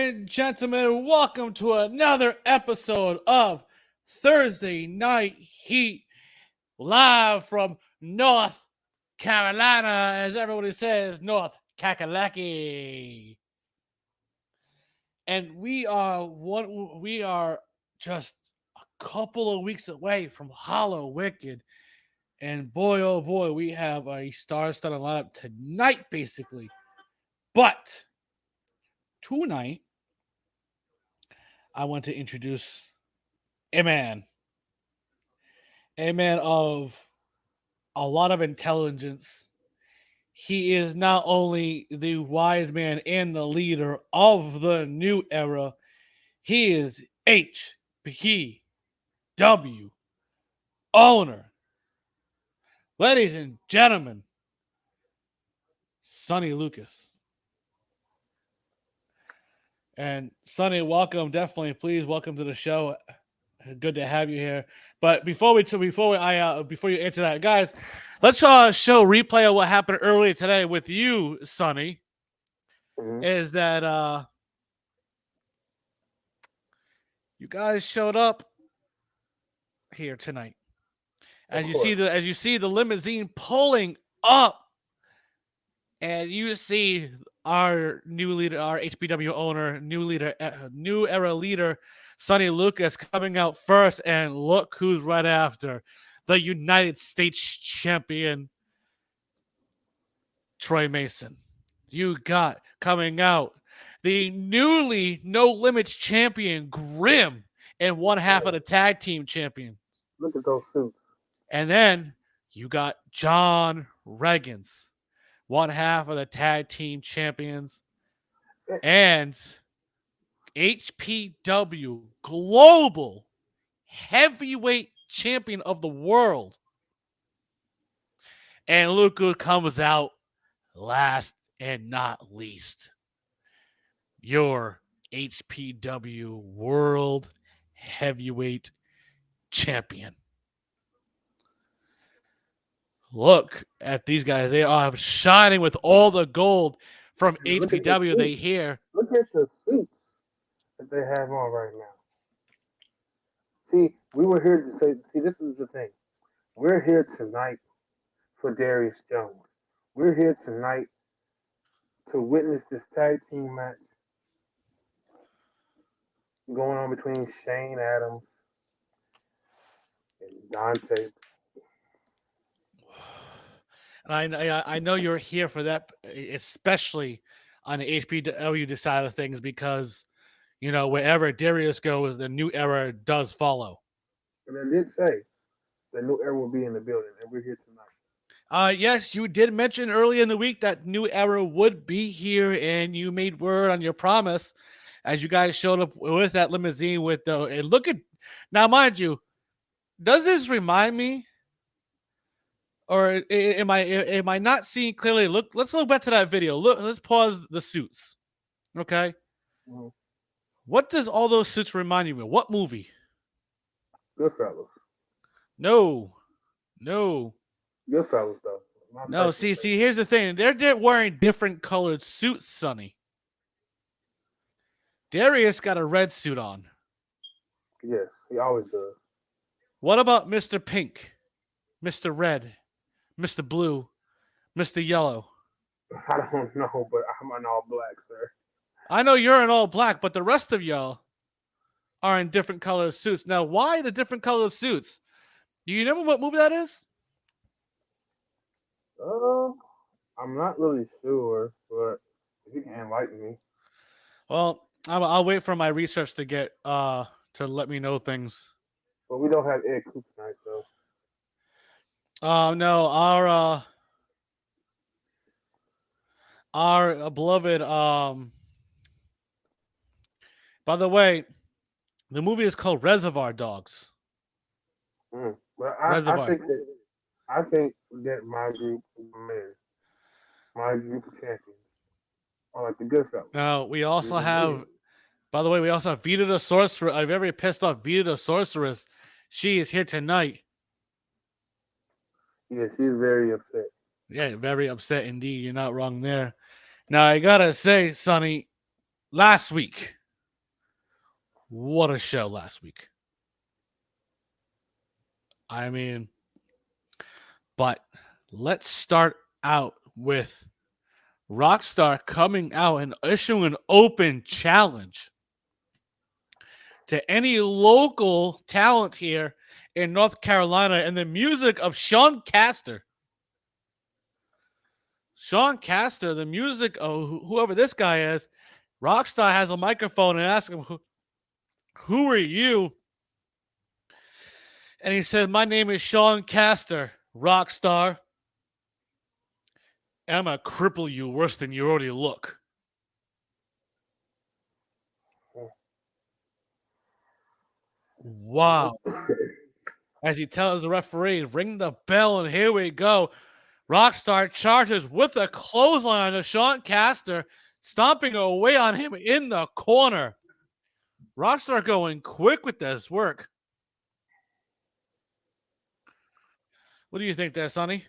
and gentlemen, welcome to another episode of Thursday Night Heat, live from North Carolina, as everybody says, North Kakalaki. And we are just a couple of weeks away from Hollow Wicked. And boy, oh boy, we have a star-studded lineup tonight, basically. But tonight, I want to introduce a man of a lot of intelligence. He is not only the wise man and the leader of the new era, he is HPW owner. Ladies and gentlemen, Sonny Lucas. And Sonny, welcome. Definitely, please welcome to the show. Good to have you here. But before you answer that, guys, let's show replay of what happened earlier today with you, Sonny. Mm-hmm. Is that you guys showed up here tonight. As you see the limousine pulling up, and you see our new leader, our HPW owner, new era leader, Sonny Lucas, coming out first, and look who's right after. The United States champion, Troy Mason. You got coming out the newly No Limits champion, Grim, and one half of the tag team champion. Look at those suits. And then you got John Regans, one half of the tag team champions, and HPW global heavyweight champion of the world. And look who comes out last and not least. Your HPW world heavyweight champion. Look at these guys. They are shining with all the gold from HPW. They hear. Look at the suits that they have on right now. See, we were here to say, this is the thing. We're here tonight for Darius Jones. We're here tonight to witness this tag team match going on between Shane Adams and Dante. And I know you're here for that, especially on the HPW side of things, because, you know, wherever Darius goes, the new era does follow. And I did say the new era will be in the building, and we're here tonight. Yes, you did mention early in the week that new era would be here, and you made word on your promise as you guys showed up with that limousine with the. And look at now, mind you, does this remind me? Or am I not seeing clearly? Look, let's look back to that video. Look, let's pause the suits. Okay. Mm-hmm. What does all those suits remind you of? What movie? Goodfellas. No. Goodfellas, though. No, see, here's the thing. They're wearing different colored suits, Sonny. Darius got a red suit on. Yes, he always does. What about Mr. Pink, Mr. Red, Mr. Blue, Mr. Yellow? I don't know, but I'm an all black, sir. I know you're in all black, but the rest of y'all are in different colored suits. Now, why the different colored suits? Do you remember what movie that is? I'm not really sure, but if you can enlighten me. Well, I'll wait for my research to get to let me know things. But we don't have Ed Coop tonight, so. No, our beloved. By the way, the movie is called Reservoir Dogs. Well, I think that my group of champions are like the Goodfellas. Now we also have. By the way, we also have Vita the Sorceress. I'm very pissed off. Vita the Sorceress. She is here tonight. Yeah, she's very upset. Yeah, very upset indeed. You're not wrong there. Now, I got to say, Sonny, last week, What a show last week. I mean, but let's start out with Rockstar coming out and issuing an open challenge to any local talent here in North Carolina and the music of Sean Caster. Sean Caster, the music of whoever this guy is, Rockstar has a microphone and asks him, who are you? And he said, my name is Sean Caster, Rockstar. And I'm going to cripple you worse than you already look. Wow. As he tells the referee, ring the bell, and here we go. Rockstar charges with a clothesline to Sean Caster, stomping away on him in the corner. Rockstar going quick with this work. What do you think there, Sonny?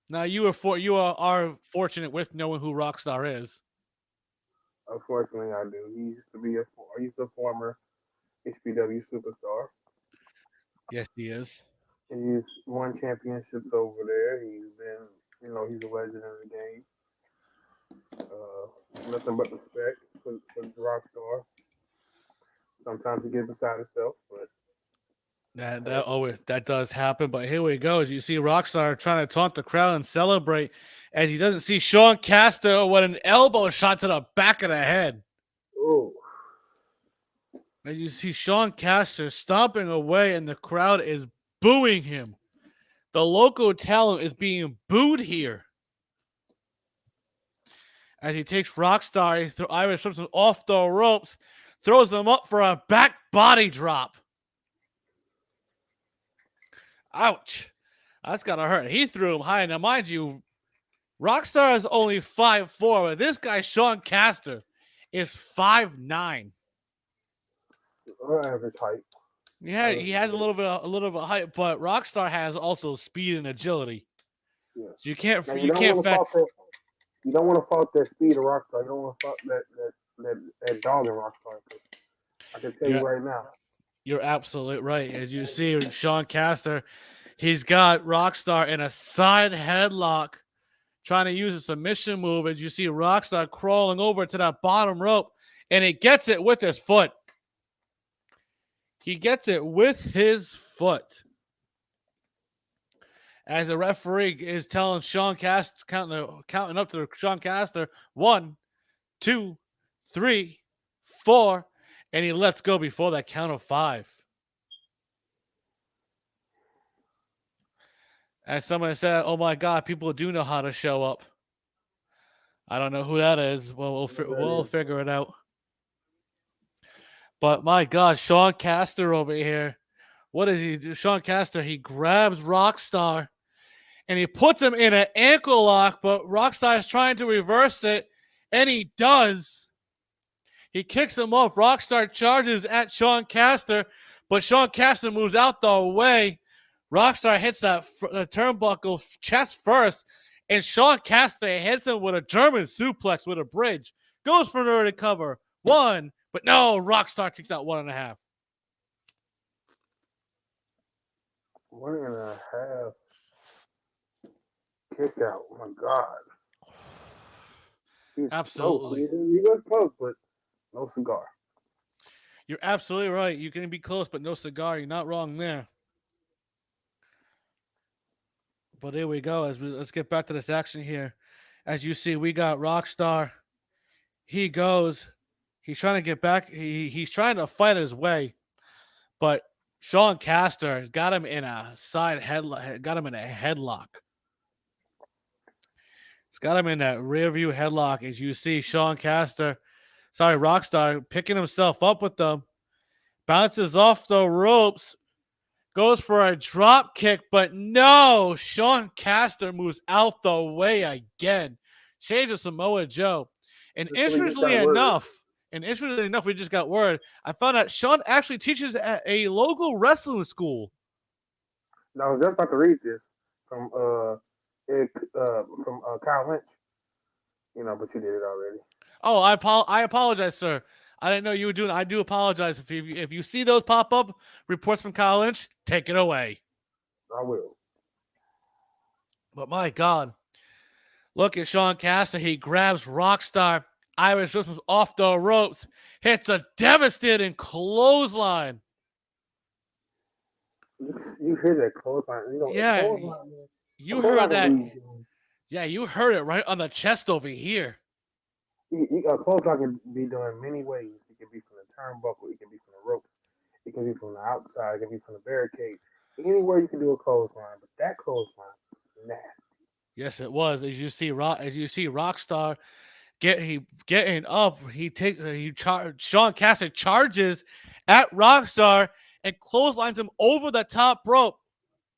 Now you are fortunate with knowing who Rockstar is. Unfortunately, I do. He's a former HPW superstar. Yes, he is. He's won championships over there. He's been, he's a legend in the game. Nothing but respect for Rockstar. Sometimes he gets beside himself, but that does happen. But here we go. As you see Rockstar trying to taunt the crowd and celebrate as he doesn't see Sean Caster with an elbow shot to the back of the head. Oh. As you see Sean Caster stomping away and the crowd is booing him. The local talent is being booed here. As he takes Rockstar through Irish Simpson off the ropes, throws him up for a back body drop. Ouch. That's got to hurt. He threw him high. Now, mind you, Rockstar is only 5'4", but this guy, Sean Caster, is 5'9". Average height. Yeah, he has a little bit of height, but Rockstar has also speed and agility. Yeah. So you can't You don't want to fault that speed of Rockstar. You don't want to fault that dog in Rockstar. I can tell you right now. You're absolutely right. As you see, Sean Caster, he's got Rockstar in a side headlock, trying to use a submission move. As you see Rockstar crawling over to that bottom rope, and he gets it with his foot. He gets it with his foot. As the referee is telling Sean Caster, counting up to Sean Caster, 1, 2, 3, 4, and he lets go before that count of 5. As someone said, oh my God, people do know how to show up. I don't know who that is. Well, we'll figure it out. But my God, Sean Caster over here. What does he do? Sean Caster, he grabs Rockstar and he puts him in an ankle lock, but Rockstar is trying to reverse it, and he does. He kicks him off. Rockstar charges at Sean Caster, but Sean Caster moves out the way. Rockstar hits that turnbuckle chest first, and Sean Caster hits him with a German suplex with a bridge. Goes for an early cover. 1, but no, Rockstar kicks out 1.5. 1.5 kick out. Oh my God. Absolutely. He was close, but no cigar. You're absolutely right. You can be close, but no cigar. You're not wrong there. But here we go. Let's get back to this action here. As you see, we got Rockstar. He goes. He's trying to get back. He's trying to fight his way, but Sean Caster has got him in a side headlock. Got him in a headlock. It's got him in that rear view headlock. As you see, Rockstar picking himself up with them. Bounces off the ropes. Goes for a drop kick, but no. Sean Caster moves out the way again. Shades of Samoa Joe. And interestingly enough, we just got word. I found out Sean actually teaches at a local wrestling school. Now, I was just about to read this from Kyle Lynch, but you did it already. Oh, I apologize, sir. I didn't know you were doing. I do apologize if you see those pop up reports from Kyle Lynch. Take it away. I will. But my God, look at Sean Caster. He grabs Rockstar. Irish Whips off the ropes. Hits a devastating clothesline. You hear that clothesline? You know, Yeah, clothesline, man. you heard that. Yeah, you heard it right on the chest over here. A clothesline can be done many ways. It can be from the turnbuckle. It can be from the ropes. It can be from the outside. It can be from the barricade. Anywhere you can do a clothesline, but that clothesline was nasty. Yes, it was. As you see Rockstar getting up. Sean Caster charges at Rockstar and clotheslines him over the top rope.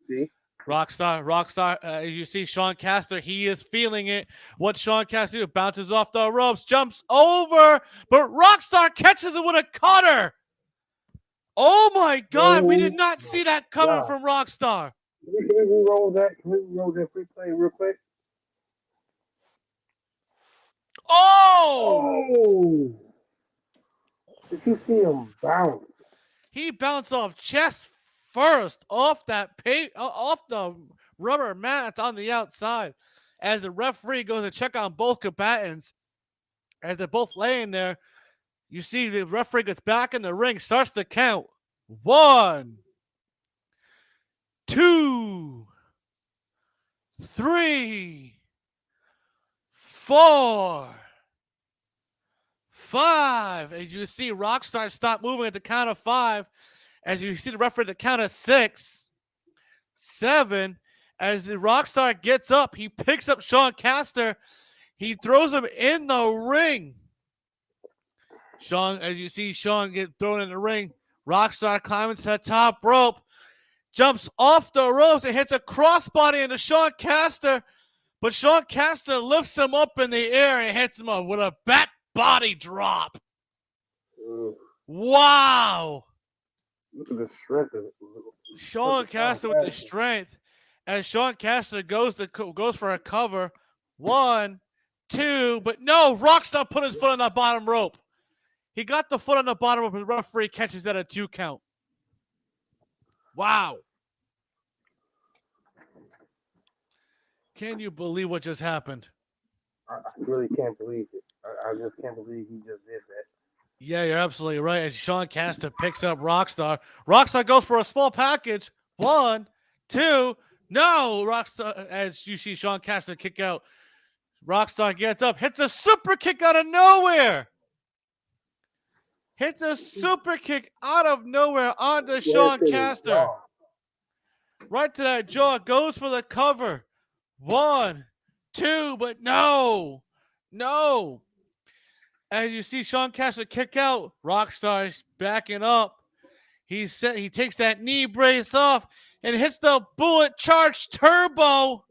See? Rockstar, as you see Sean Caster, he is feeling it. What Sean Caster do? Bounces off the ropes, jumps over, but Rockstar catches him with a cutter. Oh my God, we did not see that coming from Rockstar. Can we re-roll that? Can we re-roll that replay real quick? Oh! Did you see him bounce? He bounced off chest first, off the rubber mat on the outside. As the referee goes to check on both combatants, as they're both laying there, you see the referee gets back in the ring, starts to count. 1, 2, 3, 4, 5. As you see Rockstar stop moving at the count of 5. As you see the referee at the count of 6, 7. As the Rockstar gets up, he picks up Sean Caster. He throws him in the ring. As you see Sean get thrown in the ring, Rockstar climbing to the top rope, jumps off the ropes and hits a crossbody into Sean Caster. But Sean Caster lifts him up in the air and hits him up with a back body drop. Wow. Look at the strength of it. Sean Caster with the strength. As Sean Caster goes for a cover. 1, 2, but no, Rockstar put his foot on the bottom rope. He got the foot on the bottom rope, and the referee catches that at 2 count. Wow. Can you believe what just happened? I really can't believe it. I just can't believe he just did that. Yeah, you're absolutely right. As Sean Caster picks up Rockstar. Rockstar goes for a small package. 1, 2, no. Rockstar, as you see Sean Caster kick out. Rockstar gets up, hits a super kick out of nowhere. Hits a super kick out of nowhere onto Sean Caster. Right to that jaw. Goes for the cover. 1, 2, but no. No. As you see Sean Caster kick out, Rockstar's backing up. He takes that knee brace off and hits the bullet charge turbo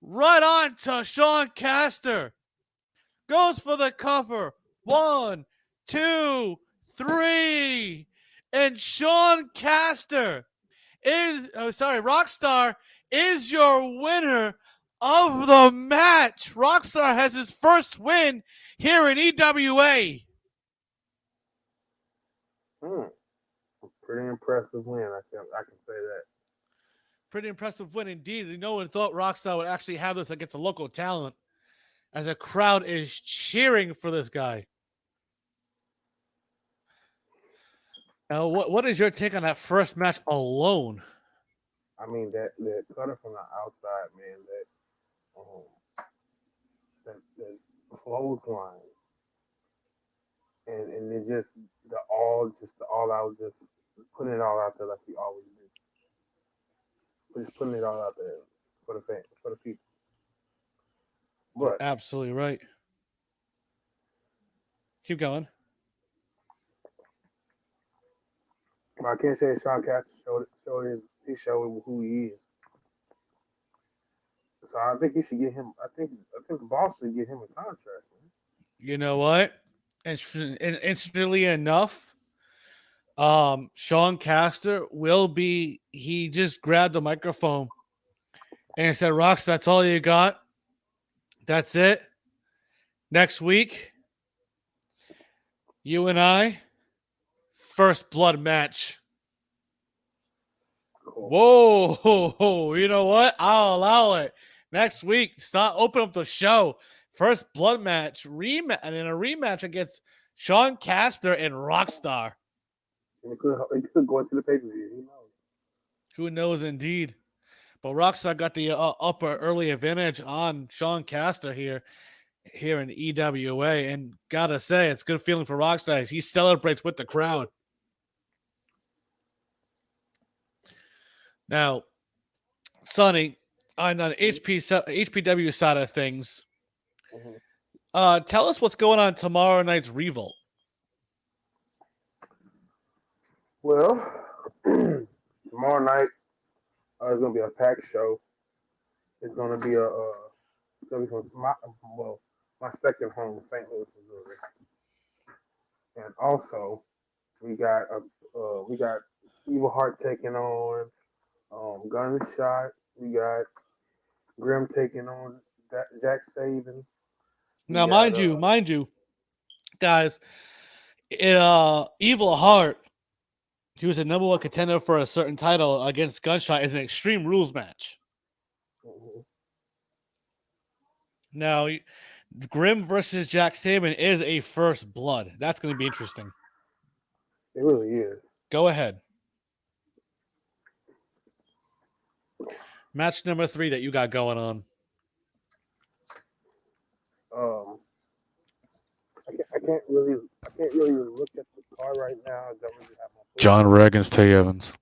right onto Sean Caster. Goes for the cover. 1, 2, 3. And Sean Caster Rockstar is your winner of the match. Rockstar has his first win here in EWA. Pretty impressive win. I can say that. Pretty impressive win indeed. No one thought Rockstar would actually have this against a local talent, as a crowd is cheering for this guy. Now, what is your take on that first match alone? I mean, that cutter from the outside, man, that clothesline, and it just the all out, just putting it all out there like we always do. Just putting it all out there for the fans, for the people. But you're absolutely right. Keep going. I can't say Sean Caster showed who he is. So I think he should get him. I think the boss should get him a contract. Man. You know what? Instantly enough, Sean Caster he just grabbed the microphone and said, Rox, that's all you got. That's it. Next week, You and I, first blood match. Cool. Whoa, you know what? I'll allow it. Next week, open up the show. First blood match rematch, and in a rematch against Sean Caster and Rockstar. It could go into the pay per view. Who knows? Who knows, indeed. But Rockstar got the upper early advantage on Sean Caster here in EWA, and gotta say, it's a good feeling for Rockstar as he celebrates with the crowd. Now, Sonny, on the HPW side of things, tell us what's going on tomorrow night's Revolt. Well, tomorrow night it's gonna be a packed show. It's gonna be my second home, St. Louis, Missouri, and also we got Evil Heart taking on Gunshot. We got Grim taking on Jack Saban. Now, mind you, guys, Evil Heart, he was a number one contender for a certain title against Gunshot, is an Extreme Rules match. Mm-hmm. Now, Grim versus Jack Saban is a first blood. That's going to be interesting. It really is. Go ahead. Match number 3 that you got going on. I can't really look at the card right now. I don't really have my John Reagan's Tay Evans.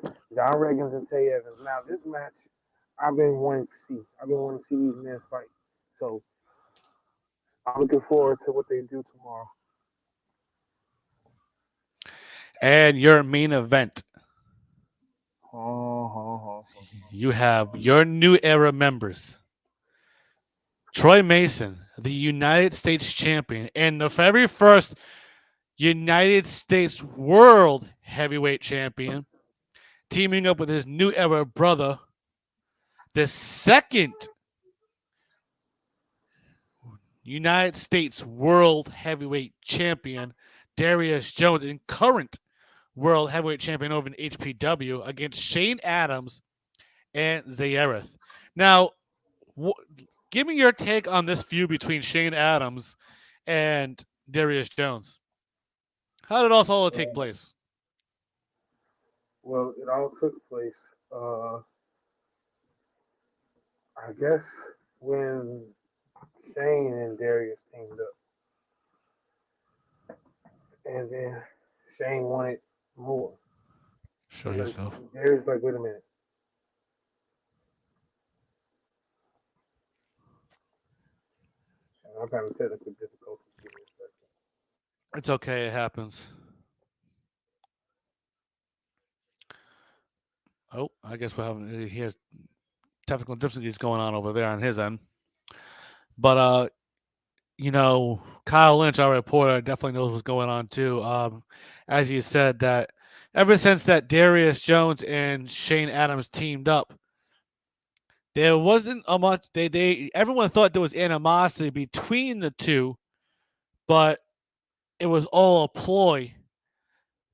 John Reagan's and Tay Evans. Now this match, I've been wanting to see. I've been wanting to see these men fight. So I'm looking forward to what they do tomorrow. And your main event. Oh. You have your new era members. Troy Mason, the United States champion, and the very first United States World Heavyweight Champion, teaming up with his new era brother, the second United States World Heavyweight Champion, Darius Jones, and current World Heavyweight Champion over in HPW, against Shane Adams and Zayareth. Now, give me your take on this feud between Shane Adams and Darius Jones. How did all take place? Well, it all took place, I guess, when Shane and Darius teamed up. And then Shane wanted more. Show yourself. Darius like, wait a minute. I'm having technical difficulties. Give me a second. It's okay. It happens. Oh, I guess he has technical difficulties going on over there on his end. But, Kyle Lynch, our reporter, definitely knows what's going on too. As you said, that ever since that Darius Jones and Shane Adams teamed up, there wasn't a much. Everyone thought there was animosity between the two, but it was all a ploy.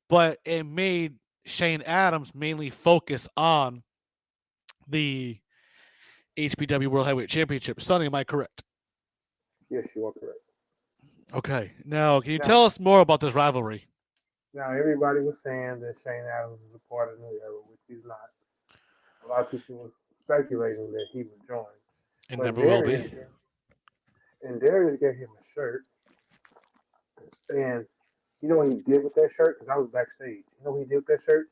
But it made Shane Adams mainly focus on the HPW World Heavyweight Championship. Sonny, am I correct? Yes, you are correct. Okay. Now, can you tell us more about this rivalry? Now, everybody was saying that Shane Adams is a part of New Era, which he's not. A lot of people was speculating that he would join. And never will be. And Darius gave him a shirt. And you know what he did with that shirt? Because I was backstage. You know what he did with that shirt?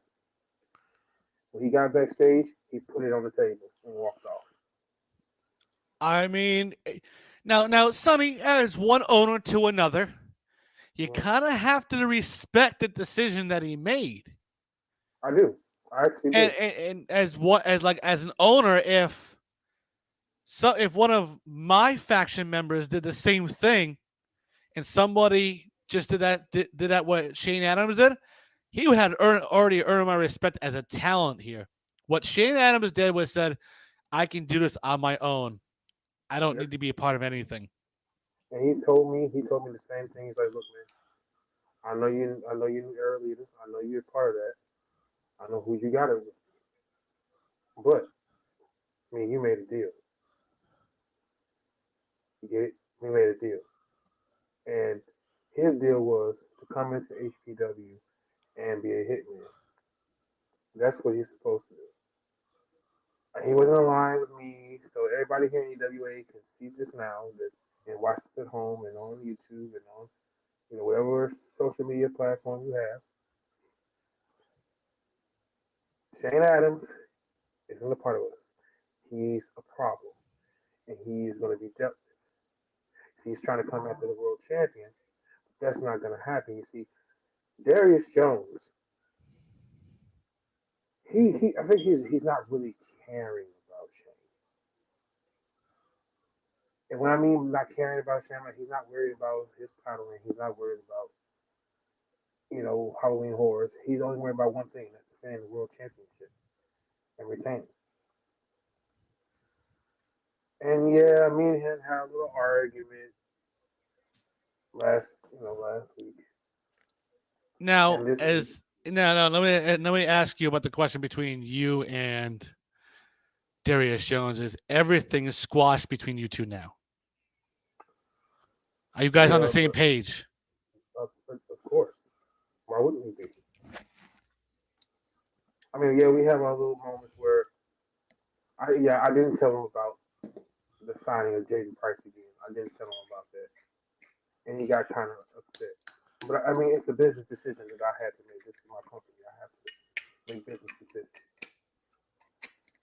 When he got backstage, he put it on the table and walked off. I mean, now, Sonny, as one owner to another, you kind of have to respect the decision that he made. I do. I actually do. And as an owner, if one of my faction members did the same thing, and somebody just did that what Shane Adams did, he would have already earned my respect as a talent here. What Shane Adams did was said, I can do this on my own. I don't need to be a part of anything. And he told me the same thing. He's like, look, man, I know you new era leader. I know you're part of that. I know who you got it with. But I mean, you made a deal. You get it? We made a deal. And his deal was to come into HPW and be a hitman. That's what he's supposed to do. He wasn't aligned with me, so everybody here in EWA can see this now and watch this at home and on YouTube and on whatever social media platform you have. Shane Adams isn't a part of us. He's a problem, and he's going to be dealt with. So he's trying to come after the world champion. That's not going to happen. You see, Darius Jones, I think he's not really caring about Shane. And when I mean not caring about Shane, like he's not worried about his title and he's not worried about Halloween Horrors. He's only worried about one thing: that's defending the world championship and retaining. And yeah, me and him had a little argument last week. Now, And this no, let me ask you about the question between you and Darius Jones. Is everything squashed between you two now? Are you guys on the same page? Of course. Why wouldn't we be? I mean, yeah, we have our little moments where I didn't tell him about the signing of Jaden Price again. I didn't tell him about that, and he got kind of upset. But I mean, it's a business decision that I had to make. This is my company. I have to make business decisions.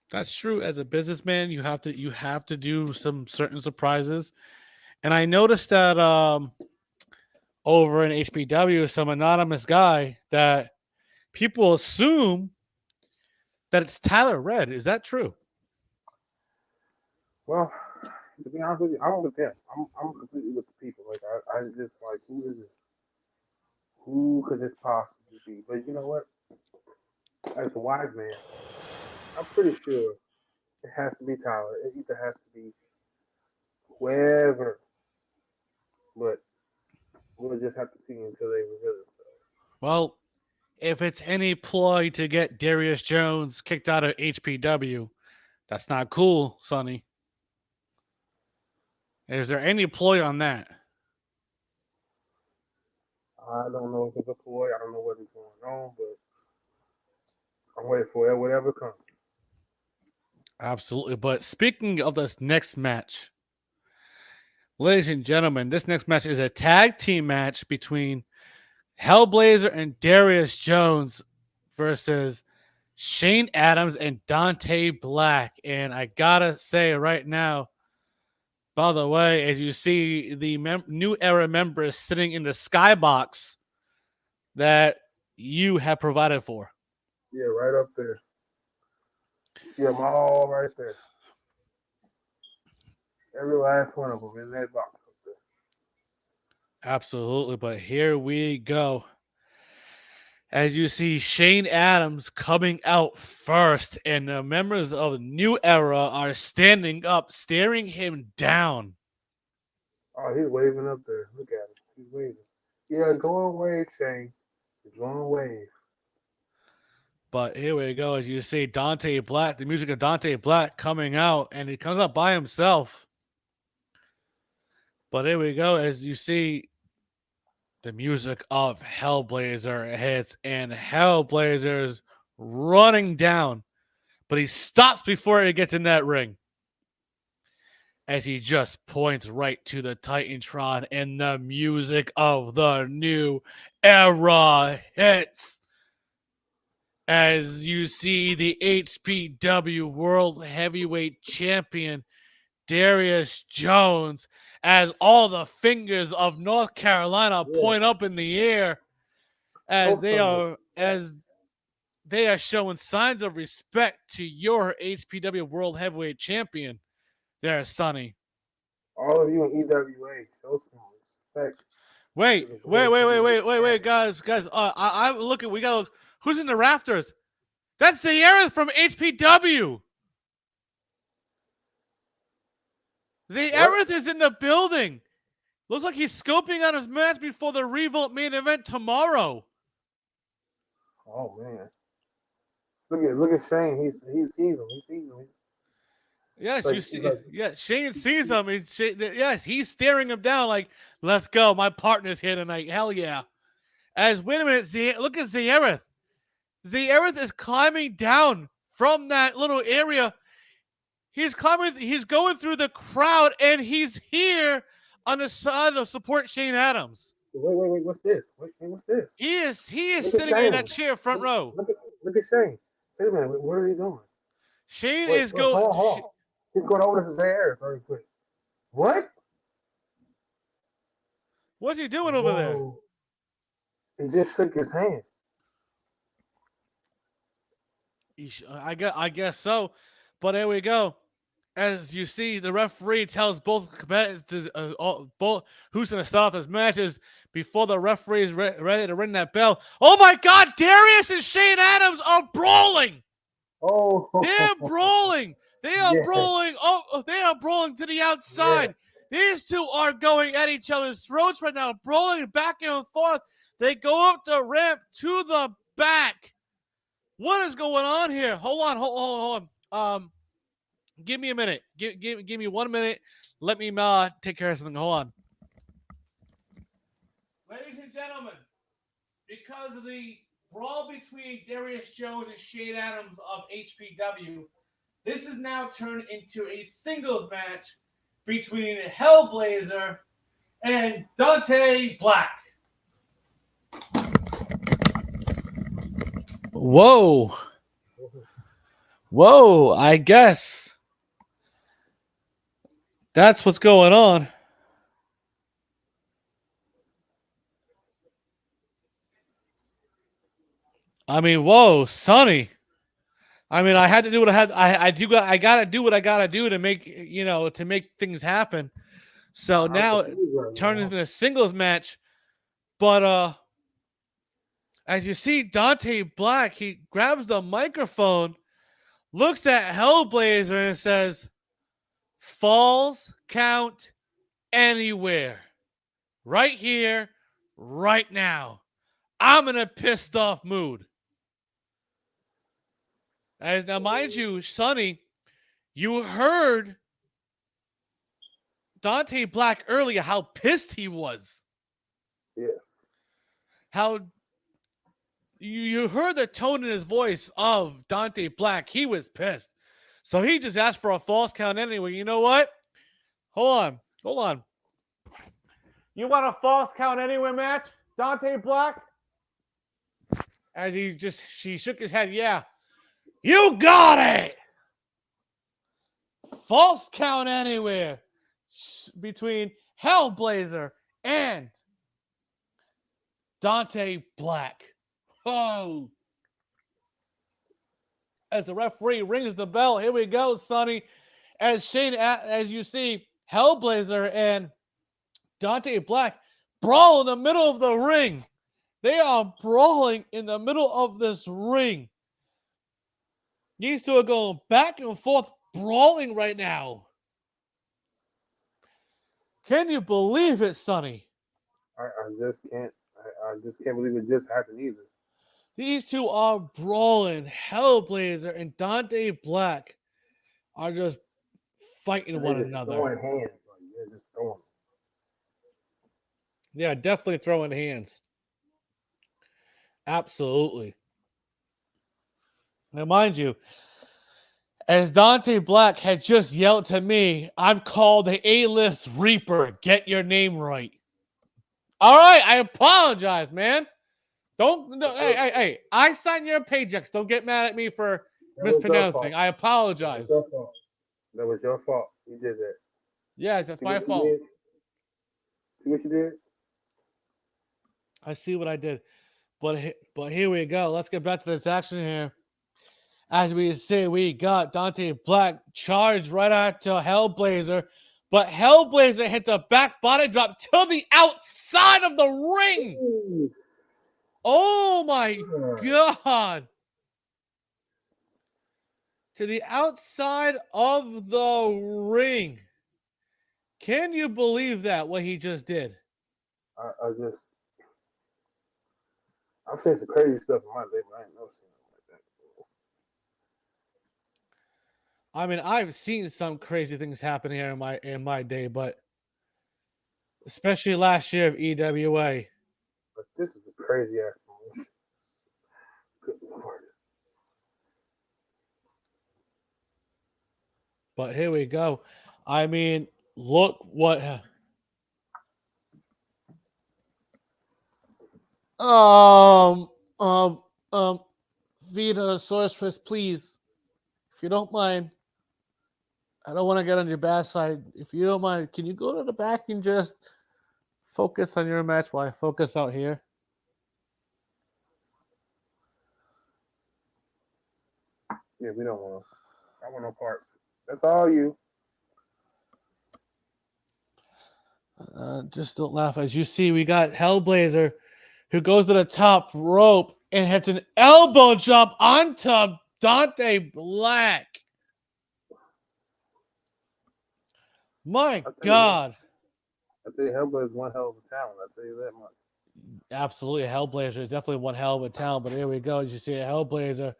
That's true. As a businessman, you have to do some certain surprises. And I noticed that over in HPW, some anonymous guy that people assume that it's Tyler Red. Is that true? Well, to be honest with you, I'm with them. I'm completely with the people. Like I just like, who is it? Who could this possibly be? But you know what? As a wise man, I'm pretty sure it has to be Tyler. It either has to be whoever. But we'll just have to see until they reveal themselves. Well, if it's any ploy to get Darius Jones kicked out of HPW, that's not cool, Sonny. Is there any ploy on that? I don't know if it's a ploy. I don't know what is going on, but I'm waiting for it. Whatever comes. Absolutely. But speaking of this next match, ladies and gentlemen, this next match is a tag team match between Hellblazer and Darius Jones versus Shane Adams and Dante Black. And I gotta say right now, by the way, as you see the new era members sitting in the skybox that you have provided for. Yeah, right up there. See them all right there. Every last one of them in that box up there. Absolutely. But here we go. As you see Shane Adams coming out first, and the members of the New Era are standing up, staring him down. Oh, he's waving up there. Look at him. He's waving. Yeah, go away, Shane. He's going to wave. But here we go. As you see Dante Black, the music of Dante Black coming out, and he comes out by himself. But here we go. As you see the music of Hellblazer hits, and Hellblazer's running down, but he stops before he gets in that ring. As he just points right to the Titantron, and the music of the New Era hits. As you see the HPW World Heavyweight Champion Darius Jones, as all the fingers of North Carolina point up in the air, as they are showing signs of respect to your HPW World Heavyweight Champion there, Sonny. All of you in EWA, show some respect. Wait, guys. I look at, we got, who's in the rafters? That's Sierra from HPW. The Aerith is in the building. Looks like he's scoping out his match before the Revolt main event tomorrow. Oh man. Look at Shane. He sees him. He sees him. Yes, Like, you see. like, Yeah, Shane sees him. Yes, he's staring him down like, "Let's go, my partner's here tonight. Hell yeah!" Wait a minute, look at Zayerith. Zayerith is climbing down from that little area. He's climbing. He's going through the crowd, and he's here on the side of support Shane Adams. wait. What's this? What's this? He is Look at sitting in Shane. that chair, front row. Look at Shane. Wait a minute. What are you doing? Shane Wait, is going. hold on. He's going over to Zaire very quick. What? What's he doing over there? He just shook his hand. I guess so. But there we go. As you see, the referee tells both competitors, both who's going to start those matches before the referee is ready to ring that bell. Oh my God! Darius and Shane Adams are brawling. Oh, They're brawling. They are Yeah. brawling. Oh, they are brawling to the outside. These two are going at each other's throats right now, brawling back and forth. They go up the ramp to the back. What is going on here? Hold on. Give me a minute. Give me 1 minute. Let me take care of something. Hold on. Ladies and gentlemen, because of the brawl between Darius Jones and Shane Adams of HPW, this is now turned into a singles match between Hellblazer and Dante Black. Whoa, I guess that's what's going on. I mean, whoa, Sonny. I mean, I had to do what I gotta do what I gotta do to make things happen. So now it turns into a singles match. But as you see, Dante Black, he grabs the microphone, looks at Hellblazer, and says, "Falls count anywhere. Right here, right now. I'm in a pissed off mood." As now, mind you, Sonny, you heard Dante Black earlier how pissed he was. Yeah. How you heard the tone in his voice of Dante Black. He was pissed. So he just asked for a false count anyway. You know what? Hold on. You want a false count anywhere match, Dante Black? As she shook his head. Yeah. You got it. False count anywhere between Hellblazer and Dante Black. Oh. As the referee rings the bell, here we go, Sonny. As you see, Hellblazer and Dante Black brawl in the middle of the ring. They are brawling in the middle of this ring. These two are going back and forth, brawling right now. Can you believe it, Sonny? I just can't. I just can't believe it just happened either. These two are brawling. Hellblazer and Dante Black are just fighting one another. Throwing hands. They're just throwing. Yeah, definitely throwing hands. Absolutely. Now, mind you, as Dante Black had just yelled to me, "I'm called the A-list Reaper. Get your name right." All right, I apologize, man. Hey, I signed your paychecks. Don't get mad at me for mispronouncing. I apologize. That was your fault. You did that. Yes, that's my fault. See what you did? I see what I did. But here we go. Let's get back to this action here. As we see, we got Dante Black charged right after Hellblazer. But Hellblazer hit the back body drop to the outside of the ring. Ooh. Oh my God. To the outside of the ring. Can you believe that what he just did? I've seen some crazy stuff in my life. I ain't never seen nothing like that before. I mean, I've seen some crazy things happen here in my day, but especially last year of EWA. But this is a crazy ass movie. Good lord. But here we go. I mean, look what. Um, um, um, Vita Sorceress, please, if you don't mind, I don't want to get on your bad side. If you don't mind, can you go to the back and just focus on your match while I focus out here? Yeah, we don't want. I want no parts. That's all you. Just don't laugh. As you see, we got Hellblazer who goes to the top rope and hits an elbow drop onto Dante Black. My God. I tell you, Hellboy is one hell of a talent. I tell you that much. Absolutely. Hellblazer is definitely one hell of a talent, but here we go. As you see, Hellblazer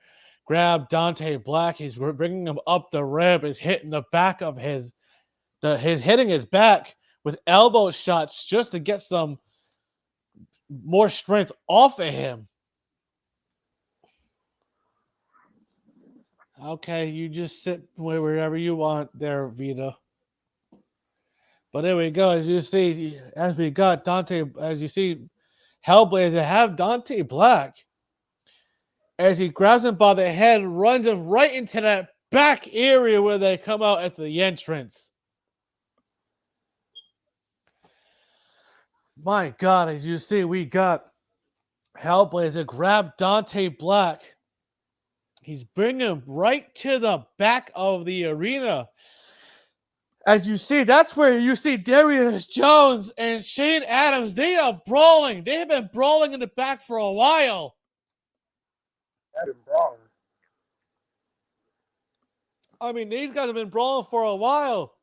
grab Dante Black. He's bringing him up the rib. Is hitting the back of his hitting his back with elbow shots just to get some more strength off of him. Okay, you just sit wherever you want there, Vita. But there we go. As you see, as we got Dante, as you see, Hellblazer have Dante Black. As he grabs him by the head, runs him right into that back area where they come out at the entrance. My God, as you see, we got Hellblazer grab Dante Black. He's bringing him right to the back of the arena. As you see, that's where you see Darius Jones and Shane Adams. They are brawling. They have been brawling in the back for a while. That is brawling. I mean, these guys have been brawling for a while.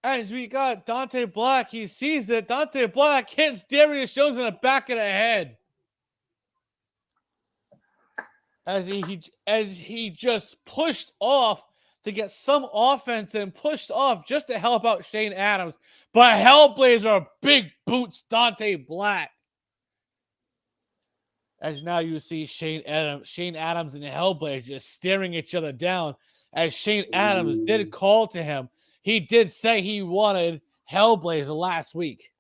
As we got Dante Black, he sees that Dante Black hits Darius Jones in the back of the head. As he just pushed off to get some offense and pushed off just to help out Shane Adams. But Hellblazer big boots Dante Black. As now you see Shane Adams and Hellblazer just staring each other down. As Shane Adams did call to him, he did say he wanted Hellblazer last week.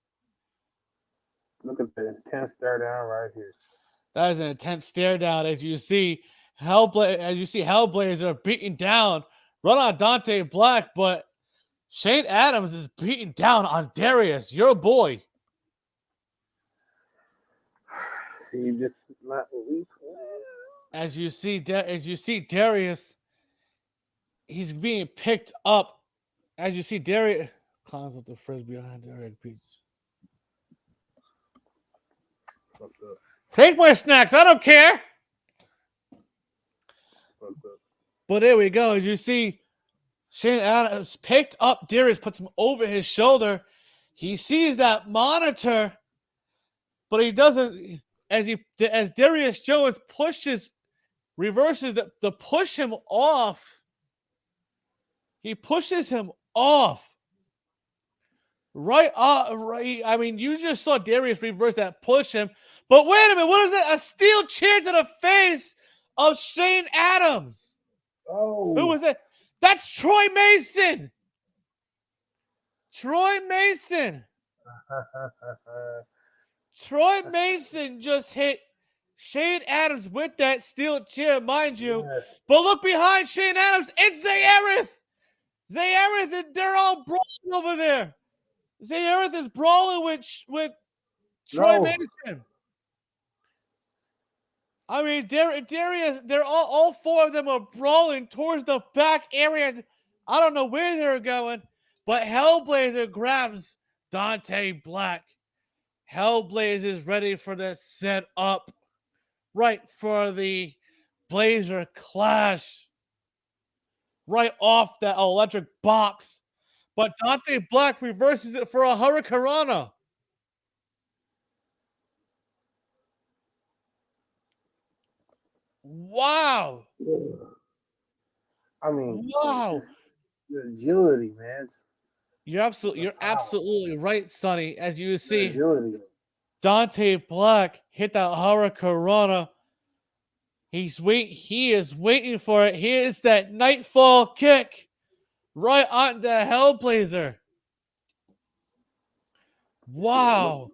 Look at the intense stare down right here. That is an intense stare down as you see Hellblazer beating down, run on Dante Black, but Shane Adams is beating down on Darius, your boy. See, this is not what we. As you see Darius, he's being picked up. As you see Darius climbs up the frisbee behind Darius Beach. Take my snacks. I don't care. But there we go. As you see, Shane Adams picked up Darius, puts him over his shoulder. He sees that monitor, but he doesn't. As Darius Jones reverses to push him off. He pushes him off. Right. I mean, you just saw Darius reverse that, push him. But wait a minute, what is that? A steel chair to the face of Shane Adams. Oh. Who was it? That's Troy Mason. Troy Mason. Troy Mason just hit Shane Adams with that steel chair, mind you. Yes. But look behind Shane Adams. It's Zayareth. Zayareth, they're all brawling over there. Zayareth is brawling with Troy Mason. I mean, Darius, they're all four of them are brawling towards the back area. I don't know where they're going, but Hellblazer grabs Dante Black. Hellblazer is ready for the set up right for the Blazer Clash. Right off that electric box. But Dante Black reverses it for a Hurricanrana. Wow. I mean, Wow. the agility, man. You're absolutely right, Sonny. As you see, Agility. Dante Black hit that Hurricanrana. He is waiting for it. Here's that nightfall kick right on the Hellblazer. Wow.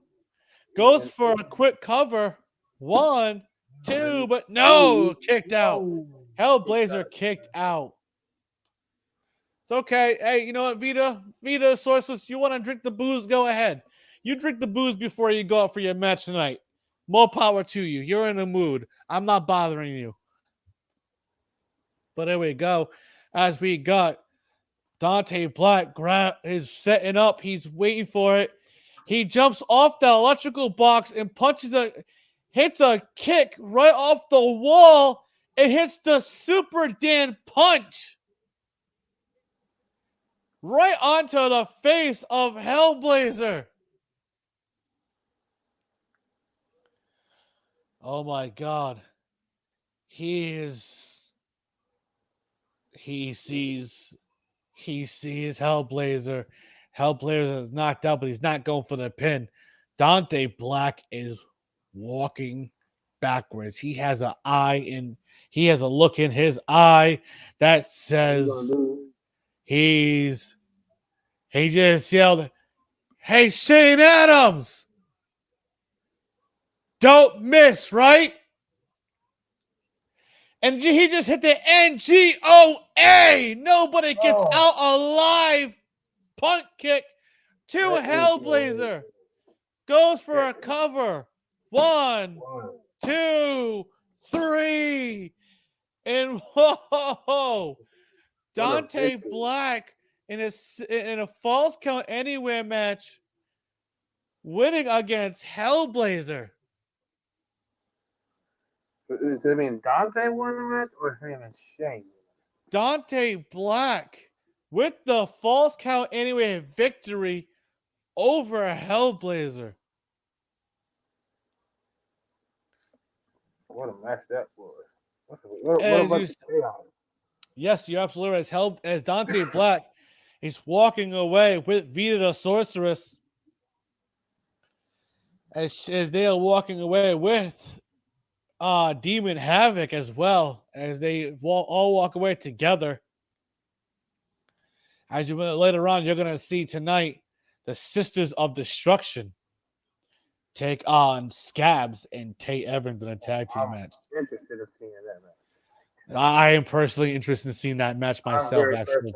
Goes for a quick cover. 1, 2, but no, kicked out. Hellblazer kicked out. It's okay. Hey, you know what, Vita, Sourceless, you want to drink the booze? Go ahead. You drink the booze before you go out for your match tonight. More power to you. You're in the mood. I'm not bothering you. But there we go. As we got Dante Black is setting up. He's waiting for it. He jumps off the electrical box and hits a kick right off the wall. It hits the Super Dan punch right onto the face of Hellblazer. Oh my God. He sees Hellblazer. Hellblazer is knocked out, but he's not going for the pin. Dante Black is walking backwards. He has a look in his eye that says he just yelled, "Hey, Shane Adams, don't miss, right?" And he just hit the NGOA. Nobody gets out alive. Punt kick to Hellblazer. Goes for a cover. 1, 2, 3. And whoa. Dante Black in a false count anywhere match, winning against Hellblazer. Does it mean Dante won the match or him and Shane? Dante Black with the false count anywhere victory over Hellblazer. What a match that was. What about the payoff? Yes, you're absolutely right. As Dante Black is walking away with Vita the Sorceress, as they are walking away with Demon Havoc as well, as they all walk away together. As later on, you're gonna see tonight the Sisters of Destruction take on Scabs and Tate Evans in a tag team match. I'm interested in seeing that match. I am personally interested in seeing that match myself, actually.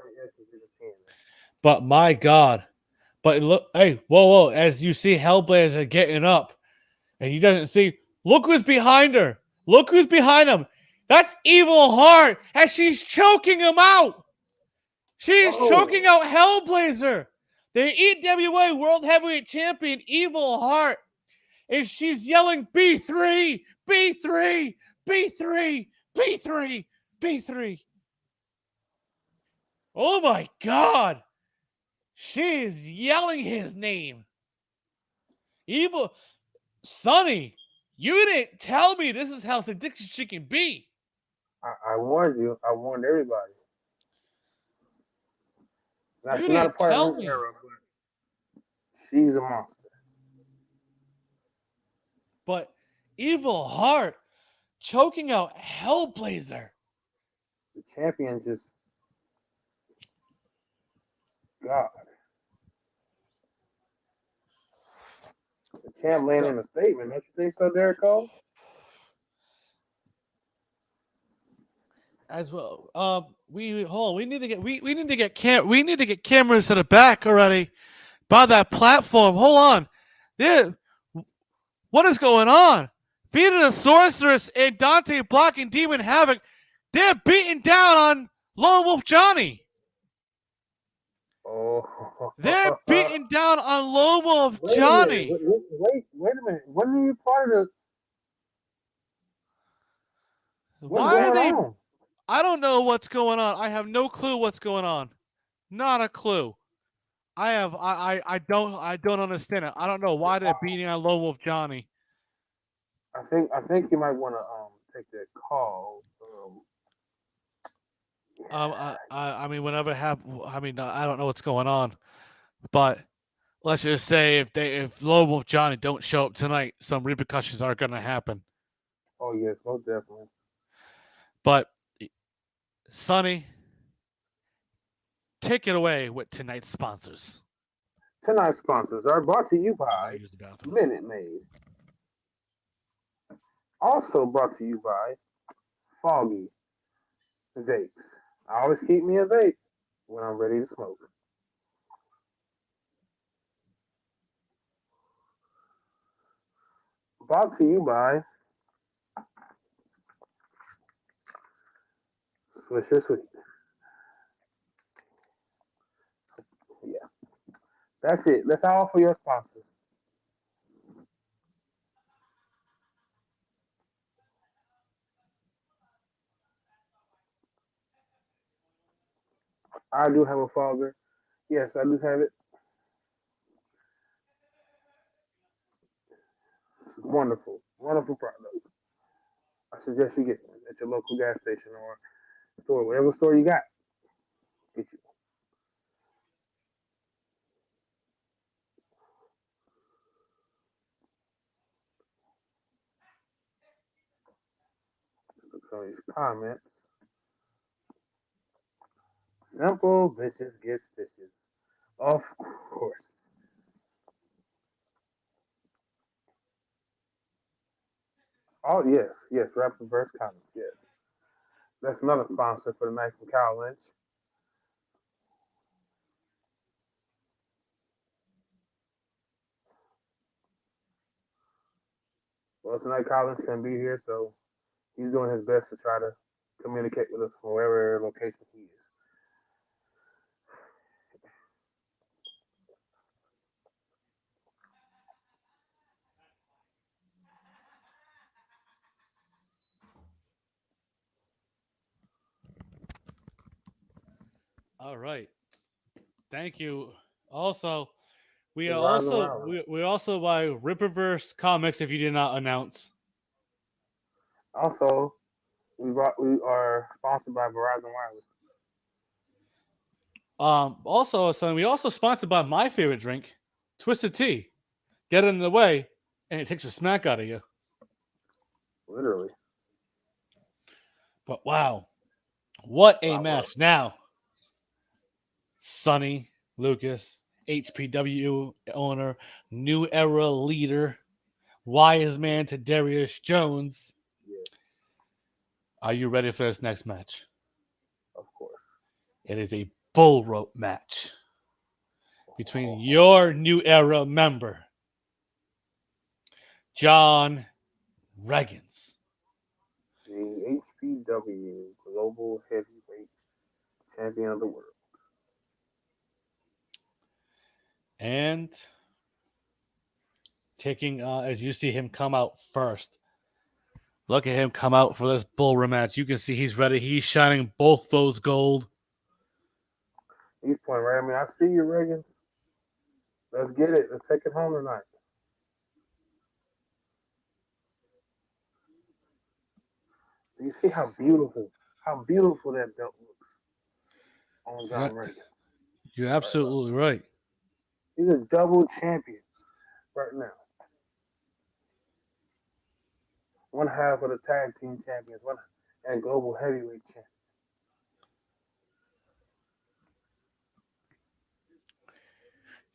But my God. But look, hey, whoa. As you see Hellblazer getting up, and he doesn't see, look who's behind her. Look who's behind him. That's Evil Heart, as she's choking him out. She's choking out Hellblazer. The EWA World Heavyweight Champion, Evil Heart. And she's yelling, B3, B3, B3, B3, B3. Oh my God. She is yelling his name. Evil Sonny, you didn't tell me this is how sadistic she can be. I warned you. I warned everybody. She's not a part of her era, but she's a monster. But Evil Heart choking out Hellblazer. The champion just God. The champ laying in a statement. Don't you think so, Derek Cole? As well, we need to get cameras to the back already by that platform. Hold on, there. What is going on? Vita the Sorceress and Dante Black and Demon Havoc, they're beating down on Lone Wolf Johnny. Oh, they're beating down on Lone Wolf Johnny. Wait a minute. When are you part of the? Why are they? On? I don't know what's going on. I have no clue what's going on. Not a clue. I don't understand it. I don't know why they're beating on Lone Wolf Johnny. I think you might want to take that call. I mean, whenever have I mean, I don't know what's going on, but let's just say if Lone Wolf Johnny don't show up tonight, some repercussions are going to happen. Oh yes, most definitely. But Sonny, take it away with tonight's sponsors. Tonight's sponsors are brought to you I gotta by use the bathroom. Minute Maid. Also brought to you by Foggy Vapes. I always keep me a vape when I'm ready to smoke. Brought to you by Swisher Sweet. Yeah, that's it. That's all for your sponsors. I do have a fogger. Yes, I do have it. It's wonderful, wonderful product. I suggest you get one at your local gas station or store, whatever store you got. Get you. Look at these comments. Simple bitches get stitches. Of course. Oh yes, yes. Rapper verse comics. Yes, that's another sponsor for the night from Kyle Lynch. Well, tonight Kyle Lynch can be here, so he's doing his best to try to communicate with us from wherever location he is. All right. Thank you. Also, we The are Rise and also Rowling. we're also by Ripperverse Comics. If you did not announce, Also, we are sponsored by Verizon Wireless. also, son, we also sponsored by my favorite drink, Twisted Tea. Get it in the way, and it takes a smack out of you. Literally. But wow, what a Wow, wow. match! Now, Sonny Lucas, HPW owner, new era leader, wise man to Darius Jones. Yeah, Are you ready for this next match? of course. It is a bull rope match between your new era member, John Reggins, The HPW Global Heavyweight Champion of the World. and taking as you see him come out first. Look at him come out for this bull rematch. You can see he's ready. He's shining both those gold. He's pointing right at me. I see you, Reggins. Let's get it. Let's take it home tonight. You see how beautiful that belt looks on John Reggins. You're absolutely right. He's a double champion right now. One half of the tag team champions, one and global heavyweight champion.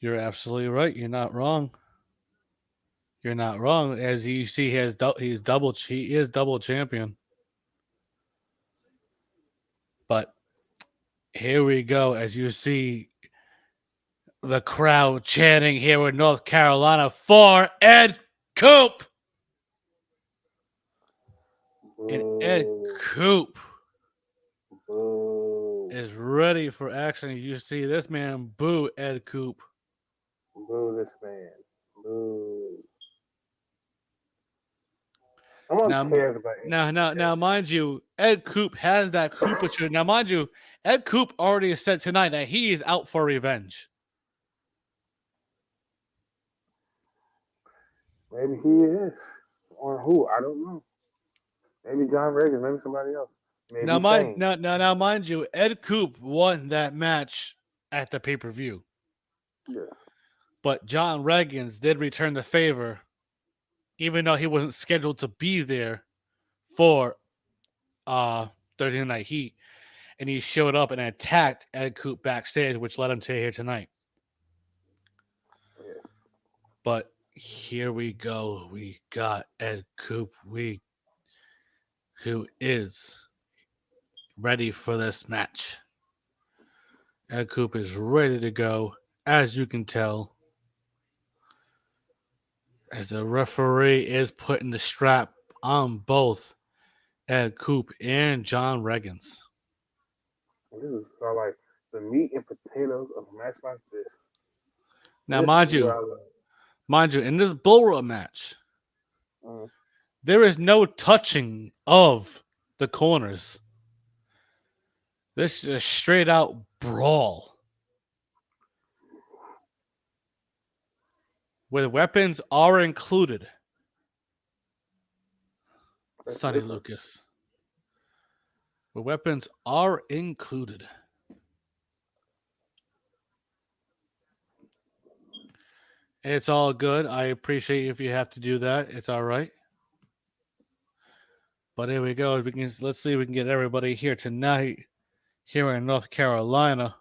You're absolutely right. You're not wrong. You're not wrong. As you see, he is double champion. But here we go. As you see the crowd chanting here in North Carolina for Ed Coop. And Ed Coop is ready for action. You see this man boo Ed Coop. Boo this man. Boo. No one cares about Ed. Now, mind you, Ed Coop has that Coopature. Now, mind you, Ed Coop already said tonight that he is out for revenge. Maybe he is. Or who? I don't know. Maybe John Reagan. Maybe somebody else. Maybe Shane. Now, mind you, Ed Coop won that match at the pay-per-view. Yes. But John Reagans did return the favor, even though he wasn't scheduled to be there for Thursday Night Heat. And he showed up and attacked Ed Coop backstage, which led him to here tonight. Yes. But here we go. We got Ed Coop, who is ready for this match. Ed Coop is ready to go, as you can tell, as the referee is putting the strap on both Ed Coop and John Reagans. This is like the meat and potatoes of a match like this. Now, This mind is what I you, love. in this bull rope match, there is no touching of the corners. This is a straight out brawl. Where weapons are included. That's Sonny different. Lucas. Where weapons are included. It's all good. I appreciate if you have to do that. It's all right. But here we go. Let's see if we can get everybody here tonight, here in North Carolina.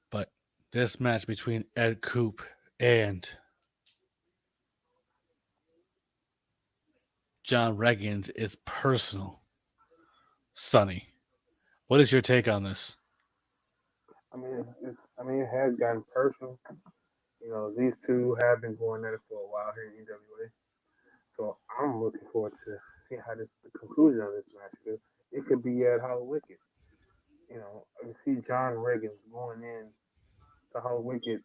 But this match between Ed Coop and John Reagans is personal. Sonny, what is your take on this? I mean, it has gotten personal. You know, these two have been going at it for a while here in EWA. So I'm looking forward to see how the conclusion of this match goes. It could be at Hollow Wicked. You know, you see John Reagan going in to Hollow Wicked,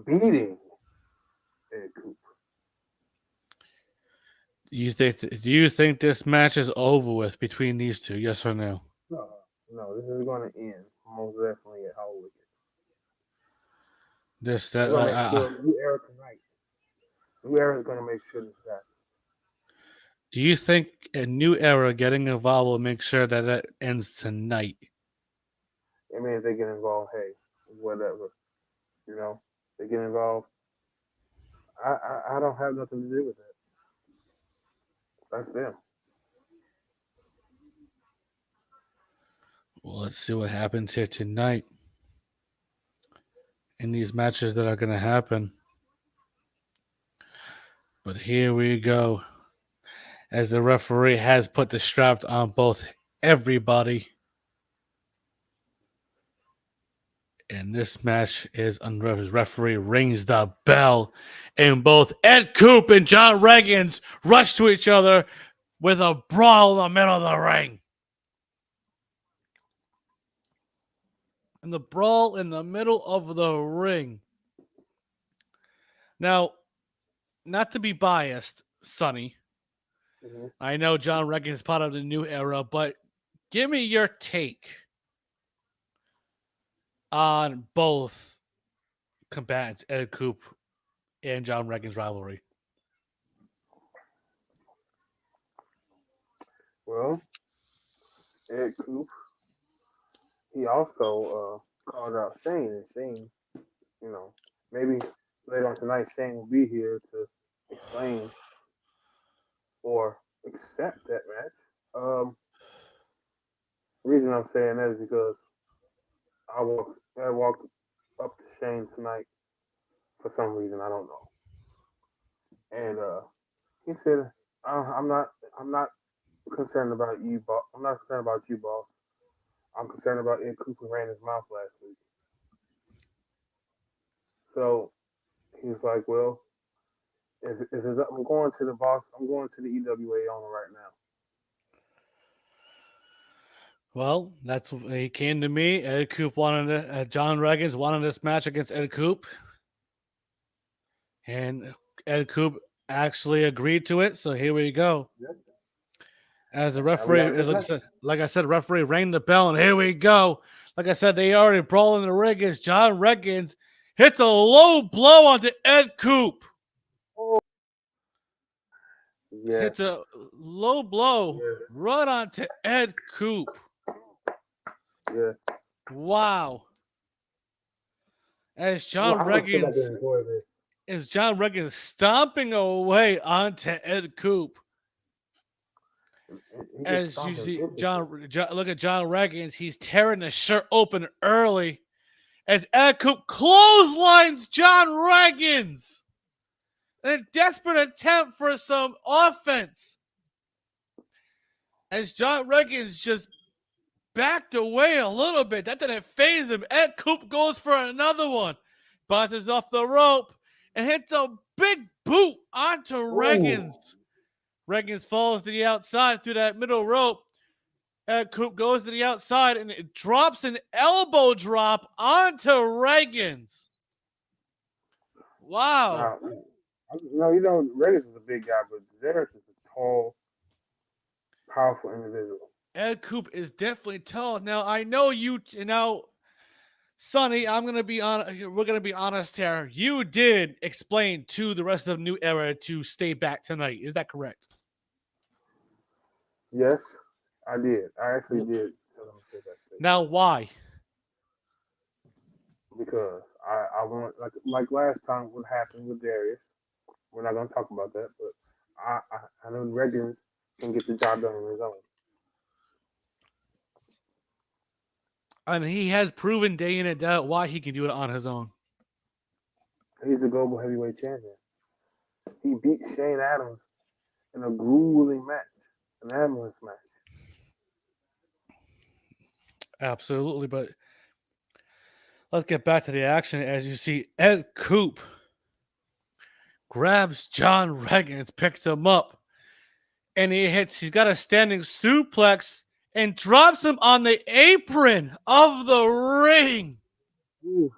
beating Ed Coop. Do you think this match is over with between these two? Yes or no? No, this is going to end most definitely at Hollow Wicked. This We're going to make sure New Era tonight. New Era is going to make sure this happens. Do you think a New Era getting involved will make sure that it ends tonight? I mean, if they get involved, hey, whatever. You know, they get involved. I don't have nothing to do with that. That's them. Well, let's see what happens here tonight in these matches that are going to happen. But here we go. As the referee has put the strap on both everybody. And this match is under his referee rings the bell. And both Ed Coop and John Reagans rush to each other with a brawl in the middle of the ring. And the brawl in the middle of the ring. Now, not to be biased, Sonny. Mm-hmm. I know John Reagan is part of the New Era, but give me your take on both combatants, Ed Coop and John Reagan's rivalry. Well, Ed Coop, he also called out Shane, and Shane, you know, maybe later on tonight Shane will be here to explain or accept that match. Reason I'm saying that is because I walked up to Shane tonight for some reason I don't know, and he said, I'm not concerned about you, boss. I'm not concerned about you, boss. I'm concerned about Ed Cooper ran his mouth last week." So he's like, "Well, if it's, I'm going to the boss. I'm going to the EWA owner right now." Well, that's he came to me. Ed Coop wanted John Reagans wanted this match against Ed Coop, and Ed Coop actually agreed to it. So here we go. Yep. As the And we referee, got to like I said, referee rang the bell, and here we go. Like I said, they already brawling in the ring. As John Reggins hits a low blow onto Ed Coop. yeah, Hits a low blow yeah, right onto Ed Coop. yeah. Wow. As I'm John gonna sit back Reggins and enjoy this. stomping away onto Ed Coop. He just As you stomping see, everything. look at John Reggins. He's tearing the shirt open early. As Ed Coop clotheslines John Reggins in a desperate attempt for some offense. As John Reggins just backed away a little bit. That didn't phase him. Ed Coop goes for another one. Bounces off the rope and hits a big boot onto Reggins. Reggins falls to the outside through that middle rope. Ed Coop goes to the outside and it drops an elbow drop onto Reggins. Wow. No, you know, Reggins is a big guy, but Derek is a tall, powerful individual. Ed Coop is definitely tall. Now I know you. Now, Sonny, we're gonna be honest here. You did explain to the rest of New Era to stay back tonight. Is that correct? Yes, I did. I actually did tell him to say that thing Now, why? because I want like last time what happened with Darius. We're not gonna talk about that, but I know Reggins can get the job done on his own. And he has proven day in and day out why he can do it on his own. He's the global heavyweight champion. He beat Shane Adams in a grueling match, an ambulance match. Absolutely, but let's get back to the action. As you see, Ed Coop grabs John Reggins, picks him up, and he's got a standing suplex and drops him on the apron of the ring. Ooh.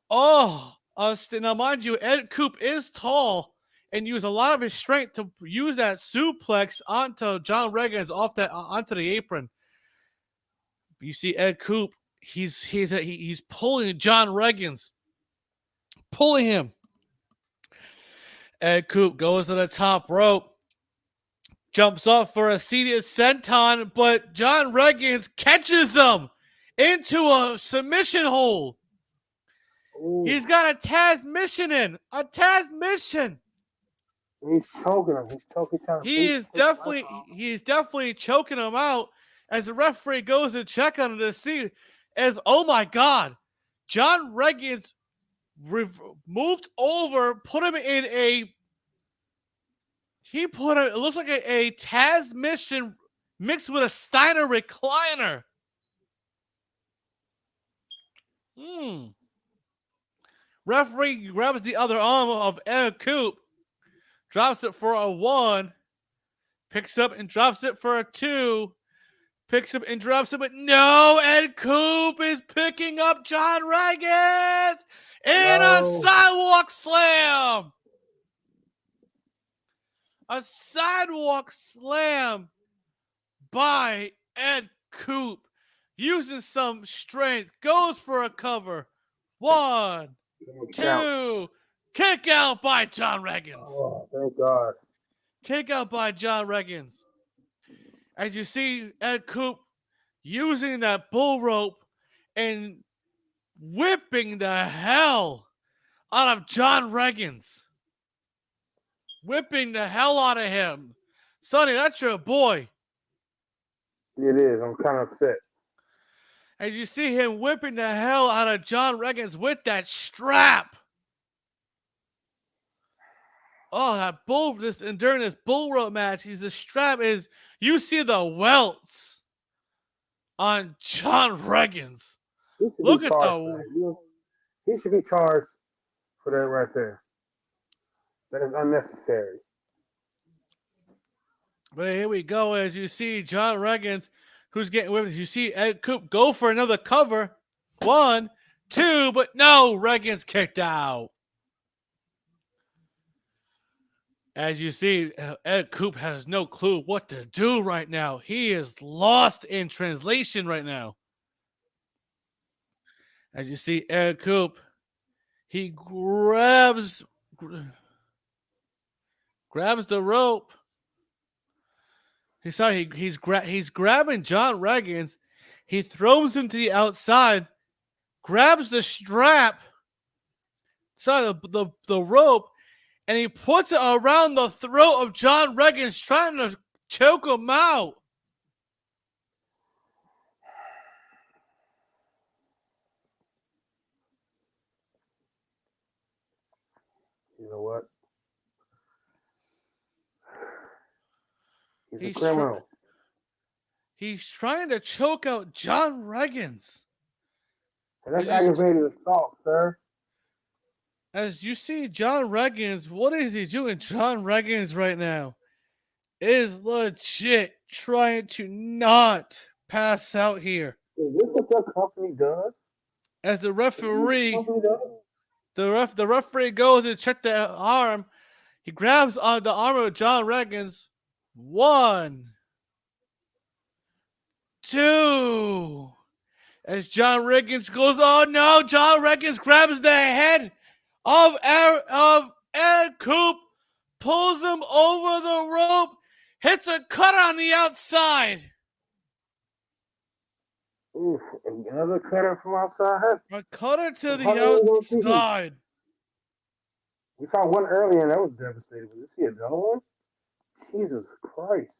Oh, now mind you, Ed Coop is tall and used a lot of his strength to use that suplex onto John Reggins onto the apron. You see Ed Coop, he's pulling John Reggins, pulling him. Ed Coop goes to the top rope, jumps off for a seated senton, but John Reggins catches him into a submission hold. Ooh. He's got a Taz mission in. A Taz mission. He's choking him. He's choking him. He's definitely choking him out as the referee goes to check on the scene. Oh my God, John Reggins moved over, put him in a. It looks like a Taz mission mixed with a Steiner recliner. Referee grabs the other arm of Ed Coop, drops it for a 1, picks up and drops it for a 2, picks up and drops it, but no, Ed Coop is picking up John Reggins in a sidewalk slam. A sidewalk slam by Ed Coop, using some strength, goes for a cover. 1, 2, kick out by John Reggins. Oh, thank God. Kick out by John Reggins. As you see Ed Coop using that bull rope and whipping the hell out of John Reggins. Whipping the hell out of him. Sonny, that's your boy. It is. I'm kind of upset. As you see him whipping the hell out of John Reggins with that strap. Oh, during this bull rope match, the strap is, you see the welts on John Reggins. Look at he should be charged for that right there. That is unnecessary. But here we go. As you see John Reggins, who's getting whipped. You see Ed Coop go for another cover. 1, 2, but no, Reggins kicked out. As you see, Ed Coop has no clue what to do right now. He is lost in translation right now. As you see, Ed Coop, he grabs the rope. He's grabbing John Reggins. He throws him to the outside, grabs the strap, side of the rope, and he puts it around the throat of John Reggins, trying to choke him out. You know what? He's a He's criminal. He's trying to choke out John Reggins. And that's aggravated assault, sir. As you see, John Reggins, what is he doing? John Reggins right now is legit trying to not pass out here. Is this what your company does? As the referee, does? the referee goes to check the arm. He grabs on the arm of John Reggins. 1, 2. As John Reggins goes, oh no! John Reggins grabs the head of Ed Coop, pulls him over the rope, hits a cut on the outside. Oof, another cutter from outside. A cutter to the outside. We saw one earlier and that was devastating. Did you see another one? Jesus Christ.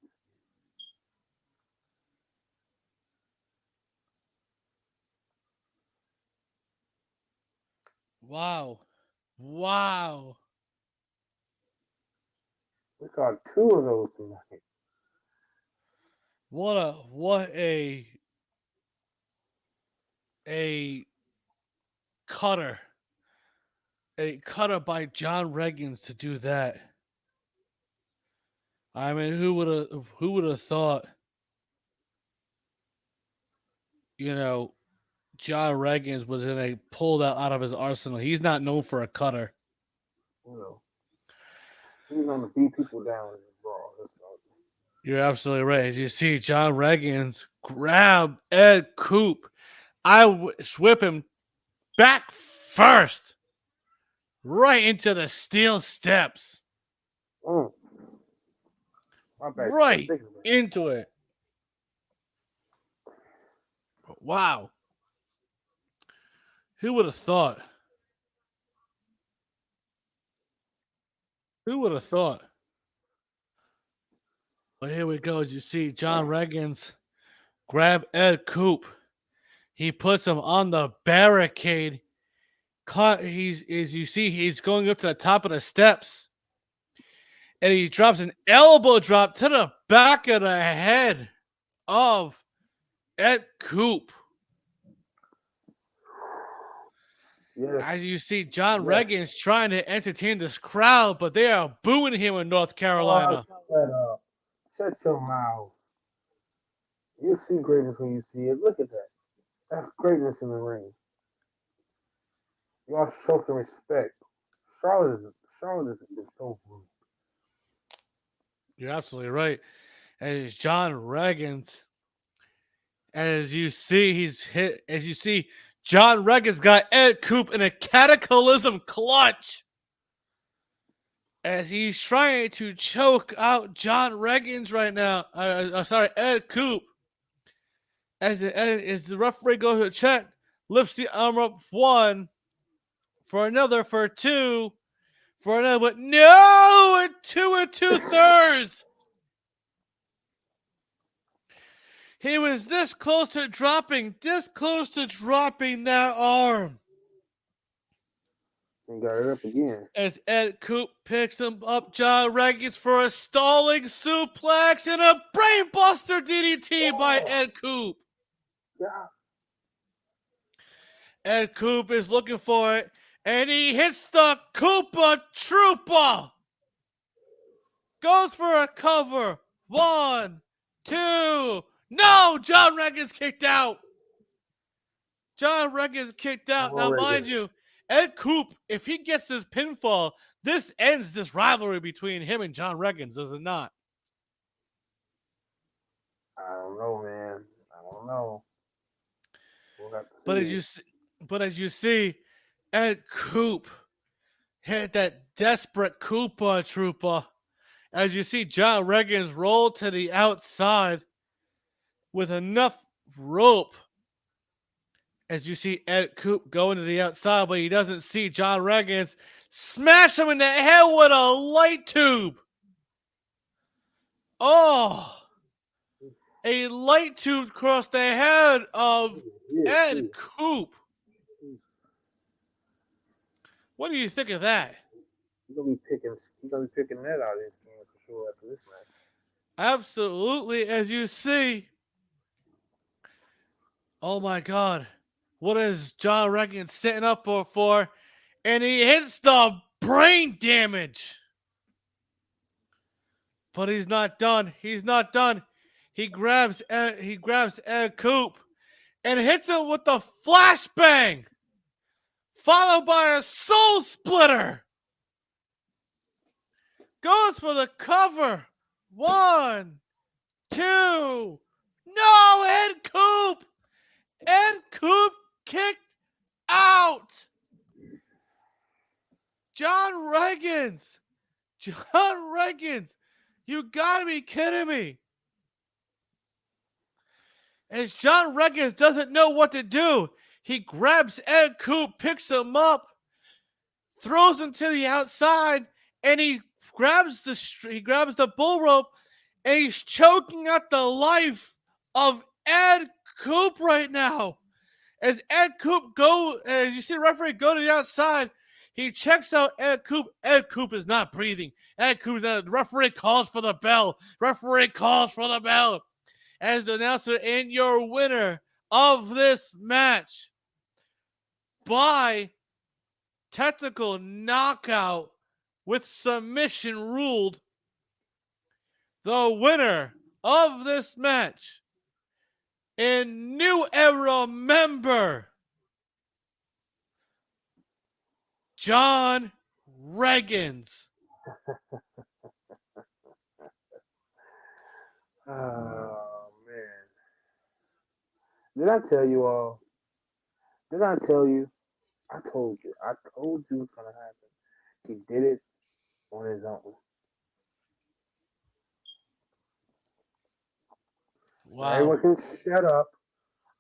Wow. We saw 2 of those tonight. What a cutter. A cutter by John Reggins to do that. I mean, who would have thought, John Reggins was in a pull that out of his arsenal. He's not known for a cutter. He's going to beat people down in the brawl. You're absolutely right. As you see, John Reggins grab Ed Coop. I whip him back first, right into the steel steps. Right into it. Wow. Who would have thought? But here we go. As you see, John Reggins grab Ed Coop. He puts him on the barricade. He's going up to the top of the steps. And he drops an elbow drop to the back of the head of Ed Coop. Yes. As you see, John Reggins trying to entertain this crowd, but they are booing him in North Carolina. Shut your mouth. You see greatness when you see it. Look at that. That's greatness in the ring. Y'all show some respect. Charlotte is so rude. You're absolutely right. As John Reggins, as you see, John Reggins got Ed Coop in a cataclysm clutch. As he's trying to choke out John Reggins right now. Ed Coop. As the referee goes to check, lifts the arm up 1, for another, for 2, for another, but no, 2 2/3. He was this close to dropping that arm. And got it up again. As Ed Coop picks him up, John Reggins for a stalling suplex and a brainbuster DDT by Ed Coop. Yeah. Ed Coop is looking for it, and he hits the Koopa Troopa. Goes for a cover. 1, 2. No, John Reggins kicked out. Now, mind you, Ed Coop, if he gets this pinfall, This ends this rivalry between him and John Reggins, does it not? I don't know, man. I don't know. We'll have to But as see. you see, Ed Coop hit that desperate Koopa Troopa. As you see John Reggins roll to the outside with enough rope. As you see Ed Coop going to the outside, but he doesn't see John Reggins smash him in the head with a light tube. Oh, a light tube across the head of Ed Coop. What do you think of that? He's gonna be picking that out of his game for sure after this match. Absolutely, as you see. Oh my God. What is John Reggins setting up for? And he hits the brain damage. But he's not done. He's not done. He grabs Ed Coop and hits him with the flashbang, followed by a soul splitter. Goes for the cover. 1, 2. No, Ed Coop. Ed Coop kicked out. John Reggins. You gotta be kidding me. As John Reggins doesn't know what to do, he grabs Ed Coop, picks him up, throws him to the outside, and he grabs the bull rope, and he's choking out the life of Ed Coop right now. As Ed Coop as you see the referee go to the outside, he checks out Ed Coop. Ed Coop is not breathing. Ed Coop is not. The referee calls for the bell. As the announcer, and your winner of this match by technical knockout with submission ruled, the winner of this match and New Era member, John Reggins. Oh man! Did I tell you all? Did I tell you? I told you. I told you it's gonna happen. He did it on his own. Wow. Everyone can shut up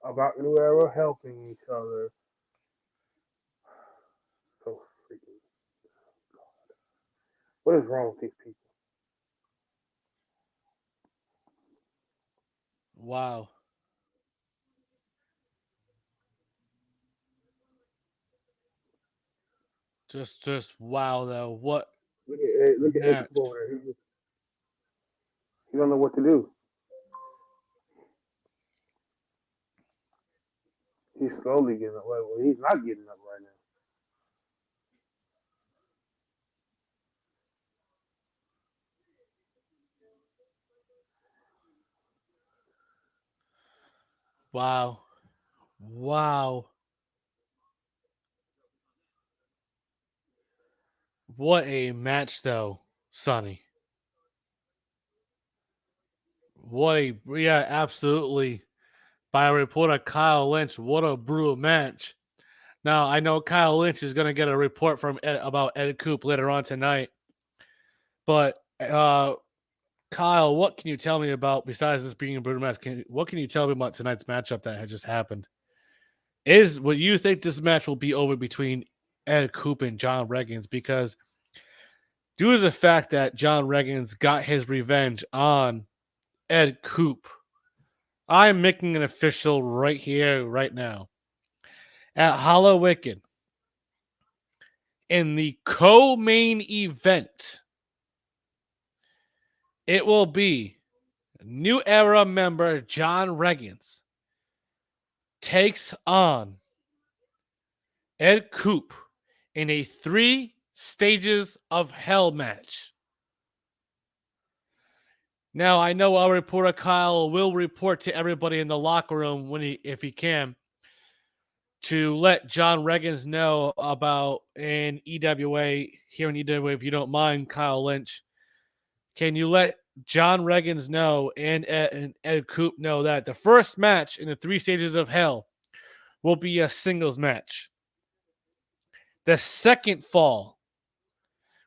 about New Era helping each other. So freaking God. What is wrong with these people? Wow. Just wow though. What? Look at Ed over there. He don't know what to do. He's slowly getting up. Well, he's not getting up right now. Wow. What a match though, Sonny. Absolutely. By a reporter, Kyle Lynch, what a brutal match. Now, I know Kyle Lynch is going to get a report from about Ed Coop later on tonight. But, Kyle, what can you tell me about, besides this being a brutal match, what can you tell me about tonight's matchup that had just happened? Would you think this match will be over between Ed Coop and John Reggins? Because due to the fact that John Reggins got his revenge on Ed Coop, I'm making an official right here, right now. At Hollow Wicked, in the co-main event, it will be New Era member John Reggins takes on Ed Coop in a 3 stages of hell match. Now, I know our reporter, Kyle, will report to everybody in the locker room if he can. to let John Reggins know about in EWA, here in EWA, if you don't mind, Kyle Lynch. Can you let John Reggins know and Ed Coop know that the first match in the 3 stages of hell will be a singles match? The second fall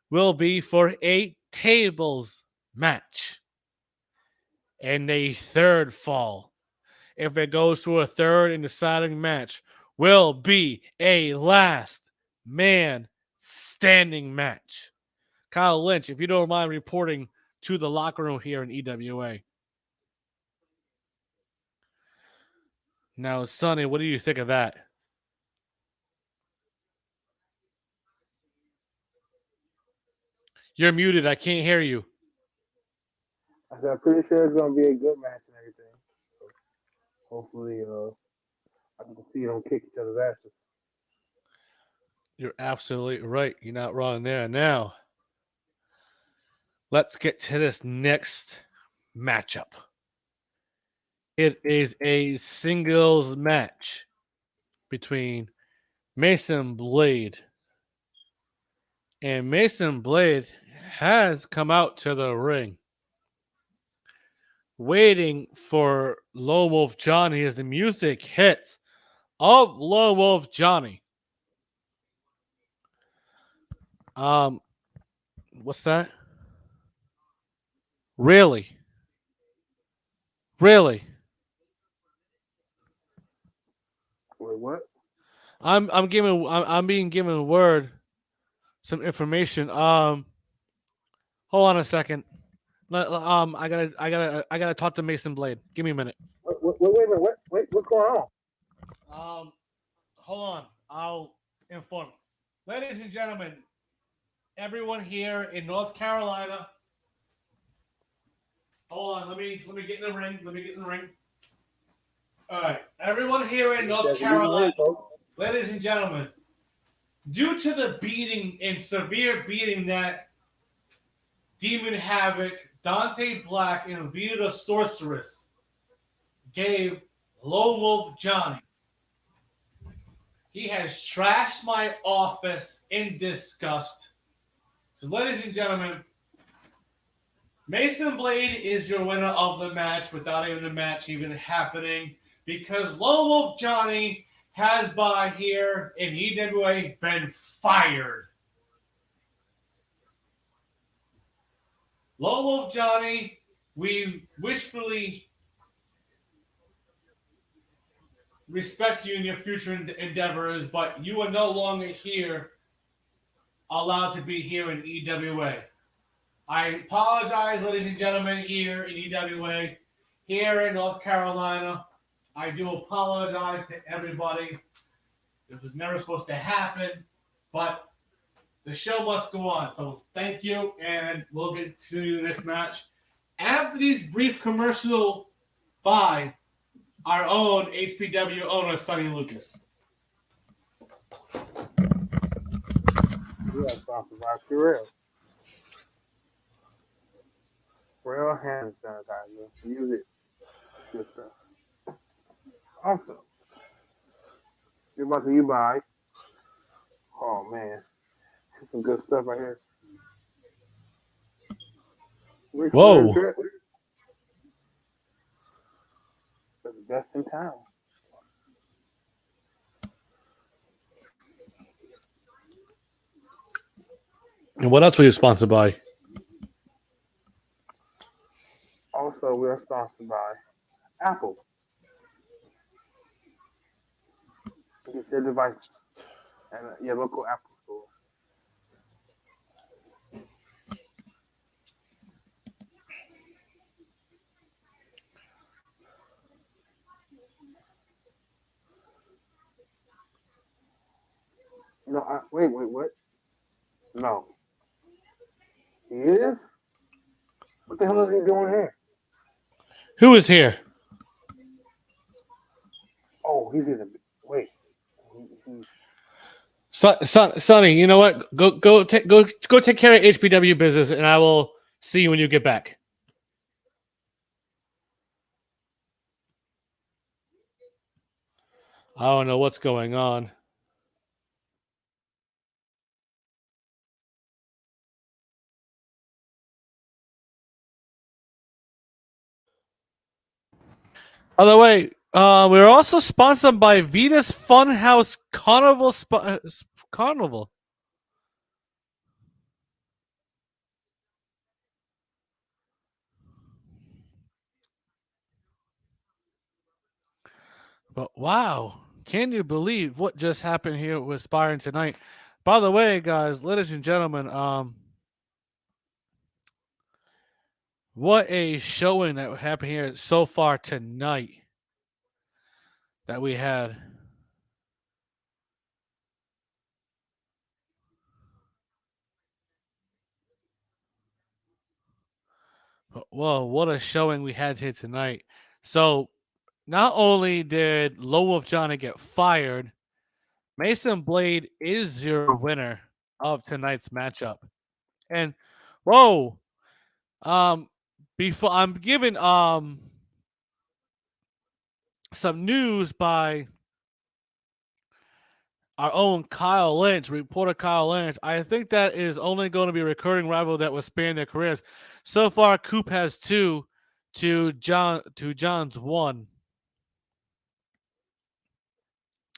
will be for a tables match. And a third fall, if it goes to a third and deciding match, will be a last man standing match. Kyle Lynch, if you don't mind reporting to the locker room here in EWA. Now, Sonny, what do you think of that? You're muted. I can't hear you. I said, I'm pretty sure it's gonna be a good match and everything. So hopefully, I can see them kick each other's asses. You're absolutely right. You're not wrong there. Now, let's get to this next matchup. It is a singles match between Mason Blade. And Mason Blade has come out to the ring, waiting for Lone Wolf Johnny as the music hits of Lone Wolf Johnny. What's that? Really? Wait, what? I'm being given word some information. Hold on a second. I gotta talk to Mason Blade. Give me a minute. Wait a minute. What's going on? Hold on. I'll inform. Ladies and gentlemen, everyone here in North Carolina. Hold on. Let me get in the ring. All right, everyone here in North Carolina, ladies and gentlemen, due to the beating and severe beating that Demon Havoc, Dante Black, and Vita the Sorceress gave Lone Wolf Johnny, he has trashed my office in disgust. So, ladies and gentlemen, Mason Blade is your winner of the match without even the match even happening, because Lone Wolf Johnny has by here in EWA been fired. Lone Wolf Johnny, we wishfully respect you in your future endeavors, but you are no longer here, allowed to be here in EWA. I apologize, ladies and gentlemen, here in EWA, here in North Carolina. I do apologize to everybody. This was never supposed to happen, but the show must go on. So thank you, and we'll get to the next match after these brief commercial by our own HPW owner, Sonny Lucas. Yeah, sponsored by Purell. Purell hand sanitizer. Use it. It's good stuff. Also, you're about to buy. Oh man, this is some good stuff right here. Whoa. They're the best in town. And what else were you sponsored by? Also, we are sponsored by Apple. Get your device at your local Apple store. No, wait, what? No. He is? What the hell is he doing here? Who is here? Oh, he's in the wait. Sonny, you know what? Go take care of HPW business, and I will see you when you get back. I don't know what's going on. By the way, we're also sponsored by Venus Funhouse Carnival. But wow, can you believe what just happened here with Spire tonight? By the way, guys, ladies and gentlemen, what a showing that happened here so far tonight that we had. But whoa, what a showing we had here tonight. So not only did Low Wolf Johnny get fired, Mason Blade is your winner of tonight's matchup. And whoa, before I'm giving some news by our own Kyle Lynch, reporter Kyle Lynch. I think that is only going to be a recurring rival that will span their careers. So far, Coop has 2 to John's 1.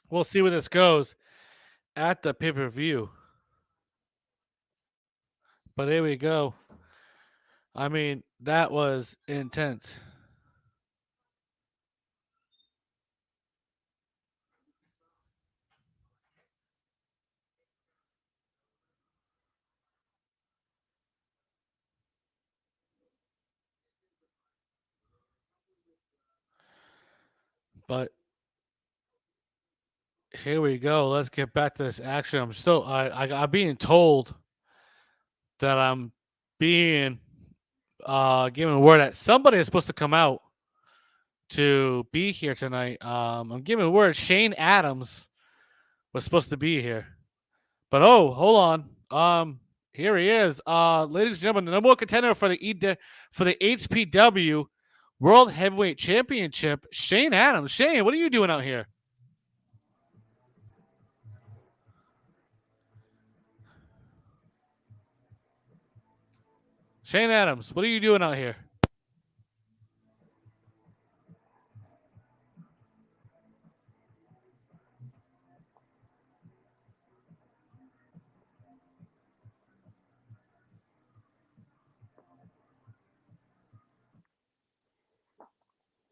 We'll see where this goes at the pay-per-view. But here we go. I mean, that was intense. But here we go. Let's get back to this action. I'm being told that I'm being given a word that somebody is supposed to come out to be here tonight. I'm giving word Shane Adams was supposed to be here. But oh, hold on. Here he is. Ladies and gentlemen, the number one contender for the HPW World Heavyweight Championship, Shane Adams. Shane, what are you doing out here? Shane Adams, what are you doing out here?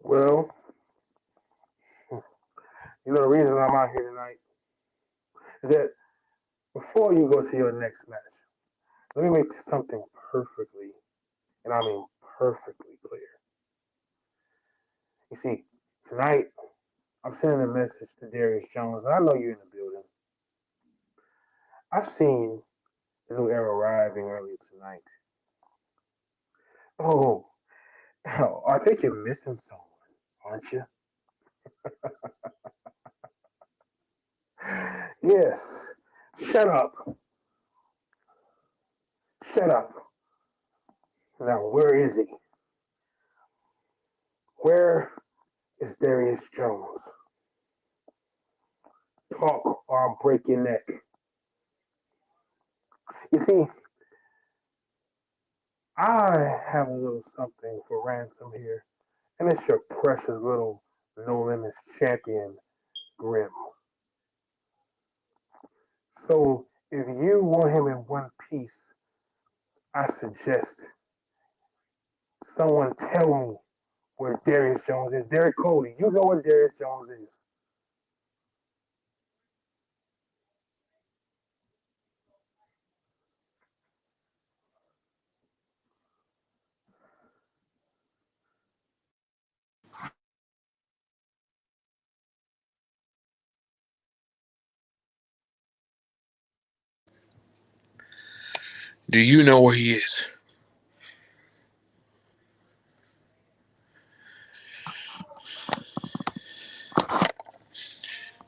Well, you know the reason I'm out here tonight is that before you go to your next match, let me make something perfectly, and I mean perfectly clear. You see, tonight I'm sending a message to Darius Jones, and I know you're in the building. I've seen the new era arriving earlier tonight. Oh, I think you're missing someone, aren't you? Yes. Shut up. Shut up. Now, where is he? Where is Darius Jones? Talk or I'll break your neck. You see, I have a little something for ransom here, and it's your precious little no limits champion, Grim. So, if you want him in one piece, I suggest someone tell me where Darius Jones is. Derek Cody, you know where Darius Jones is. Do you know where he is?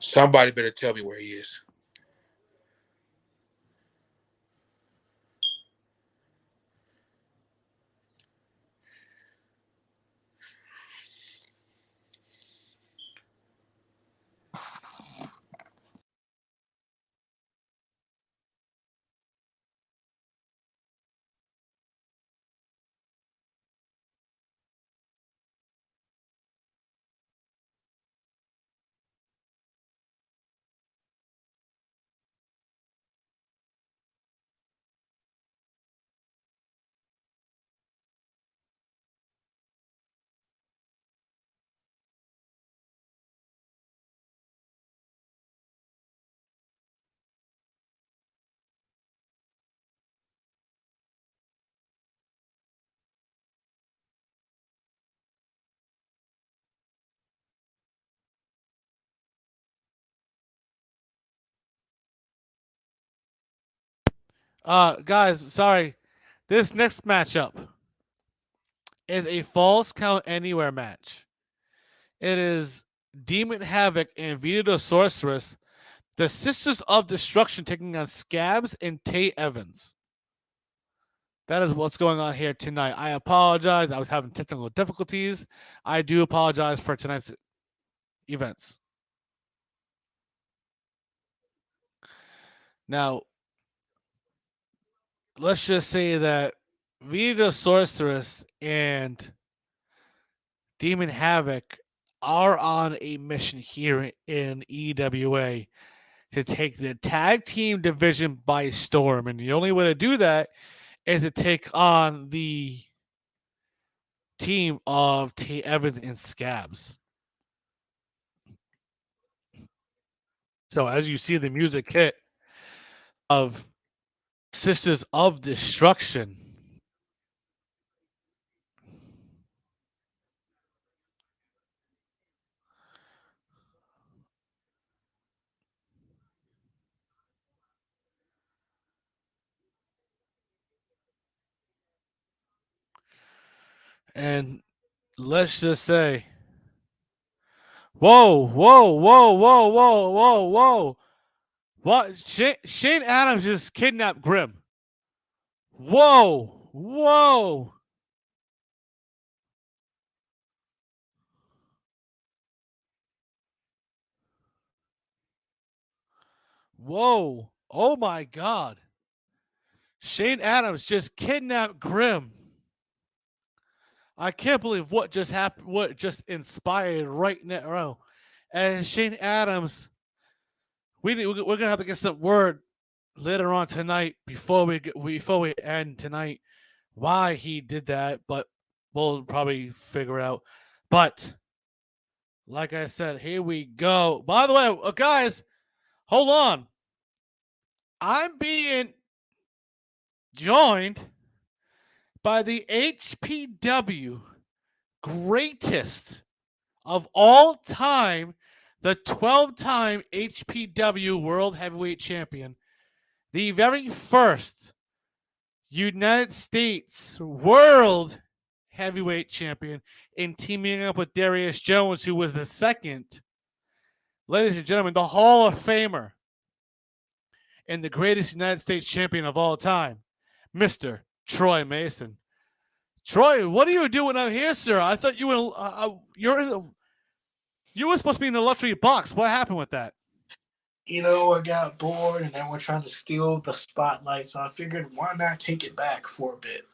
Somebody better tell me where he is. Guys, sorry. This next matchup is a Falls Count Anywhere match. It is Demon Havoc and Vita the Sorceress, the Sisters of Destruction, taking on Scabs and Tate Evans. That is what's going on here tonight. I apologize. I was having technical difficulties. I do apologize for tonight's events. Now, let's just say that Vita the Sorceress and Demon Havoc are on a mission here in EWA to take the tag team division by storm. And the only way to do that is to take on the team of Tate Evans and Scabs. So as you see the music hit of Sisters of Destruction, and let's just say, whoa, whoa, whoa, whoa, whoa, whoa, whoa. What? Shane Adams just kidnapped Grim. Whoa, whoa. Whoa. Oh my God. Shane Adams just kidnapped Grim. I can't believe what just happened, what just inspired right now. And Shane Adams, we're gonna have to get some word later on tonight before we end tonight why he did that, but we'll probably figure out. But like I said, here we go. By the way, guys, hold on. I'm being joined by the HPW greatest of all time, the 12-time HPW World Heavyweight Champion, the very first United States World Heavyweight Champion, and teaming up with Darius Jones, who was the second. Ladies and gentlemen, the Hall of Famer and the greatest United States champion of all time, Mr. Troy Mason. Troy, what are you doing out here, sir? I thought you were you were supposed to be in the luxury box. What happened with that? You know, I got bored and they were trying to steal the spotlight, so I figured why not take it back for a bit.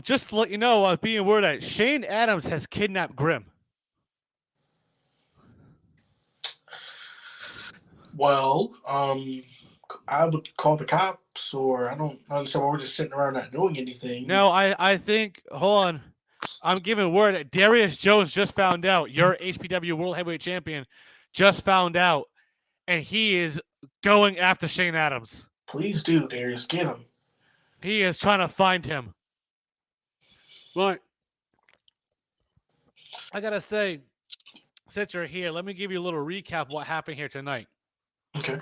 Just to let you know, being word that Shane Adams has kidnapped Grim. Well, I would call the cops, or I don't understand why we're just sitting around not doing anything. No, I think, hold on. I'm giving word that Darius Jones just found out. Your HPW World Heavyweight Champion just found out, and he is going after Shane Adams. Please do, Darius. Get him. He is trying to find him. Right. I got to say, since you're here, let me give you a little recap of what happened here tonight. Okay.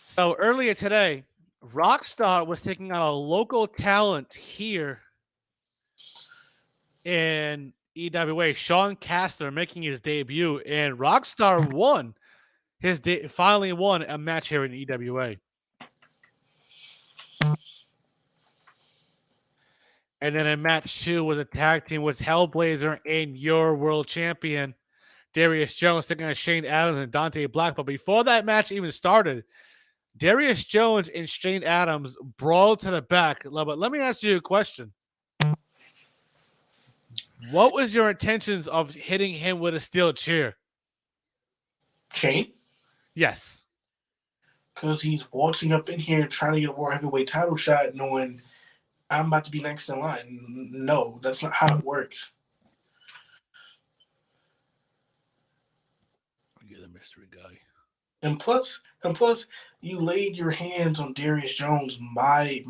So earlier today, Rockstar was taking on a local talent here in EWA, Sean Castler, making his debut, and Rockstar won finally won a match here in EWA. And then in match 2 was a tag team with Hellblazer and your world champion, Darius Jones, taking on Shane Adams and Dante Black. But before that match even started, Darius Jones and Shane Adams brawled to the back. But let me ask you a question. What was your intentions of hitting him with a steel chair? Shane? Yes. Because he's waltzing up in here trying to get a World Heavyweight title shot, knowing I'm about to be next in line. No, that's not how it works. You're the mystery guy. And plus, you laid your hands on Darius Jones, my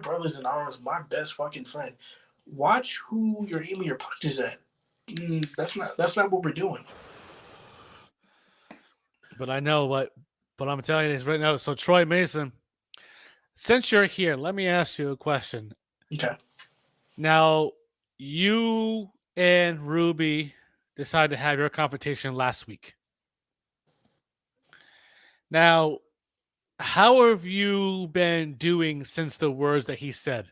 brothers in arms, my best fucking friend. Watch who you're aiming your punches at. That's not what we're doing. But I know what But I'm telling you this right now. So Troy Mason, since you're here, let me ask you a question. Okay. Now, you and Ruby decided to have your competition last week. Now, how have you been doing since the words that he said?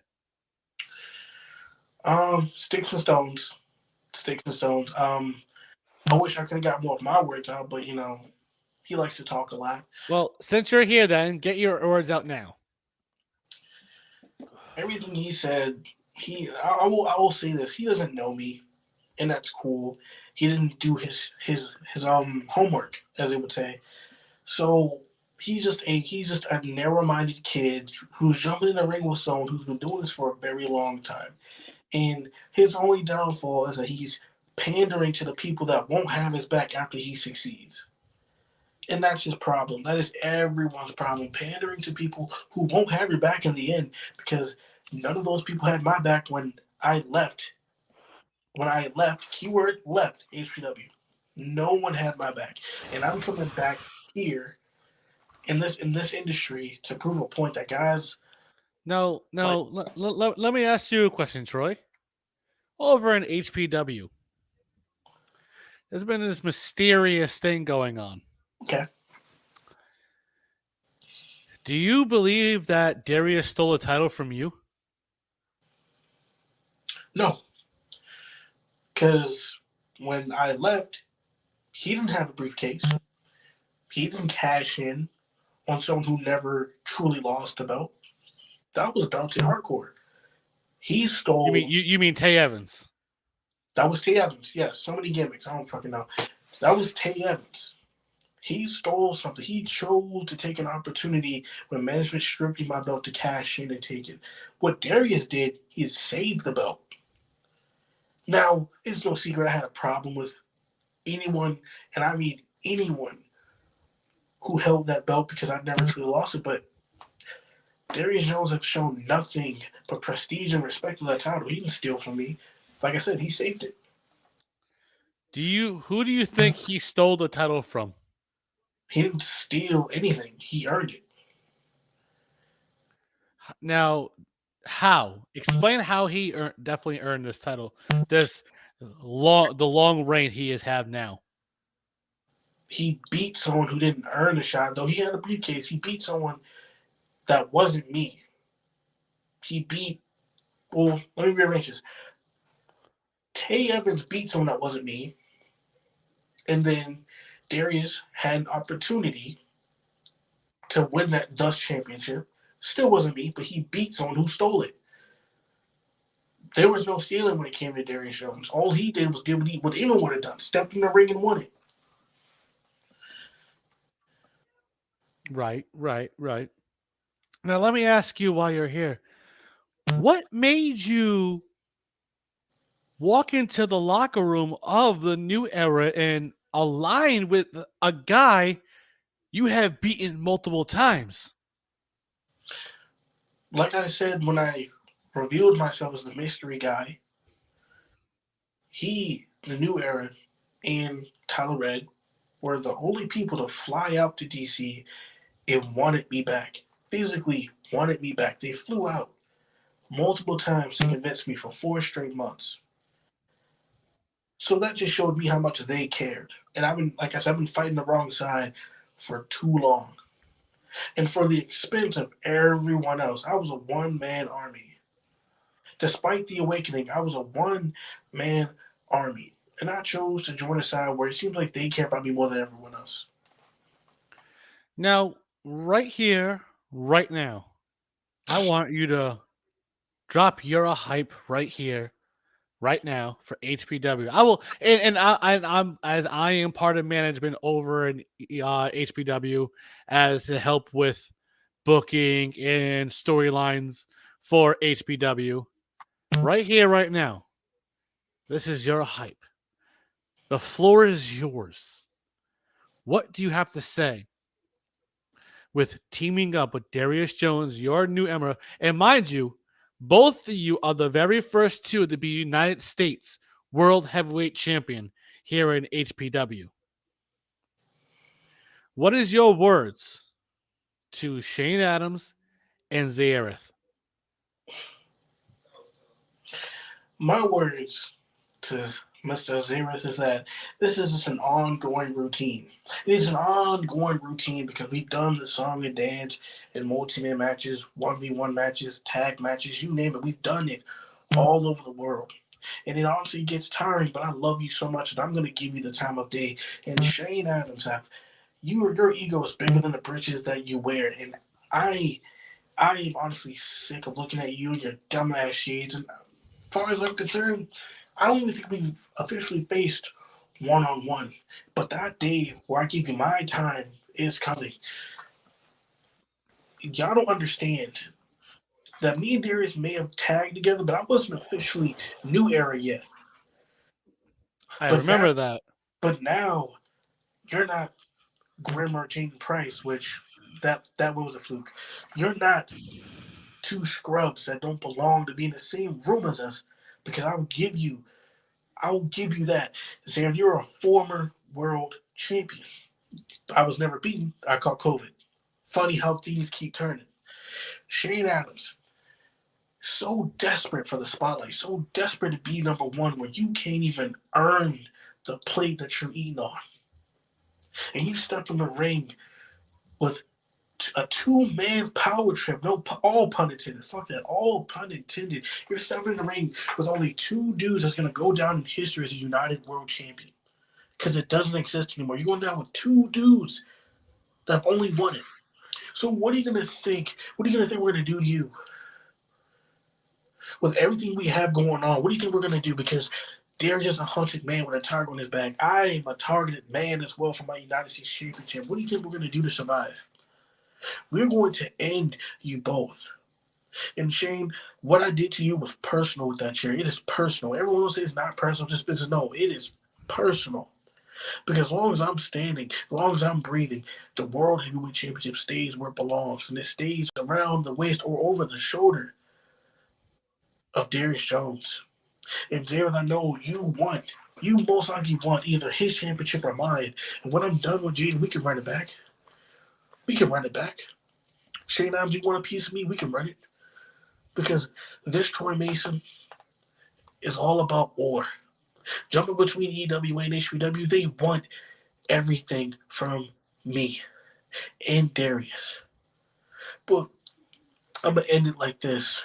Sticks and stones. Sticks and stones. I wish I could have got more of my words out, but he likes to talk a lot. Well, since you're here, then get your words out now. Everything he said, I will say this: he doesn't know me, and that's cool. He didn't do his homework, as they would say. So he's just a narrow-minded kid who's jumping in the ring with someone who's been doing this for a very long time. And his only downfall is that he's pandering to the people that won't have his back after he succeeds. And that's his problem. That is everyone's problem. Pandering to people who won't have your back in the end, because none of those people had my back when I left. When I left, keyword left, HPW. No one had my back. And I'm coming back here in this industry to prove a point that guys. No. Let me ask you a question, Troy. Over in HPW, there's been this mysterious thing going on. Okay. Do you believe that Darius stole the title from you? No. Because when I left, he didn't have a briefcase. He didn't cash in on someone who never truly lost the belt. That was Dante Hardcore. He stole. You mean Tay Evans? That was Tay Evans. Yes, so many gimmicks. I don't fucking know. That was Tay Evans. He stole something. He chose to take an opportunity when management stripped him my belt to cash in and take it. What Darius did is save the belt. Now, it's no secret I had a problem with anyone, and I mean anyone, who held that belt because I've never truly lost it. But Darius Jones have shown nothing but prestige and respect to that title. He didn't steal from me. Like I said, he saved it. Who do you think he stole the title from? He didn't steal anything. He earned it. Now, how? Explain how he definitely earned this title. The long reign he has had now. He beat someone who didn't earn the shot, though he had a briefcase. He beat someone that wasn't me. Well, let me rearrange this. Tay Evans beat someone that wasn't me. And then Darius had an opportunity to win that Dust Championship. Still wasn't me, but he beat someone who stole it. There was no stealing when it came to Darius Jones. All he did was do what anyone would have done. Stepped in the ring and won it. Right. Now, let me ask you while you're here. What made you walk into the locker room of the New Era and align with a guy you have beaten multiple times? Like I said, when I revealed myself as the mystery guy, the New Era, and Tyler Red were the only people to fly out to DC and wanted me back. Physically wanted me back. They flew out multiple times to convince me for 4 straight months. So that just showed me how much they cared. And I've been fighting the wrong side for too long. And for the expense of everyone else, I was a one-man army. Despite the awakening, I was a one-man army. And I chose to join a side where it seems like they care about me more than everyone else. Now, right here, right now, I want you to drop your hype right here, right now for HPW. I will, I'm as I am part of management over in HPW as to help with booking and storylines for HPW. Right here, right now, this is your hype. The floor is yours. What do you have to say with teaming up with Darius Jones, your New Era? And mind you, both of you are the very first two to be United States World Heavyweight Champion here in HPW. What is your words to Shane Adams and Zaereth? My words to Mr. Zaereth is that this is just an ongoing routine. It is an ongoing routine because we've done the song and dance and multi-man matches, 1v1 matches, tag matches, you name it. We've done it all over the world. And it honestly gets tiring, but I love you so much that I'm going to give you the time of day. And Shane Adams, your ego is bigger than the britches that you wear. And I am honestly sick of looking at you and your dumbass shades. And as far as I'm concerned, I don't even think we've officially faced one-on-one. But that day where I give you my time is coming. Y'all don't understand that me and Darius may have tagged together, but I wasn't officially New Era yet. I But remember now- that. But now you're not Grim or Jaden Price, which that was a fluke. You're not two scrubs that don't belong to be in the same room as us, because I'll give you that. Sam, you're a former world champion. I was never beaten. I caught COVID. Funny how things keep turning. Shane Adams, so desperate for the spotlight, so desperate to be number one where you can't even earn the plate that you're eating on. And you step in the ring with a two-man power trip. No, all pun intended. Fuck that. All pun intended. You're stepping in the ring with only two dudes that's going to go down in history as a United World Champion. Because it doesn't exist anymore. You're going down with two dudes that have only won it. So what are you going to think? What are you going to think we're going to do to you? With everything we have going on, what do you think we're going to do? Because they're just a hunted man with a target on his back. I am a targeted man as well for my United States Championship. What do you think we're going to do to survive? We're going to end you both. And Shane, what I did to you was personal with that chair. It is personal. Everyone will say it's not personal, just business. No, it is personal. Because as long as I'm standing, as long as I'm breathing, the World Heavyweight Championship stays where it belongs. And it stays around the waist or over the shoulder of Darius Jones. And Jared, I know you most likely want either his championship or mine. And when I'm done with Jaden, we can run it back. We can run it back. Shane Adams, you want a piece of me? We can run it. Because this Troy Mason is all about war. Jumping between EWA and HPW, they want everything from me and Darius. But I'm going to end it like this.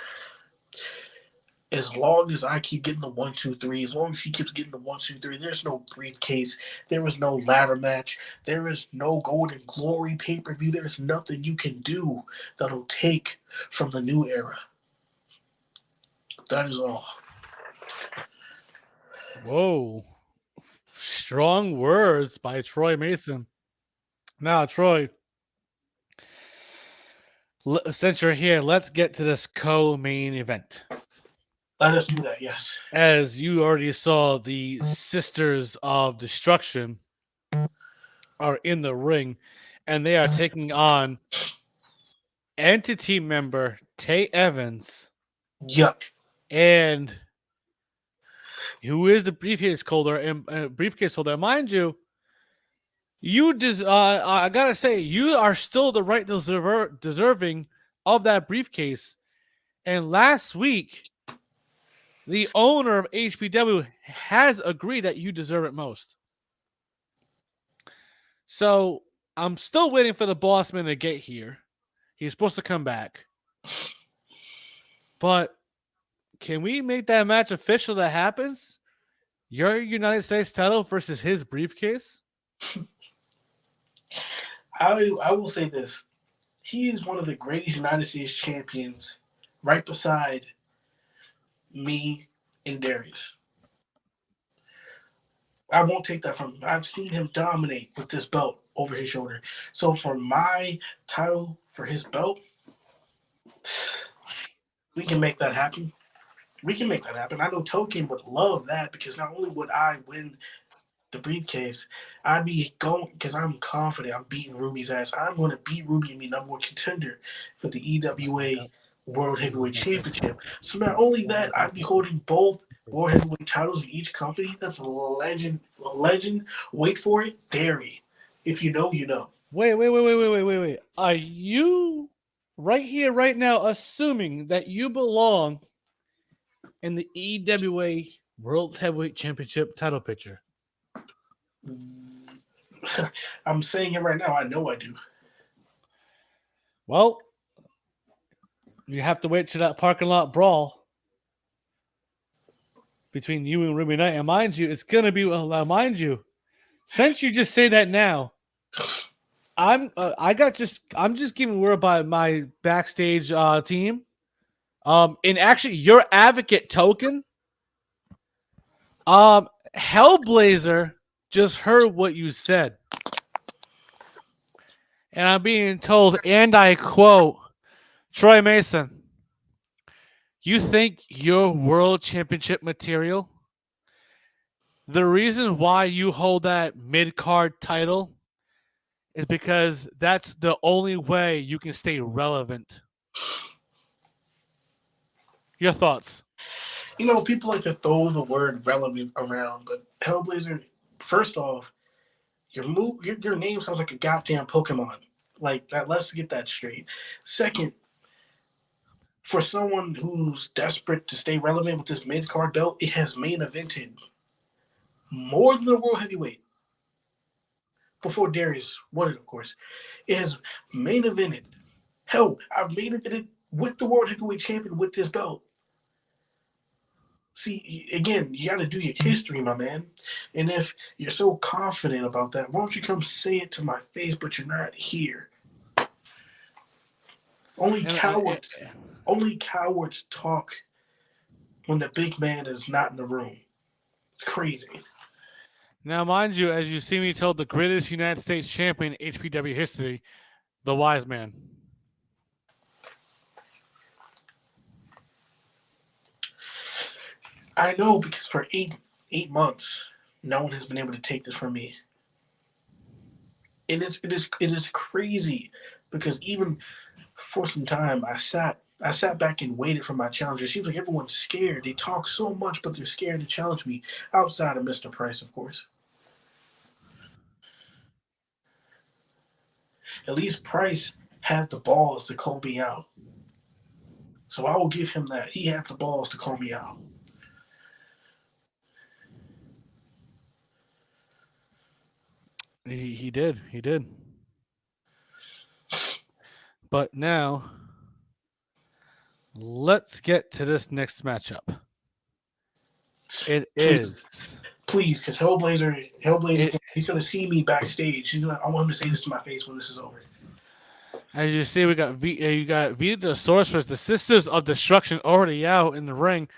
As long as I keep getting the 1, 2, 3, as long as he keeps getting the 1, 2, 3, there's no briefcase, there is no ladder match, there is no Golden Glory pay-per-view, there's nothing you can do that'll take from the new era. That is all. Whoa. Strong words by Troy Mason. Now, Troy, since you're here, let's get to this co-main event. Let us do that, yes. As you already saw, the Sisters of Destruction are in the ring, and they are taking on entity member Tay Evans. Yuck. And who is the briefcase holder? And briefcase holder, mind you, I gotta say, you are still the right deserving of that briefcase. And last week, the owner of HPW has agreed that you deserve it most. So I'm still waiting for the boss man to get here. He's supposed to come back. But can we make that match official that happens? Your United States title versus his briefcase? I will say this. He is one of the greatest United States champions right beside me and Darius. I won't take that from him. I've seen him dominate with this belt over his shoulder. So for my title, for his belt, we can make that happen. We can make that happen. I know Token would love that because not only would I win the briefcase, I'd be going because I'm confident I'm beating Ruby's ass. I'm going to beat Ruby and be number one contender for the EWA World Heavyweight Championship. So not only that, I'd be holding both World Heavyweight titles in each company. That's a legend. A legend. Wait for it. Dairy. If you know, you know. Wait. Are you right here, right now, assuming that you belong in the EWA World Heavyweight Championship title picture? I'm saying it right now. I know I do. Well, you have to wait to that parking lot brawl between you and Ruby Knight. And mind you, it's going to be, mind you, since you just say that now, I'm just giving word by my backstage team. And actually your advocate token, Hellblazer just heard what you said. And I'm being told, and I quote, Troy Mason, you think you're world championship material? The reason why you hold that mid-card title is because that's the only way you can stay relevant. Your thoughts? You know, people like to throw the word relevant around, but Hellblazer, first off, your name sounds like a goddamn Pokemon. Like that. Let's get that straight. Second, for someone who's desperate to stay relevant with this mid card belt, it has main evented more than the world heavyweight before Darius won it. Of course, it has main evented. Hell, I've main evented with the world heavyweight champion with this belt. See, again, you got to do your history, my man. And if you're so confident about that, why don't you come say it to my face? But you're not here. Only cowards talk when the big man is not in the room. It's crazy. Now, mind you, as you see me tell the greatest United States champion in HPW history, the Wise Man. I know, because for eight months, no one has been able to take this from me. And it is crazy, because even for some time I sat back and waited for my challenger. It seems like everyone's scared. They talk so much, but they're scared to challenge me, outside of Mr. Price, of course. At least Price had the balls to call me out. So I will give him that. He had the balls to call me out. He did. But now, let's get to this next matchup. It is. Please, because Hellblazer, he's going to see me backstage. I want him to say this to my face when this is over. As you see, you got Vita the Sorceress, the Sisters of Destruction, already out in the ring.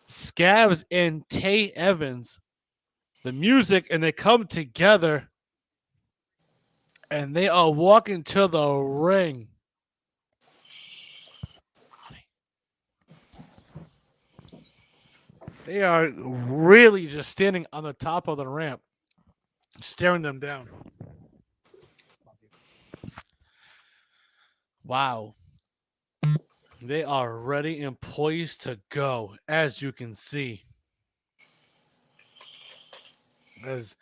Scabs and Tay Evans, the music, and they come together, and they are walking to the ring. They are really just standing on the top of the ramp, staring them down. Wow. They are ready and poised to go, as you can see. As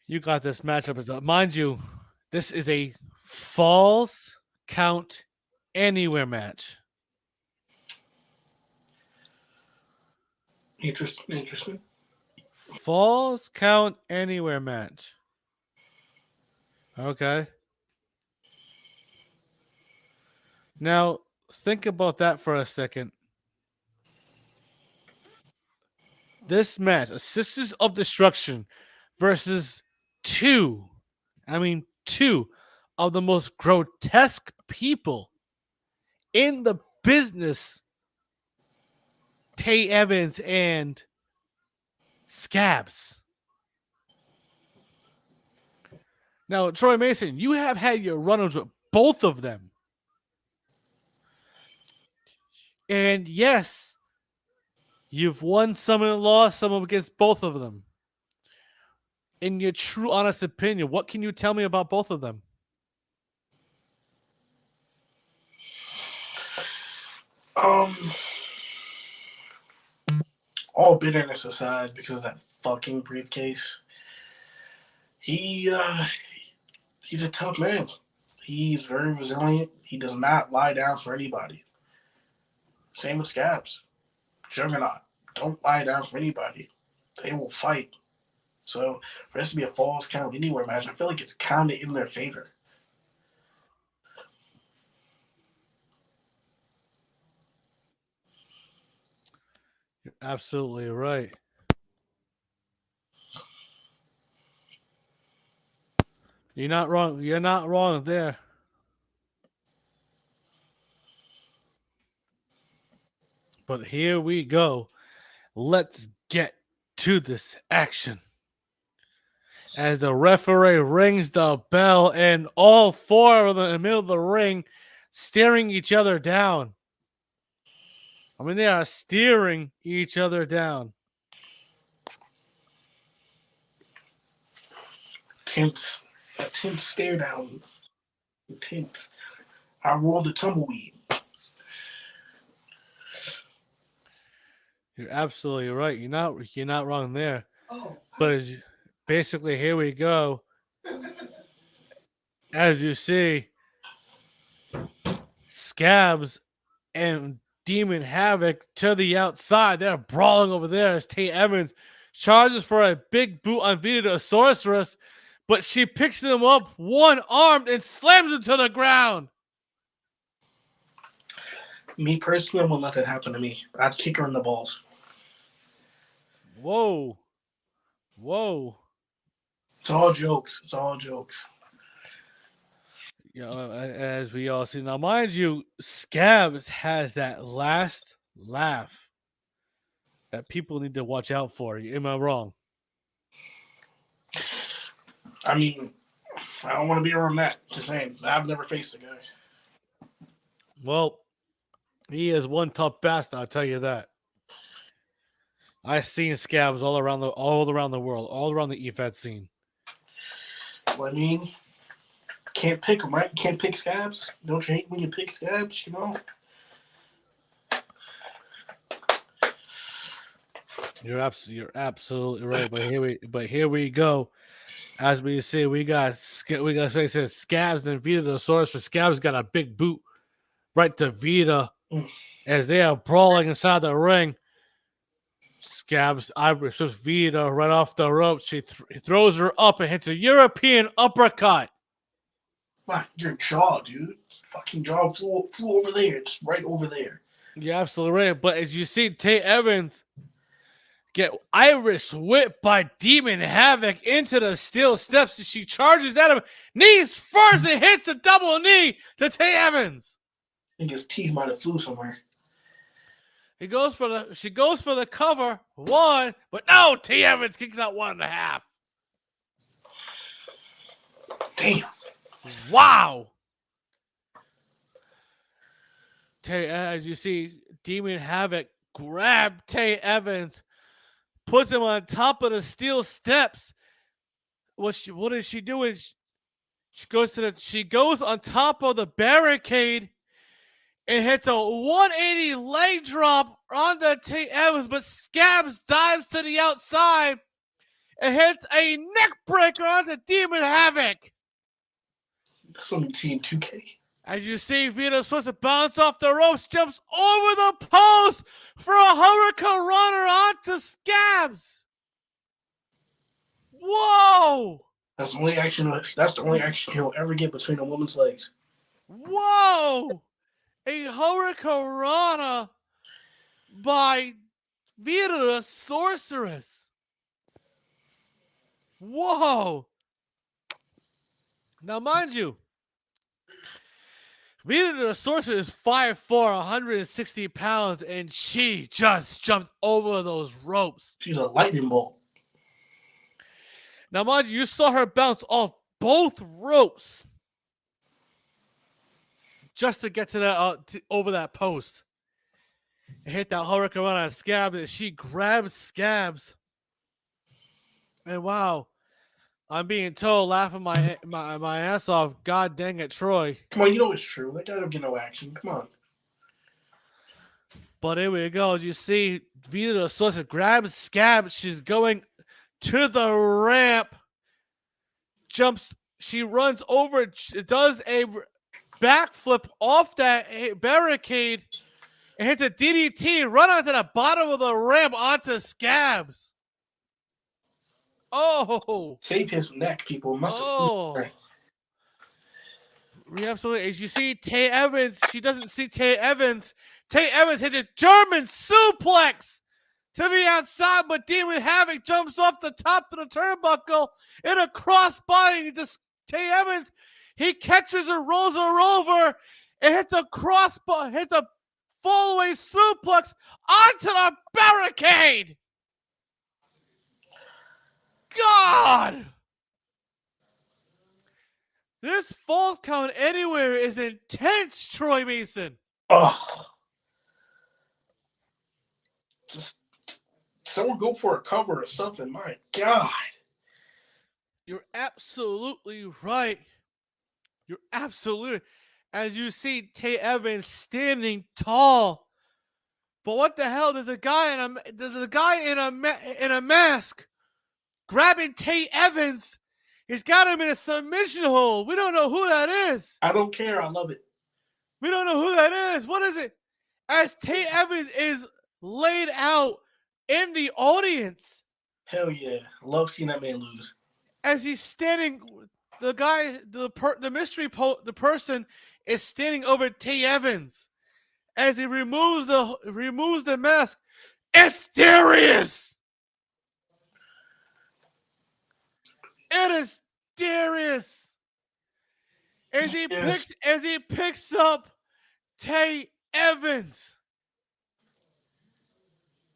you got this matchup, as mind you, this is a Falls Count Anywhere match. Interesting. Falls Count Anywhere match. Okay. Now, think about that for a second. This match, a Sisters of Destruction versus two of the most grotesque people in the business, Tay Evans and Scabs. Now, Troy Mason, you have had your run-ins with both of them. And yes, you've won some and lost some against both of them. In your true, honest opinion, what can you tell me about both of them? All bitterness aside, because of that fucking briefcase, he He's a tough man. He's very resilient. He does not lie down for anybody. Same with Scabs. Juggernaut. Don't lie down for anybody. They will fight. So for this to be a Falls Count Anywhere match, I feel like it's counted in their favor. You're absolutely right. You're not wrong. You're not wrong there. But here we go. Let's get to this action. As the referee rings the bell and all four of them in the middle of the ring staring each other down. I mean, they are steering each other down. Tense. A tense stare down. Tense. I rolled the tumbleweed. You're absolutely right. You're not wrong there. Oh. But basically, here we go. As you see, Scabs and Demon Havoc to the outside. They're brawling over there as Tate Evans charges for a big boot on Vita the Sorceress, but she picks him up one-armed and slams him to the ground. Me personally, I wouldn't let that happen to me. I'd kick her in the balls. Whoa. Whoa. It's all jokes. It's all jokes. You know, as we all see now, mind you, Scabs has that last laugh that people need to watch out for. Am I wrong? I mean, I don't want to be around that. Just saying, I've never faced a guy. Well, he is one tough bastard, I'll tell you that. I've seen Scabs all around the world, all around the EFED scene. Well, I mean, can't pick them, right? You can't pick Scabs. Don't you hate when you pick Scabs? You know. You're absolutely right. But here we go. As we see, we got Scabs and Vita the Sorceress. Scabs got a big boot right to Vita as they are brawling inside the ring. Scabs Irish Vita right off the rope. She throws her up and hits a European uppercut. Wow, your jaw, dude. Fucking jaw flew over there. It's right over there. You're absolutely right. But as you see, Tate Evans get Irish whipped by Demon Havoc into the steel steps as she charges at him. Knees first and hits a double knee to Tate Evans. I think his teeth might have flew somewhere. She goes for the cover, one, but no, Tate Evans kicks out 1.5. Damn. Wow. As you see, Demon Havoc grab Tate Evans, puts him on top of the steel steps. What is she doing? She goes on top of the barricade and hits a 180 leg drop on the Tate Evans, but Scabs dives to the outside and hits a neck breaker on the Demon Havoc. That's something you see in 2K. As you see, Vita supposed to bounce off the ropes, jumps over the post for a Hurricane Runner onto Scabs. Whoa! That's the only action he'll ever get between a woman's legs. Whoa! A Hurricane Runner by Vita the Sorceress. Whoa! Now, mind you, Vita the Sorceress is 5'4", 160 pounds, and she just jumped over those ropes. She's a lightning bolt. Now, mind you saw her bounce off both ropes just to get to that over that post. And hit that Hurricane Run on Scabs, and she grabs Scabs. And wow, I'm being told, laughing my ass off. God dang it, Troy. Come on, you know it's true. That guy don't get no action. Come on. But here we go. As you see, Vita the Sorceress grabs Scabs. She's going to the ramp. Jumps She runs over, does a backflip off that barricade, and hits a DDT, run onto the bottom of the ramp onto Scabs. Oh. Save his neck, people. Oh. Absolutely. As you see Tay Evans, she doesn't see Tay Evans. Tay Evans hits a German suplex to the outside, but Demon Havoc jumps off the top of the turnbuckle in a crossbody. Tay Evans, he catches her, rolls her over, and hits a hits a fallaway suplex onto the barricade. God! This Falls Count Anywhere is intense, Troy Mason. Oh. Just someone go for a cover or something. My God. You're absolutely right. You're absolutely. As you see Tay Evans standing tall. But what the hell? There's a guy in a mask grabbing Tay Evans. He's got him in a submission hold. We don't know who that is. I don't care. I love it. We don't know who that is. What is it? As Tay Evans is laid out in the audience. Hell yeah. Love seeing that man lose. As he's standing, the person is standing over Tay Evans. As he removes the mask. It's Darius! It is Darius. As he picks up Tay Evans.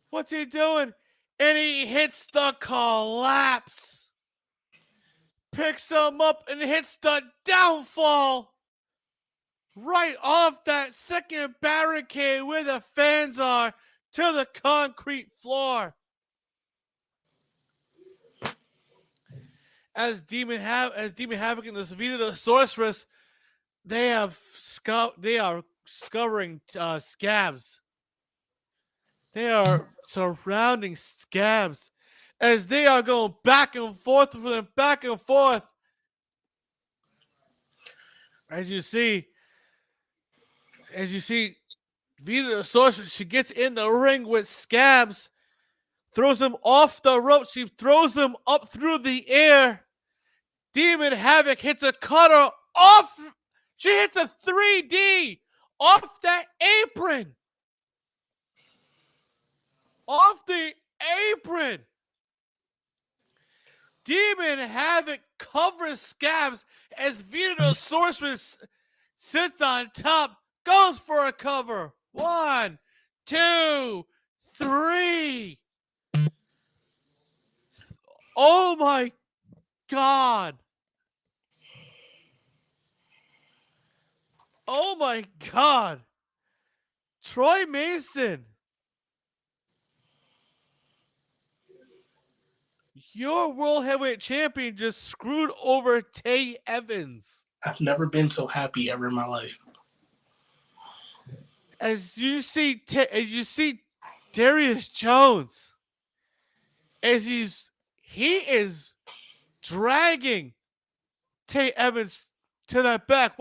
What's he doing? And he hits the collapse. Picks him up and hits the downfall. Right off that second barricade where the fans are to the concrete floor. As Demon Havoc and the Vita the Sorceress, they are scouring Scabs. They are surrounding Scabs as they are going back and forth with them, back and forth. As you see, Vita the Sorceress, she gets in the ring with Scabs, throws him off the rope. She throws him up through the air. Demon Havoc hits a cutter off. She hits a 3D off that apron. Off the apron. Demon Havoc covers Scabs as Vita the Sorceress sits on top, goes for a cover. 1, 2, 3. Oh my God. Oh my God. Troy Mason. Your World Heavyweight Champion just screwed over Tay Evans. I've never been so happy ever in my life. As you see Darius Jones, as he is dragging Tay Evans to that back.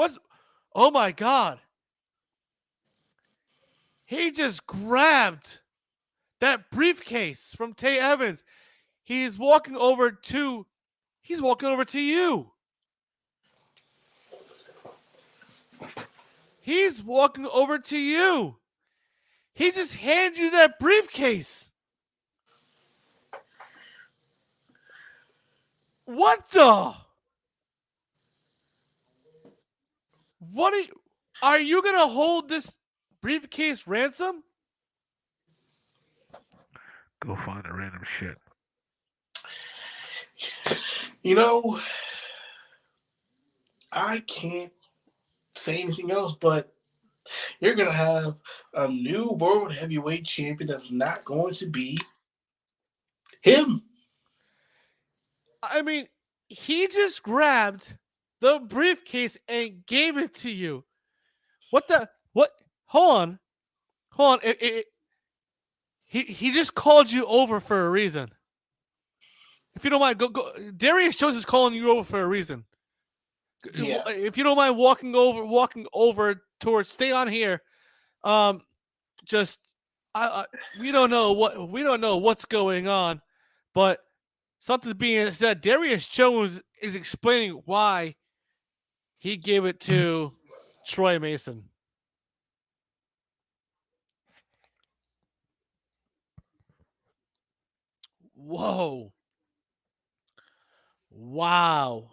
Oh my God. He just grabbed that briefcase from Tay Evans. He's walking over to you. He's walking over to you. He just hands you that briefcase. What the? Are you going to hold this briefcase ransom? Go find a random shit. You know, I can't say anything else, but you're going to have a new World Heavyweight Champion that's not going to be him. I mean, he just grabbed the briefcase and gave it to you. What? Hold on. He just called you over for a reason. If you don't mind, go. Darius Jones is calling you over for a reason. Yeah. If you don't mind walking over towards, stay on here. Just we don't know what's going on, but something's being said. Darius Jones is explaining why he gave it to Troy Mason. Whoa. Wow.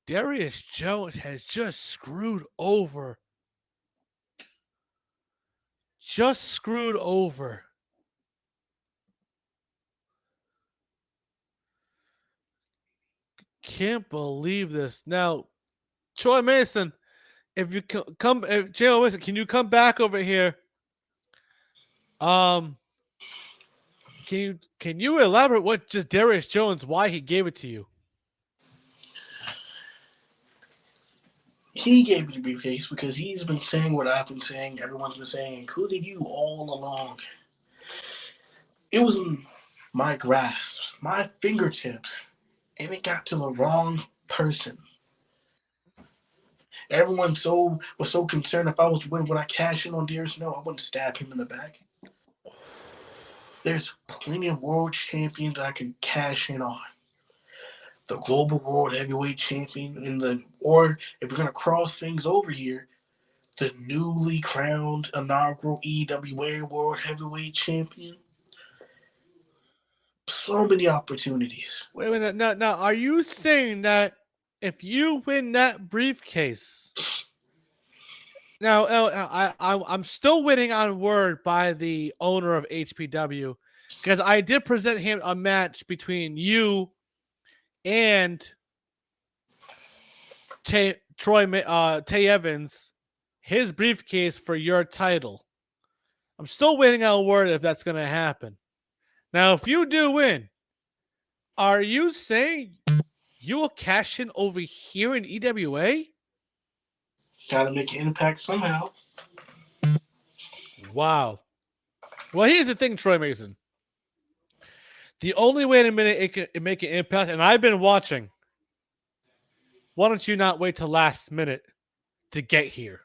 Darius Jones has just screwed over. Can't believe this. Now, Troy Mason, if you come, J.O. Mason, can you come back over here? Can you elaborate what just Darius Jones, why he gave it to you? He gave me the briefcase because he's been saying what I've been saying, everyone's been saying, including you all along. It was in my grasp, my fingertips, and it got to the wrong person. Everyone was so concerned if I was to win, would I cash in on Darius? No, I wouldn't stab him in the back. There's plenty of world champions I could cash in on. The global world heavyweight champion or if we're gonna cross things over here, the newly crowned inaugural EWA world heavyweight champion. So many opportunities. Wait a minute. Now, are you saying that if you win that briefcase, now I'm still waiting on word by the owner of HPW, because I did present him a match between you and Tay Evans, his briefcase for your title. I'm still waiting on word if that's going to happen. Now, if you do win, are you saying you will cash in over here in EWA? Gotta make an impact somehow. Wow. Well, here's the thing, Troy Mason. The only way to make an impact, and I've been watching, why don't you not wait till last minute to get here?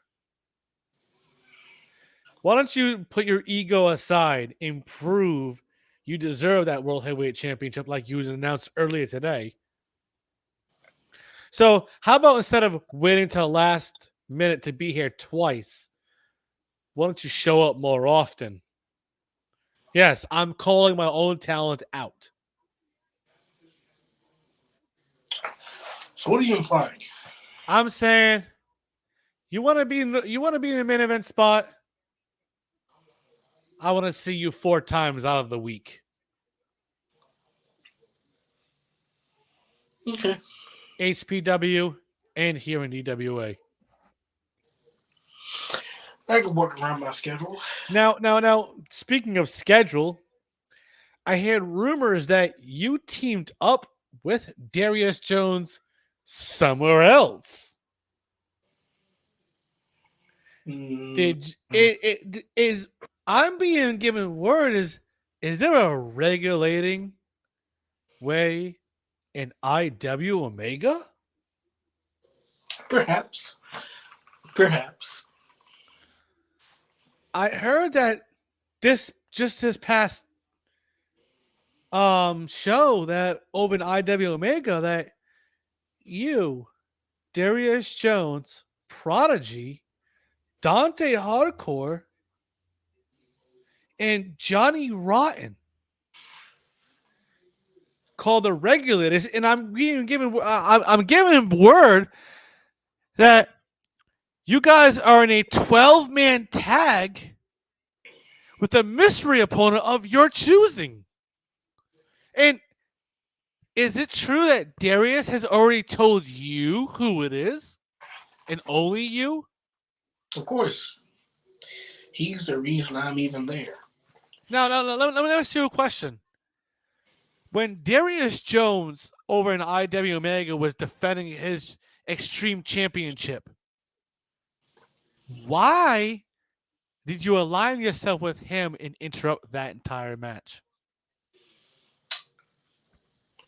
Why don't you put your ego aside and prove you deserve that World Heavyweight Championship like you announced earlier today? So how about instead of waiting till last minute to be here twice, why don't you show up more often? Yes, I'm calling my own talent out. So what are you implying? I'm saying you want to be in the main event spot. I want to see you 4 times out of the week. Okay. HPW and here in EWA. I can work around my schedule. Now, speaking of schedule, I heard rumors that you teamed up with Darius Jones somewhere else. I'm being given word is there a regulating way in IW Omega? Perhaps. I heard that this past show that over in IW Omega that you, Darius Jones, Prodigy, Dante Hardcore, and Johnny Rotten called the Regulators, and I'm giving word that you guys are in a 12-man tag with a mystery opponent of your choosing. And is it true that Darius has already told you who it is? And only you? Of course. He's the reason I'm even there. Now, let me ask you a question. When Darius Jones over in IW Omega was defending his Extreme Championship, why did you align yourself with him and interrupt that entire match?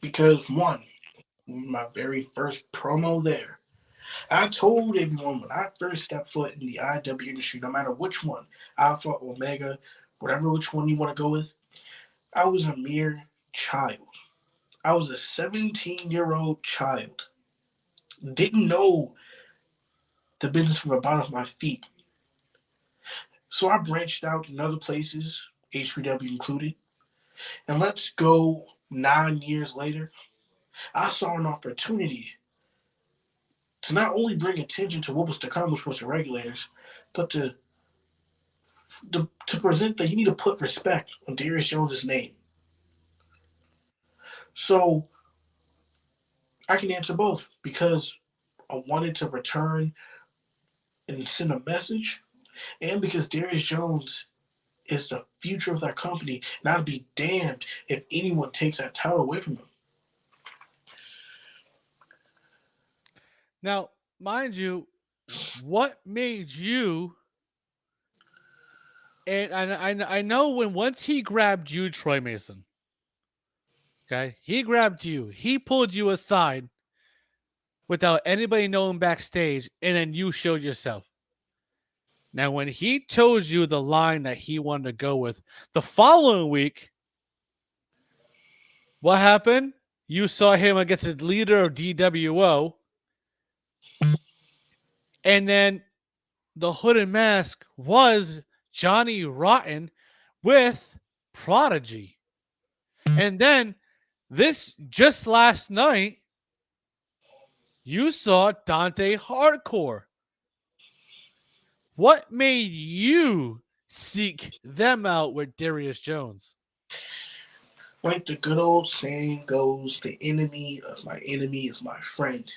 Because one, My very first promo there. I told everyone when I first stepped foot in the IW industry, no matter which one, Alpha, Omega, whatever which one you want to go with, I was a mere child. I was a 17-year-old child. Didn't know the business from the bottom of my feet. So I branched out in other places, HPW included. And let's go 9 years later. I saw an opportunity to not only bring attention to what was to come, which was the regulators, but to present that you need to put respect on Darius Jones' name. So I can answer both because I wanted to return and send a message, and because Darius Jones is the future of that company, and I'd be damned if anyone takes that title away from him. Now, mind you, what made you? And I know when once he grabbed you, Troy Mason. Okay, he grabbed you. He pulled you aside without anybody knowing backstage, and then you showed yourself. Now, when he told you the line that he wanted to go with, the following week, what happened? You saw him against the leader of DWO, and then the Hooded Mask was Johnny Rotten with Prodigy. And then this just last night, you saw Dante Hardcore. What made you seek them out with Darius Jones? Like the good old saying goes, the enemy of my enemy is my friend.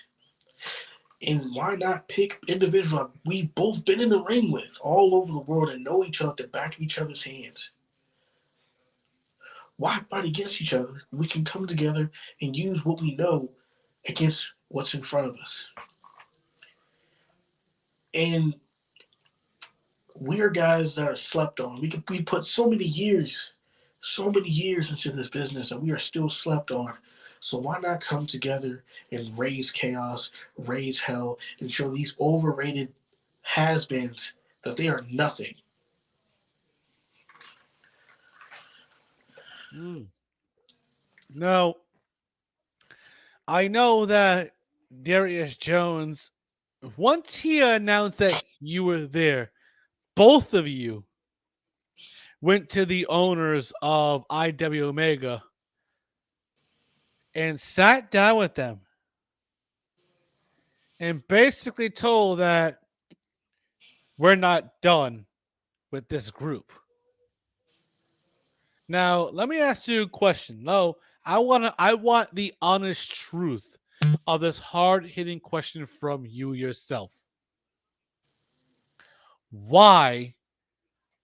And why not pick individuals we've both been in the ring with all over the world and know each other at the back of each other's hands? Why fight against each other? We can come together and use what we know against what's in front of us. And we are guys that are slept on. We put so many years into this business, and we are still slept on. So why not come together and raise chaos, raise hell, and show these overrated has-beens that they are nothing? Now, I know that Darius Jones, once he announced that you were there, both of you went to the owners of IW Omega and sat down with them and basically told that we're not done with this group. Now, let me ask you a question. No, I want the honest truth of this hard-hitting question from you yourself. Why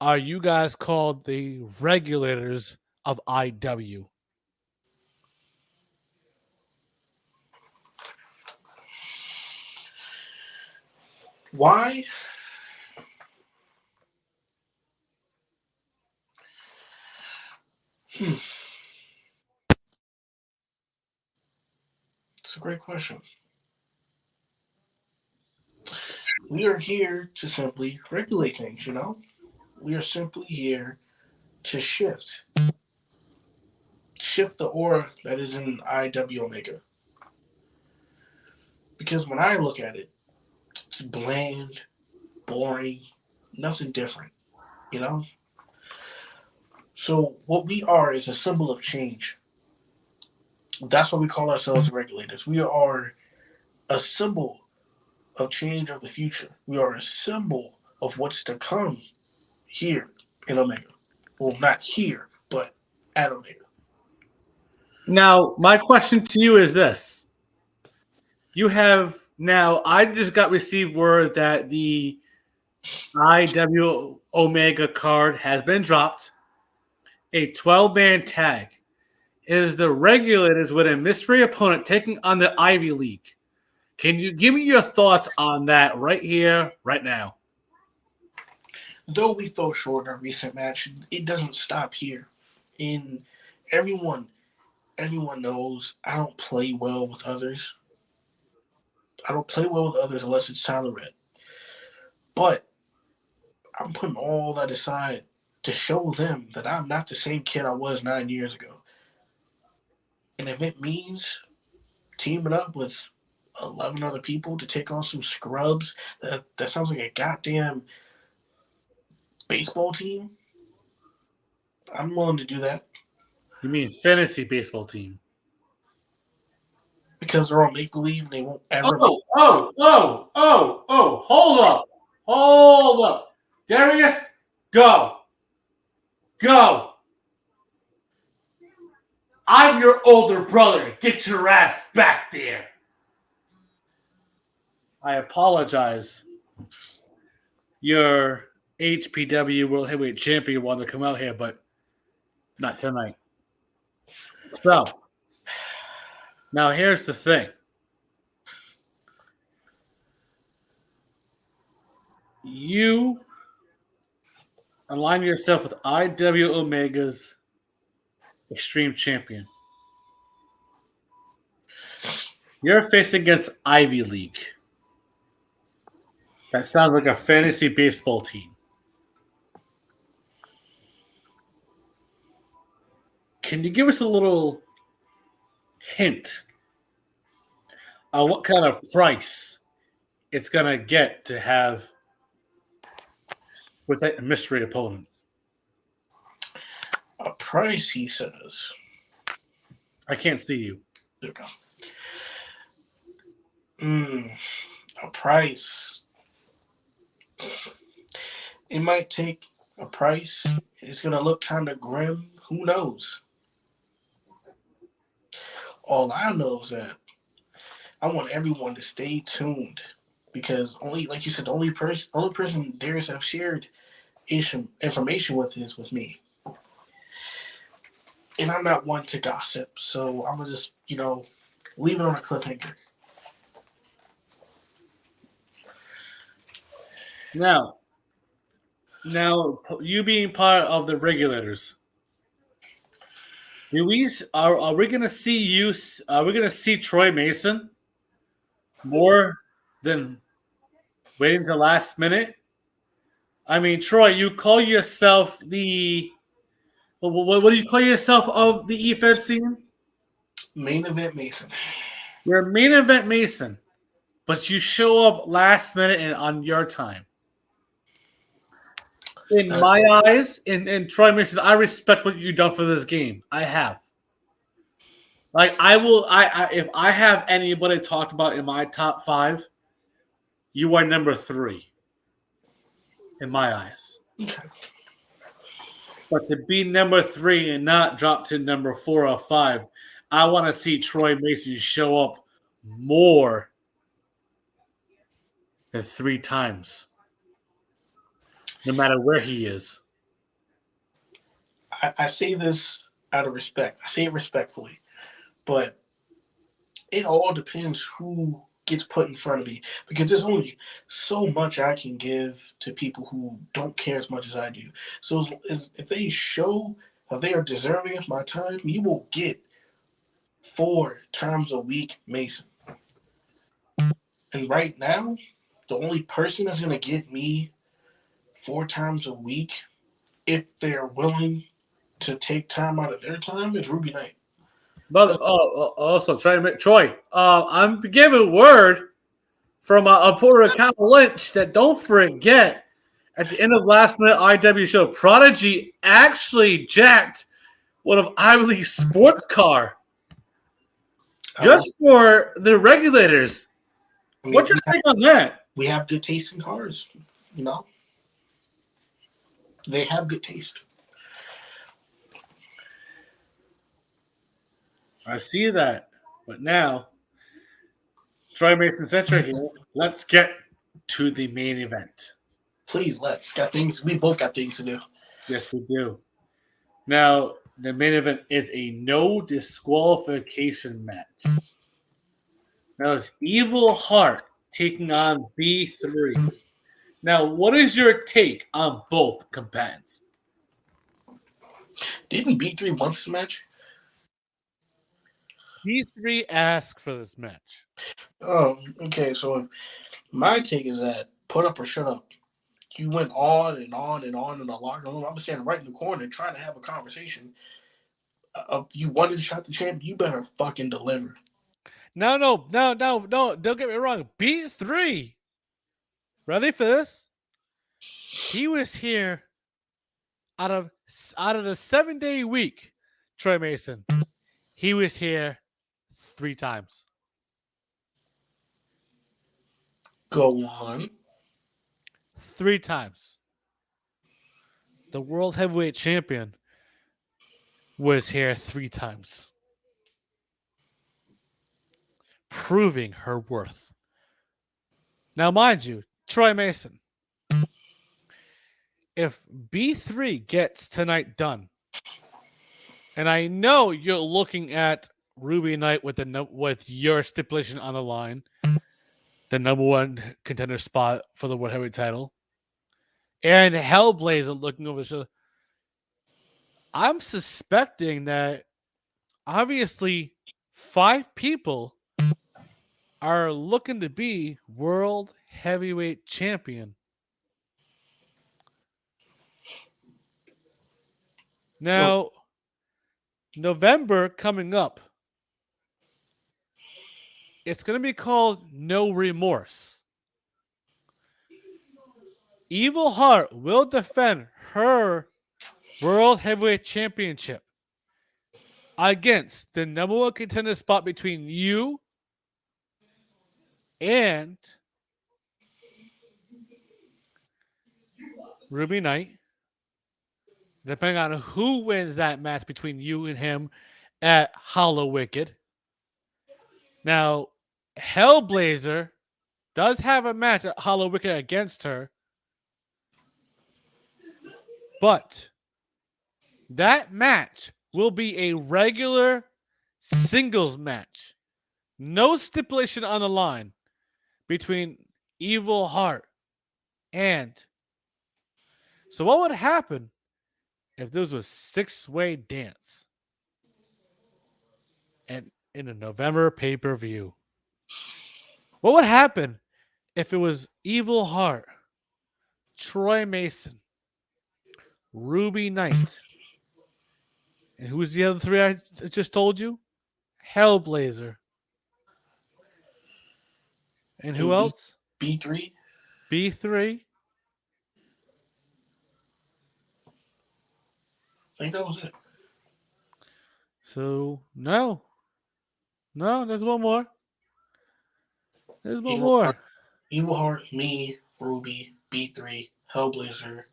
are you guys called the regulators of IW? Why? It's a great question. We are here to simply regulate things, We are simply here to shift the aura that is in IW Omega. Because when I look at it, it's bland, boring, nothing different, So what we are is a symbol of change. That's why we call ourselves the regulators. We are a symbol of change of the future. We are a symbol of what's to come here in Omega. Well, not here, but at Omega. Now, my question to you is this. I just got received word that the IW Omega card has been dropped. A 12-man tag. It is the regulators with a mystery opponent taking on the Ivy League. Can you give me your thoughts on that right here, right now? Though we fell short in our recent match, it doesn't stop here. And everyone everyone knows I don't play well with others. I don't play well with others unless it's Tyler Red. But I'm putting all that aside to show them that I'm not the same kid I was 9 years ago. And if it means teaming up with 11 other people to take on some scrubs, that sounds like a goddamn baseball team, I'm willing to do that. You mean fantasy baseball team? Because they're all make believe and they won't ever. Hold up. Hold up. Darius, go. Go. I'm your older brother. Get your ass back there. I apologize. Your HPW World Heavyweight Champion wanted to come out here, but not tonight. So, now here's the thing. You align yourself with IW Omega's Extreme Champion. You're facing against Ivy League. That sounds like a fantasy baseball team. Can you give us a little hint on what kind of price it's going to get to have with that mystery opponent? A price, he says. I can't see you. There we go. A price. It might take a price. It's going to look kind of grim. Who knows? All I know is that I want everyone to stay tuned because only, like you said, the only person Darius have shared information with is with me. And I'm not one to gossip, so I'm going to just, leave it on a cliffhanger. Now, you being part of the regulators, are we going to see you? Are we going to see Troy Mason more than waiting till last minute? I mean, Troy, you call yourself the what do you call yourself of the EFED scene? Main event Mason. You're main event Mason, but you show up last minute and on your time. In my eyes, in Troy Mason, I respect what you've done for this game. I have. Like I will, if I have anybody talked about in my top 5, you are number 3. In my eyes. Okay. But to be number 3 and not drop to number 4 or 5, I want to see Troy Mason show up more than 3 times. No matter where he is. I say this out of respect. I say it respectfully. But it all depends who gets put in front of me. Because there's only so much I can give to people who don't care as much as I do. So if they show that they are deserving of my time, you will get 4 times a week Mason. And right now, the only person that's going to get me 4 times a week, if they're willing to take time out of their time, is Ruby Knight. But also, Troy, I'm giving word from a Puerto Rican Lynch that don't forget at the end of last night IW show, Prodigy actually jacked one of Ivy League's sports car just for the regulators. I mean, What's your take on that? We have good taste in cars, They have good taste. I see that. But now, Troy Mason Center here. Let's get to the main event. Please, we both got things to do. Yes, we do. Now, the main event is a no disqualification match. Now, it's Evil Heart taking on B3. Now, what is your take on both combatants? Didn't B3 win this match? B3 asked for this match. Oh, okay. So if my take is that put up or shut up. You went on and on and on in the locker room. I'm standing right in the corner trying to have a conversation. You wanted to shot the champ. You better fucking deliver. No. Don't get me wrong. B3. Ready for this? He was here out of the 7-day week. Troy Mason. He was here 3 times. Go on. 3 times. The World Heavyweight Champion was here 3 times. Proving her worth. Now, mind you, Troy Mason, if B3 gets tonight done, and I know you're looking at Ruby Knight with your stipulation on the line, the number 1 contender spot for the World Heavyweight title, and Hellblazer looking over the shoulder, I'm suspecting that obviously 5 people are looking to be World Heavyweight Champion. Now, November coming up, it's going to be called No Remorse. Evil Heart will defend her World Heavyweight Championship against the number 1 contender spot between you and Ruby Knight, depending on who wins that match between you and him at Hollow Wicked. Now, Hellblazer does have a match at Hollow Wicked against her, but that match will be a regular singles match. No stipulation on the line between Evil Heart and. So what would happen if this was 6-way dance and in a November pay-per-view? What would happen if it was Evil Heart, Troy Mason, Ruby Knight, and who's the other 3 I just told you? Hellblazer. And who else? B3. B3. I think that was it. So no, there's one more. There's one Evil more. Heart, Evil Heart, me, Ruby, B3, Hellblazer,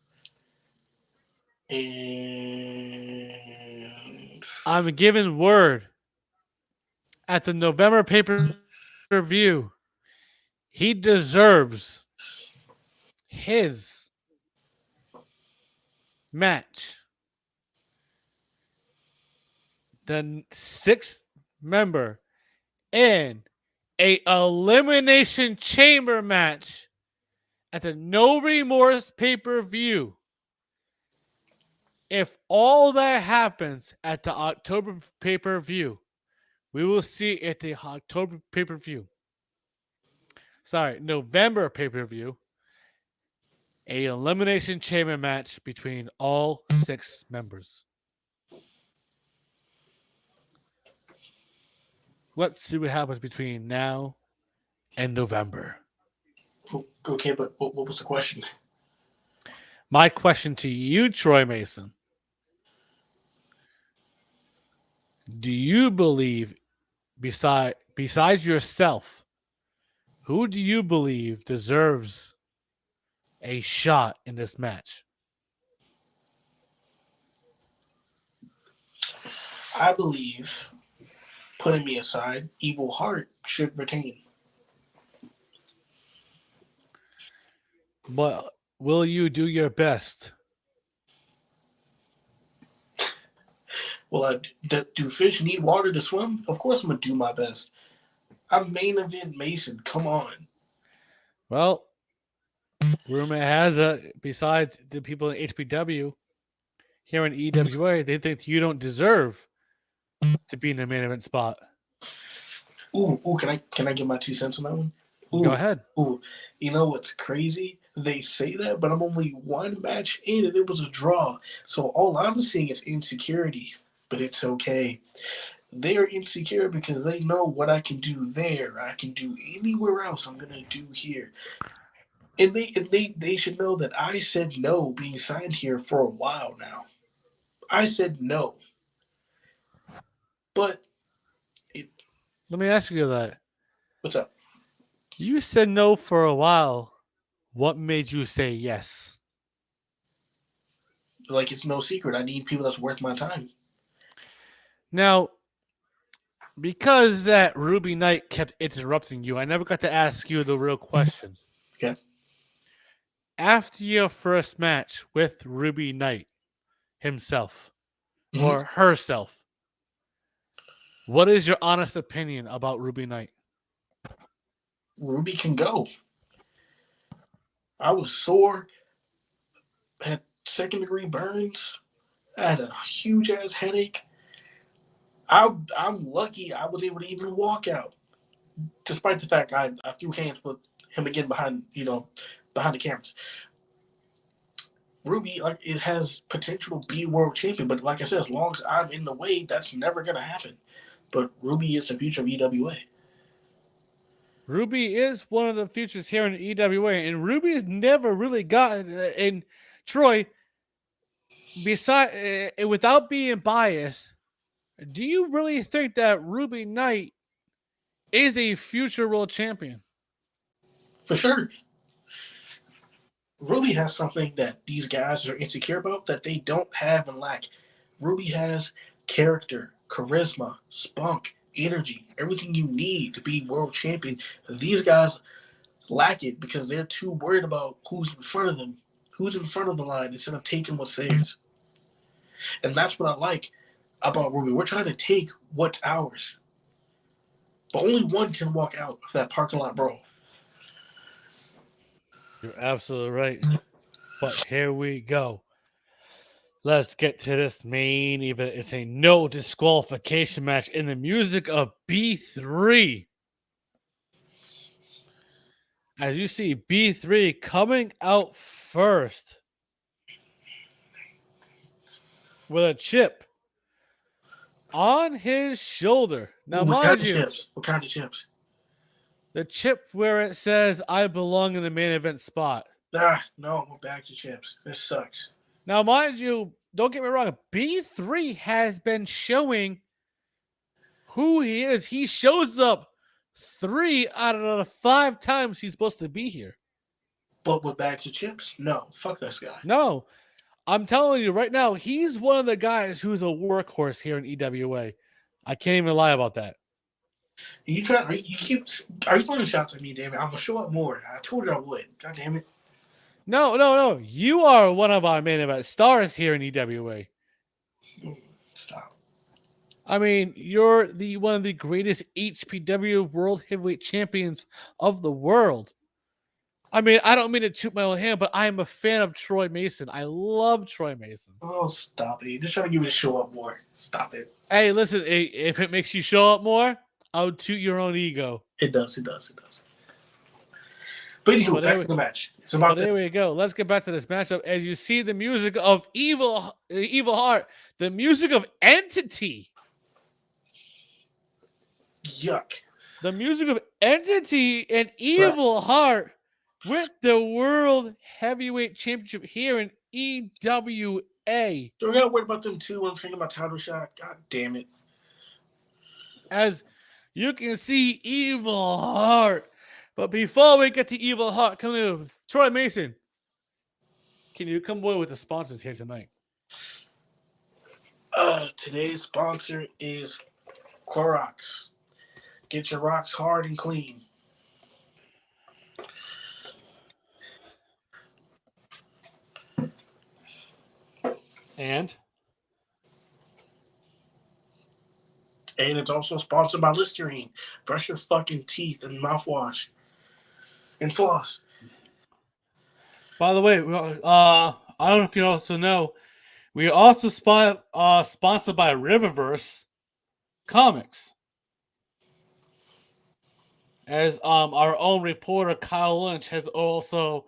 and I'm giving word at the November pay-per-view. He deserves his match. The 6th member in a elimination chamber match at the No Remorse pay-per-view. If all that happens at the October pay-per-view, we will see at the October pay-per-view. Sorry, November pay-per-view. A elimination chamber match between all 6 members. Let's see what happens between now and November. okay, but what was the question? My question to you, Troy Mason. Do you believe, besides yourself, who do you believe deserves a shot in this match? I believe, putting me aside, Evil Heart should retain. But will you do your best? Well, do fish need water to swim? Of course I'm going to do my best. I'm main event Mason. Come on. Well, rumor has it, besides the people in HPW, here in EWA, they think you don't deserve to be in the main event spot. Ooh, can I get my 2 cents on that one? Ooh, Go ahead. ooh. You know what's crazy? They say that, but I'm only one match in and it was a draw. So all I'm seeing is insecurity. But it's okay. They are insecure because they know what I can do there. I can do anywhere else. I'm gonna do here. And they should know that I said no being signed here for a while now. I said no. But it Let me ask you that. what's up? You said no for a while. What made you say yes? Like it's no secret. I need people that's worth my time. Now, because that Ruby Knight kept interrupting you, I never got to ask you the real question. Okay. After your first match with Ruby Knight himself Mhm. or herself, what is your honest opinion about Ruby Knight? Ruby can go. I was sore, had second-degree burns, I had a huge ass headache. I'm lucky I was able to even walk out, despite the fact I threw hands with him again behind the cameras. Ruby, like, it has potential to be a world champion, but like I said, as long as I'm in the way, that's never gonna happen. But Ruby is the future of EWA. Ruby is one of the futures here in EWA, and Ruby's never really gotten in Troy. Without being biased, do you really think that Ruby Knight is a future world champion? For sure. Ruby has something that these guys are insecure about that they don't have and lack. Ruby has character, charisma, spunk, energy, everything you need to be world champion. These guys lack it because they're too worried about who's in front of them, who's in front of the line instead of taking what's theirs. And that's what I like about Ruby. We're trying to take what's ours. But only one can walk out of that parking lot brawl. You're absolutely right. But here we go. Let's get to this main event. It's a no disqualification match in the music of B3. As you see, B3 coming out first with a chip on his shoulder. Now, What kind mind of you, chips? What kind of chips? the chip where it says, I belong in the main event spot. No, we're back to chips. This sucks. Now, mind you, don't get me wrong, B3 has been showing who he is. He shows up 3 out of the 5 times he's supposed to be here. But with bags of chips? No. Fuck this guy. No, I'm telling you right now, he's one of the guys who's a workhorse here in EWA. I can't even lie about that. Are you throwing shots at me, damn it? I'm gonna show up more. I told you I would. God damn it. No. You are one of our main event stars here in EWA. Stop. I mean, you're one of the greatest HPW World Heavyweight Champions of the world. I mean, I don't mean to toot my own hand, but I am a fan of Troy Mason. I love Troy Mason. Oh, stop it. You're just trying to get me to show up more. Stop it. Hey, listen, if it makes you show up more, I'll toot your own ego. It does. But anywho, back to the match. It's about there we go. Let's get back to this matchup. As you see the music of Evil Heart, the music of Entity. Yuck. The music of Entity and Evil Heart with the World Heavyweight Championship here in EWA. So we gotta worry about them too when I'm thinking about title shot. God damn it. As you can see, Evil Heart. But before we get to Evil Heart, come in, Troy Mason. Can you come away with the sponsors here tonight? Today's sponsor is Clorox. Get your rocks hard and clean. And it's also sponsored by Listerine. Brush your fucking teeth and mouthwash. And floss. By the way, I don't know if you also know, we are also sponsored by Riververse Comics. as our own reporter Kyle Lynch has also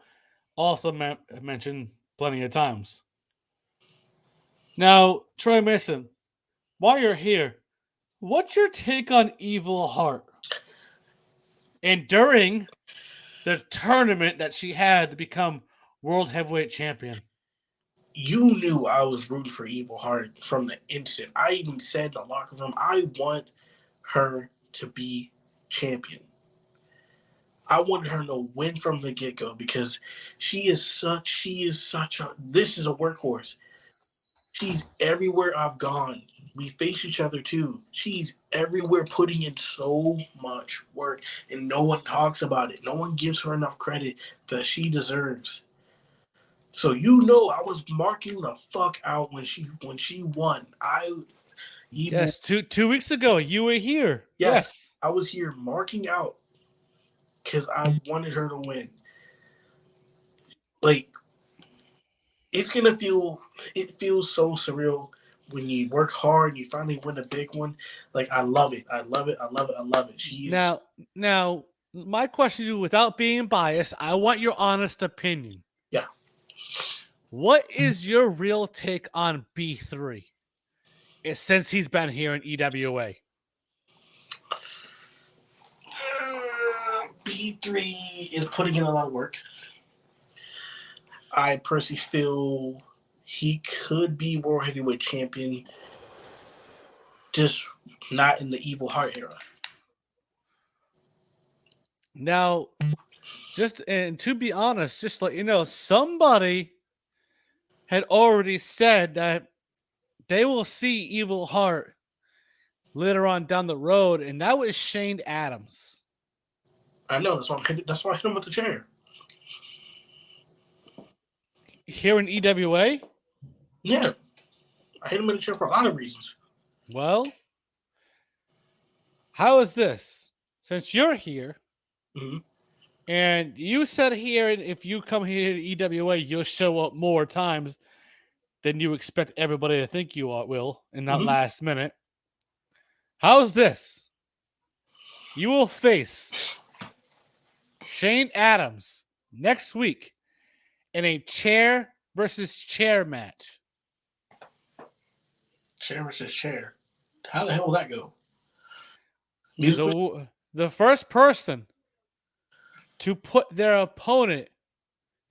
mentioned plenty of times. Now, Troy Mason, while you're here, what's your take on Evil Heart? And during the tournament that she had to become World Heavyweight Champion. You knew I was rooting for Evil Heart from the instant. I even said in the locker room, I want her to be champion. I wanted her to win from the get-go because she is such a, this is a workhorse. She's everywhere I've gone. We face each other too. She's everywhere putting in so much work and no one talks about it. No one gives her enough credit that she deserves. So you know I was marking the fuck out when she won. Yes, 2 weeks ago you were here. Yes. I was here marking out because I wanted her to win. Like, it feels so surreal when you work hard and you finally win a big one. Like, I love it. I love it. She's now my question to you, without being biased, I want your honest opinion. Yeah. What is your real take on B3 since he's been here in EWA? B3 is putting in a lot of work. I personally feel he could be World Heavyweight Champion, just not in the Evil Heart era. Now, and to be honest, just let you know, somebody had already said that they will see Evil Heart later on down the road, and that was Shane Adams. I know, that's why I hit him with the chair. Here in EWA? Yeah. I hit him with the chair for a lot of reasons. Well, how is this? Since you're here, and you said here, if you come here to EWA, you'll show up more times than you expect everybody to think you will in that last minute. How's this? You will face Shane Adams next week in a chair versus chair match. Chair versus chair. How the hell will that go? The first person to put their opponent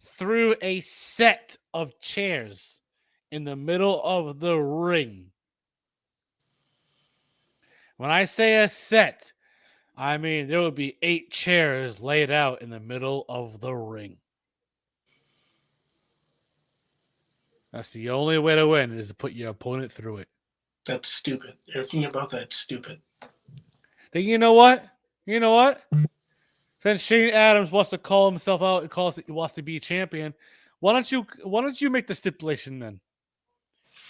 through a set of chairs in the middle of the ring. When I say a set, I mean there would be 8 chairs laid out in the middle of the ring. That's the only way to win, is to put your opponent through it. That's stupid. Everything about that's stupid. Then you know what? Since Shane Adams wants to call himself out and he wants to be champion, why don't you make the stipulation then?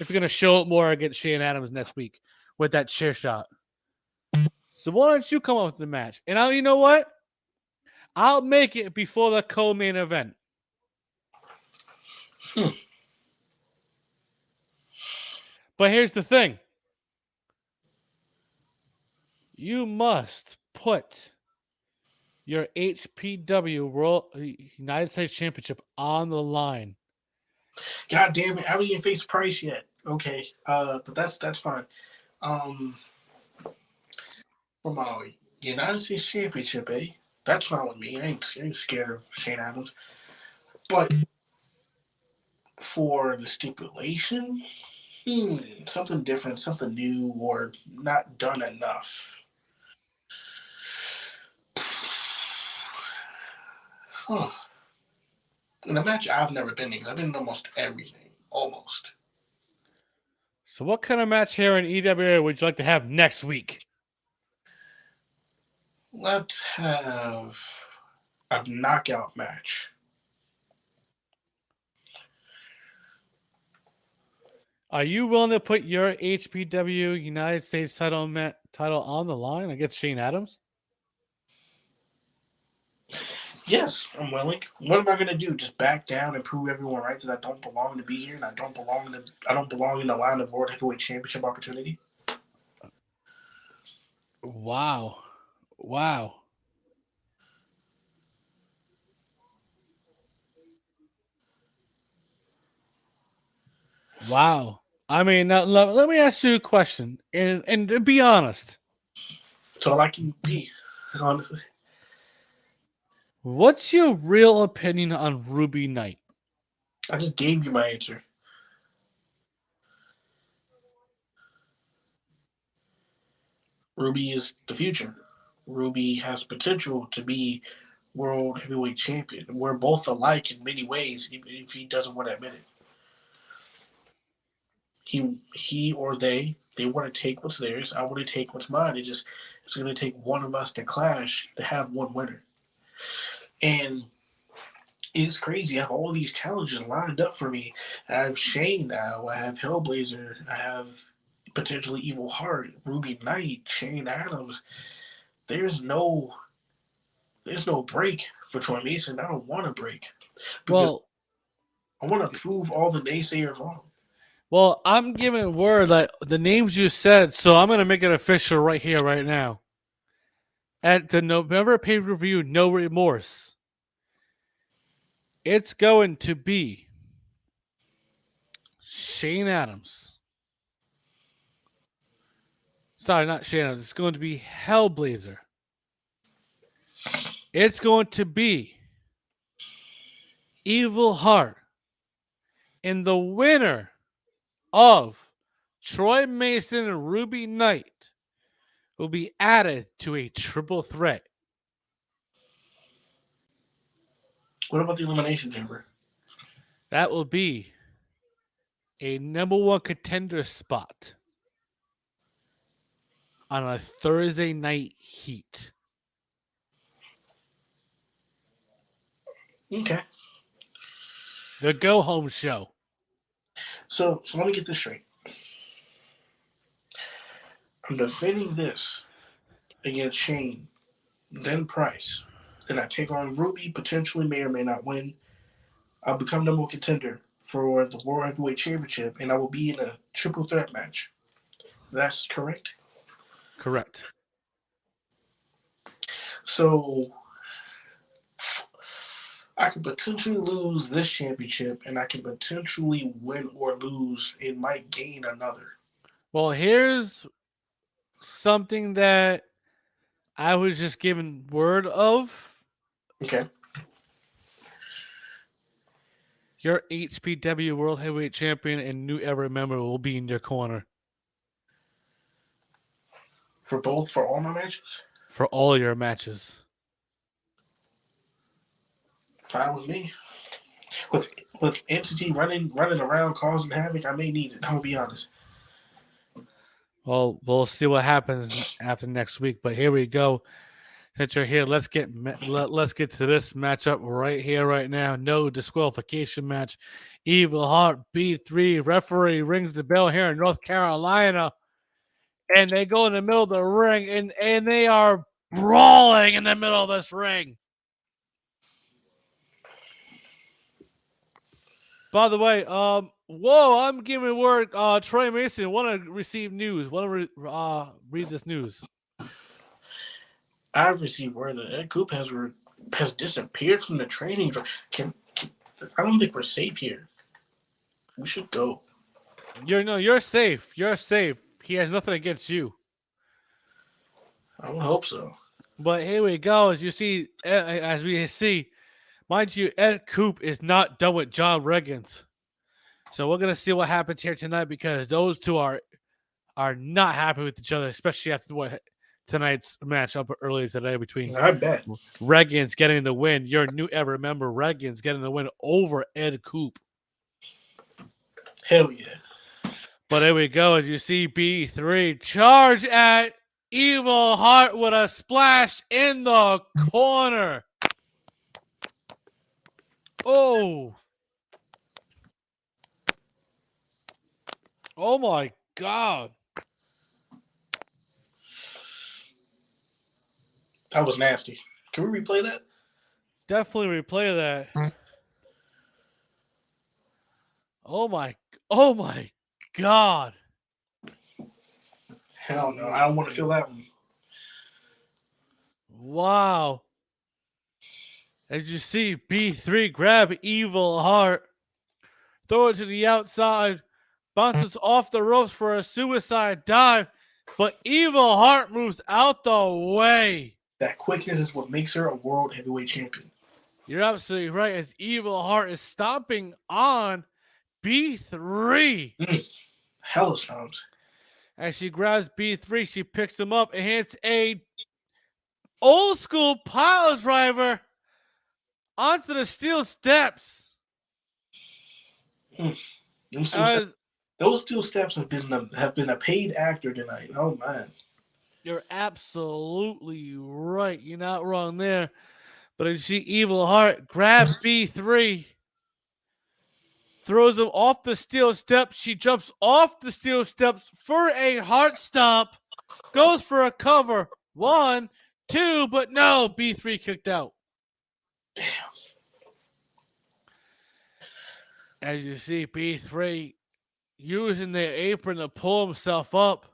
If you're gonna show up more against Shane Adams next week with that chair shot. So why don't you come up with the match? And you know what? I'll make it before the co-main event. But here's the thing. You must put your HPW World United States Championship on the line. God damn it! I haven't even faced Price yet. Okay, but that's fine. From a United States Championship, that's fine with me. I ain't scared of Shane Adams. But for the stipulation, something different, something new, or not done enough. In a match I've never been in, because I've been in almost everything. Almost. So what kind of match here in EWA would you like to have next week? Let's have a knockout match. Are you willing to put your HPW United States title on the line against Shane Adams? Yes, I'm willing. What am I going to do? Just back down and prove everyone right that I don't belong to be here and I don't belong in the line of World Heavyweight Championship opportunity? Wow. Wow. I mean, now, let me ask you a question, and to be honest, That's all I can be, honestly. what's your real opinion on Ruby Knight? I just gave you my answer. Ruby is the future. Ruby has potential to be world heavyweight champion. We're both alike in many ways, even if he doesn't want to admit it. He or they want to take what's theirs. I want to take what's mine. It's going to take one of us to clash to have one winner. And it's crazy. I have all these challenges lined up for me. I have Shane now. I have Hellblazer. I have potentially Evil Heart, Ruby Knight, Shane Adams. There's no break for Troy Mason. I don't want to break because Well, I want to prove all the naysayers wrong. well, I'm giving word that the names you said, so I'm gonna make it official right here, right now. At the November pay-per-view, No Remorse, it's going to be Shane Adams. Sorry, not Shane Adams. It's going to be Hellblazer. It's going to be Evil Heart. And the winner of Troy Mason and Ruby Knight will be added to a triple threat. What about the Elimination Chamber? That will be a number one contender spot on a Thursday night heat. Okay. The go home show. So let me get this straight. I'm defending this against Shane, then Price. Then I take on Ruby, potentially may or may not win. I'll become number one contender for the World Heavyweight Championship, and I will be in a triple threat match. That's correct? Correct. So I could potentially lose this championship, and I can potentially win or lose and might gain another. Well, here's something that I was just given word of. Okay. Your HPW World Heavyweight Champion and new ever member will be in your corner For all my matches? for all your matches. Fine with me. With Entity running around causing havoc, I may need it. I'll be honest. Well, we'll see what happens after next week. But here we go. Since you're here, let's get to this matchup right here, right now. No disqualification match. Evil Heart B3 referee rings the bell here in North Carolina, and they go in the middle of the ring, and they are brawling in the middle of this ring. By the way, I'm giving word. Troy Mason want to receive news. Want to read this news. I've received word that Ed Coop has disappeared from the training. I don't think we're safe here. We should go. You're safe. You're safe. He has nothing against you. I would hope so. But here we go. As we see, mind you, Ed Coop is not done with John Riggins. So we're gonna see what happens here tonight, because those two are not happy with each other, especially after what tonight's match up earlier today between I bet Riggins getting the win. Your new ever member Riggins getting the win over Ed Coop. Hell yeah. But here we go. As you see, B3 charge at Evil Heart with a splash in the corner. Oh. Oh my God. That was nasty. Can we replay that? Definitely replay that. Oh my God. Hell no. I don't want to feel that one. Wow. As you see, B3 grab Evil Heart, throw it to the outside, bounces off the ropes for a suicide dive, but Evil Heart moves out the way. That quickness is what makes her a world heavyweight champion. You're absolutely right, as Evil Heart is stomping on B3. Hella stomps. As she grabs B3, she picks him up and hits a old school pile driver onto the steel steps. Those steel steps have been a paid actor tonight. Oh man. You're absolutely right. You're not wrong there. But you see Evil Heart grab B3, throws him off the steel steps. She jumps off the steel steps for a heart stomp, goes for a cover. 1, 2, but no, B3 kicked out. Damn. As you see, B3 using the apron to pull himself up.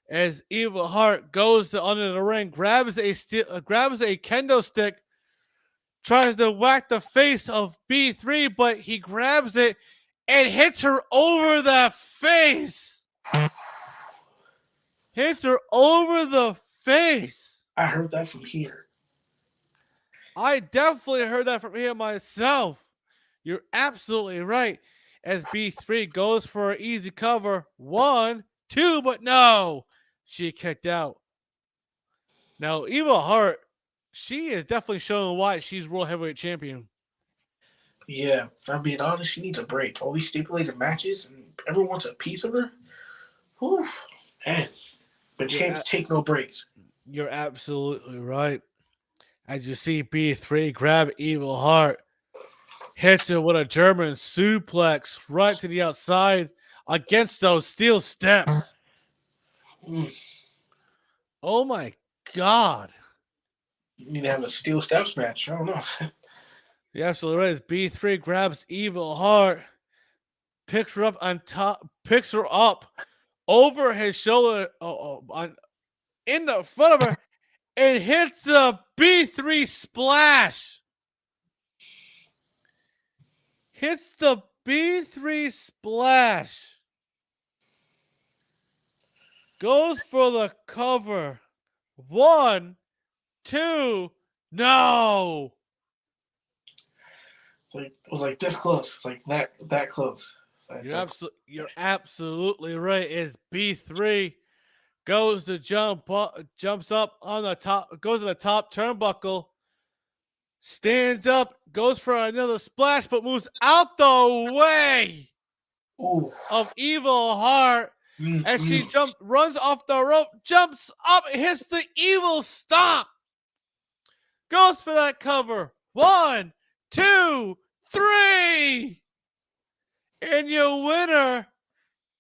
As Evil Heart goes to under the ring, grabs a kendo stick, tries to whack the face of B3, but he grabs it and hits her over the face. Hits her over the face. I heard that from here. I definitely heard that from here myself. You're absolutely right. As B3 goes for an easy cover. 1, 2, but no. She kicked out. Now, Evil Heart, she is definitely showing why she's World Heavyweight Champion. Yeah, if I'm being honest, she needs a break. All these stipulated matches, and everyone wants a piece of her. Whew, man. But champs take no breaks. You're absolutely right. As you see B3 grab Evil Heart, hits her with a German suplex right to the outside against those steel steps. Oh my God. You need to have a steel steps match. I don't know. You're absolutely right. As B3 grabs Evil Heart, picks her up over his shoulder, in the front of her, and hits the B3 splash. Hits the B3 splash. Goes for the cover. 1, 2, no. It was like this close. It's like that close. You're absolutely right. As B3 goes to jumps up on the top, goes to the top turnbuckle, stands up, goes for another splash, but moves out the way of Evil Heart. As she runs off the rope, jumps up, hits the evil stomp. Goes for that cover. 1, 2, 3. And your winner,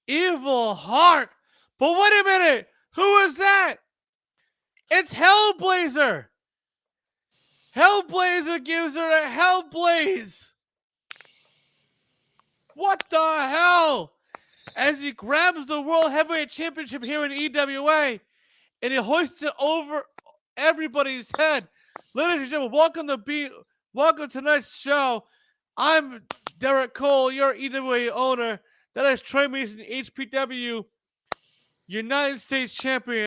Evil Heart. But wait a minute. Who is that? It's Hellblazer. Hellblazer gives her a Hellblaze. What the hell? As he grabs the World Heavyweight Championship here in EWA and he hoists it over everybody's head. Ladies and gentlemen, welcome to tonight's show. I'm Derek Cole, your EWA owner. That is Trey Mason, HPW United States Champion.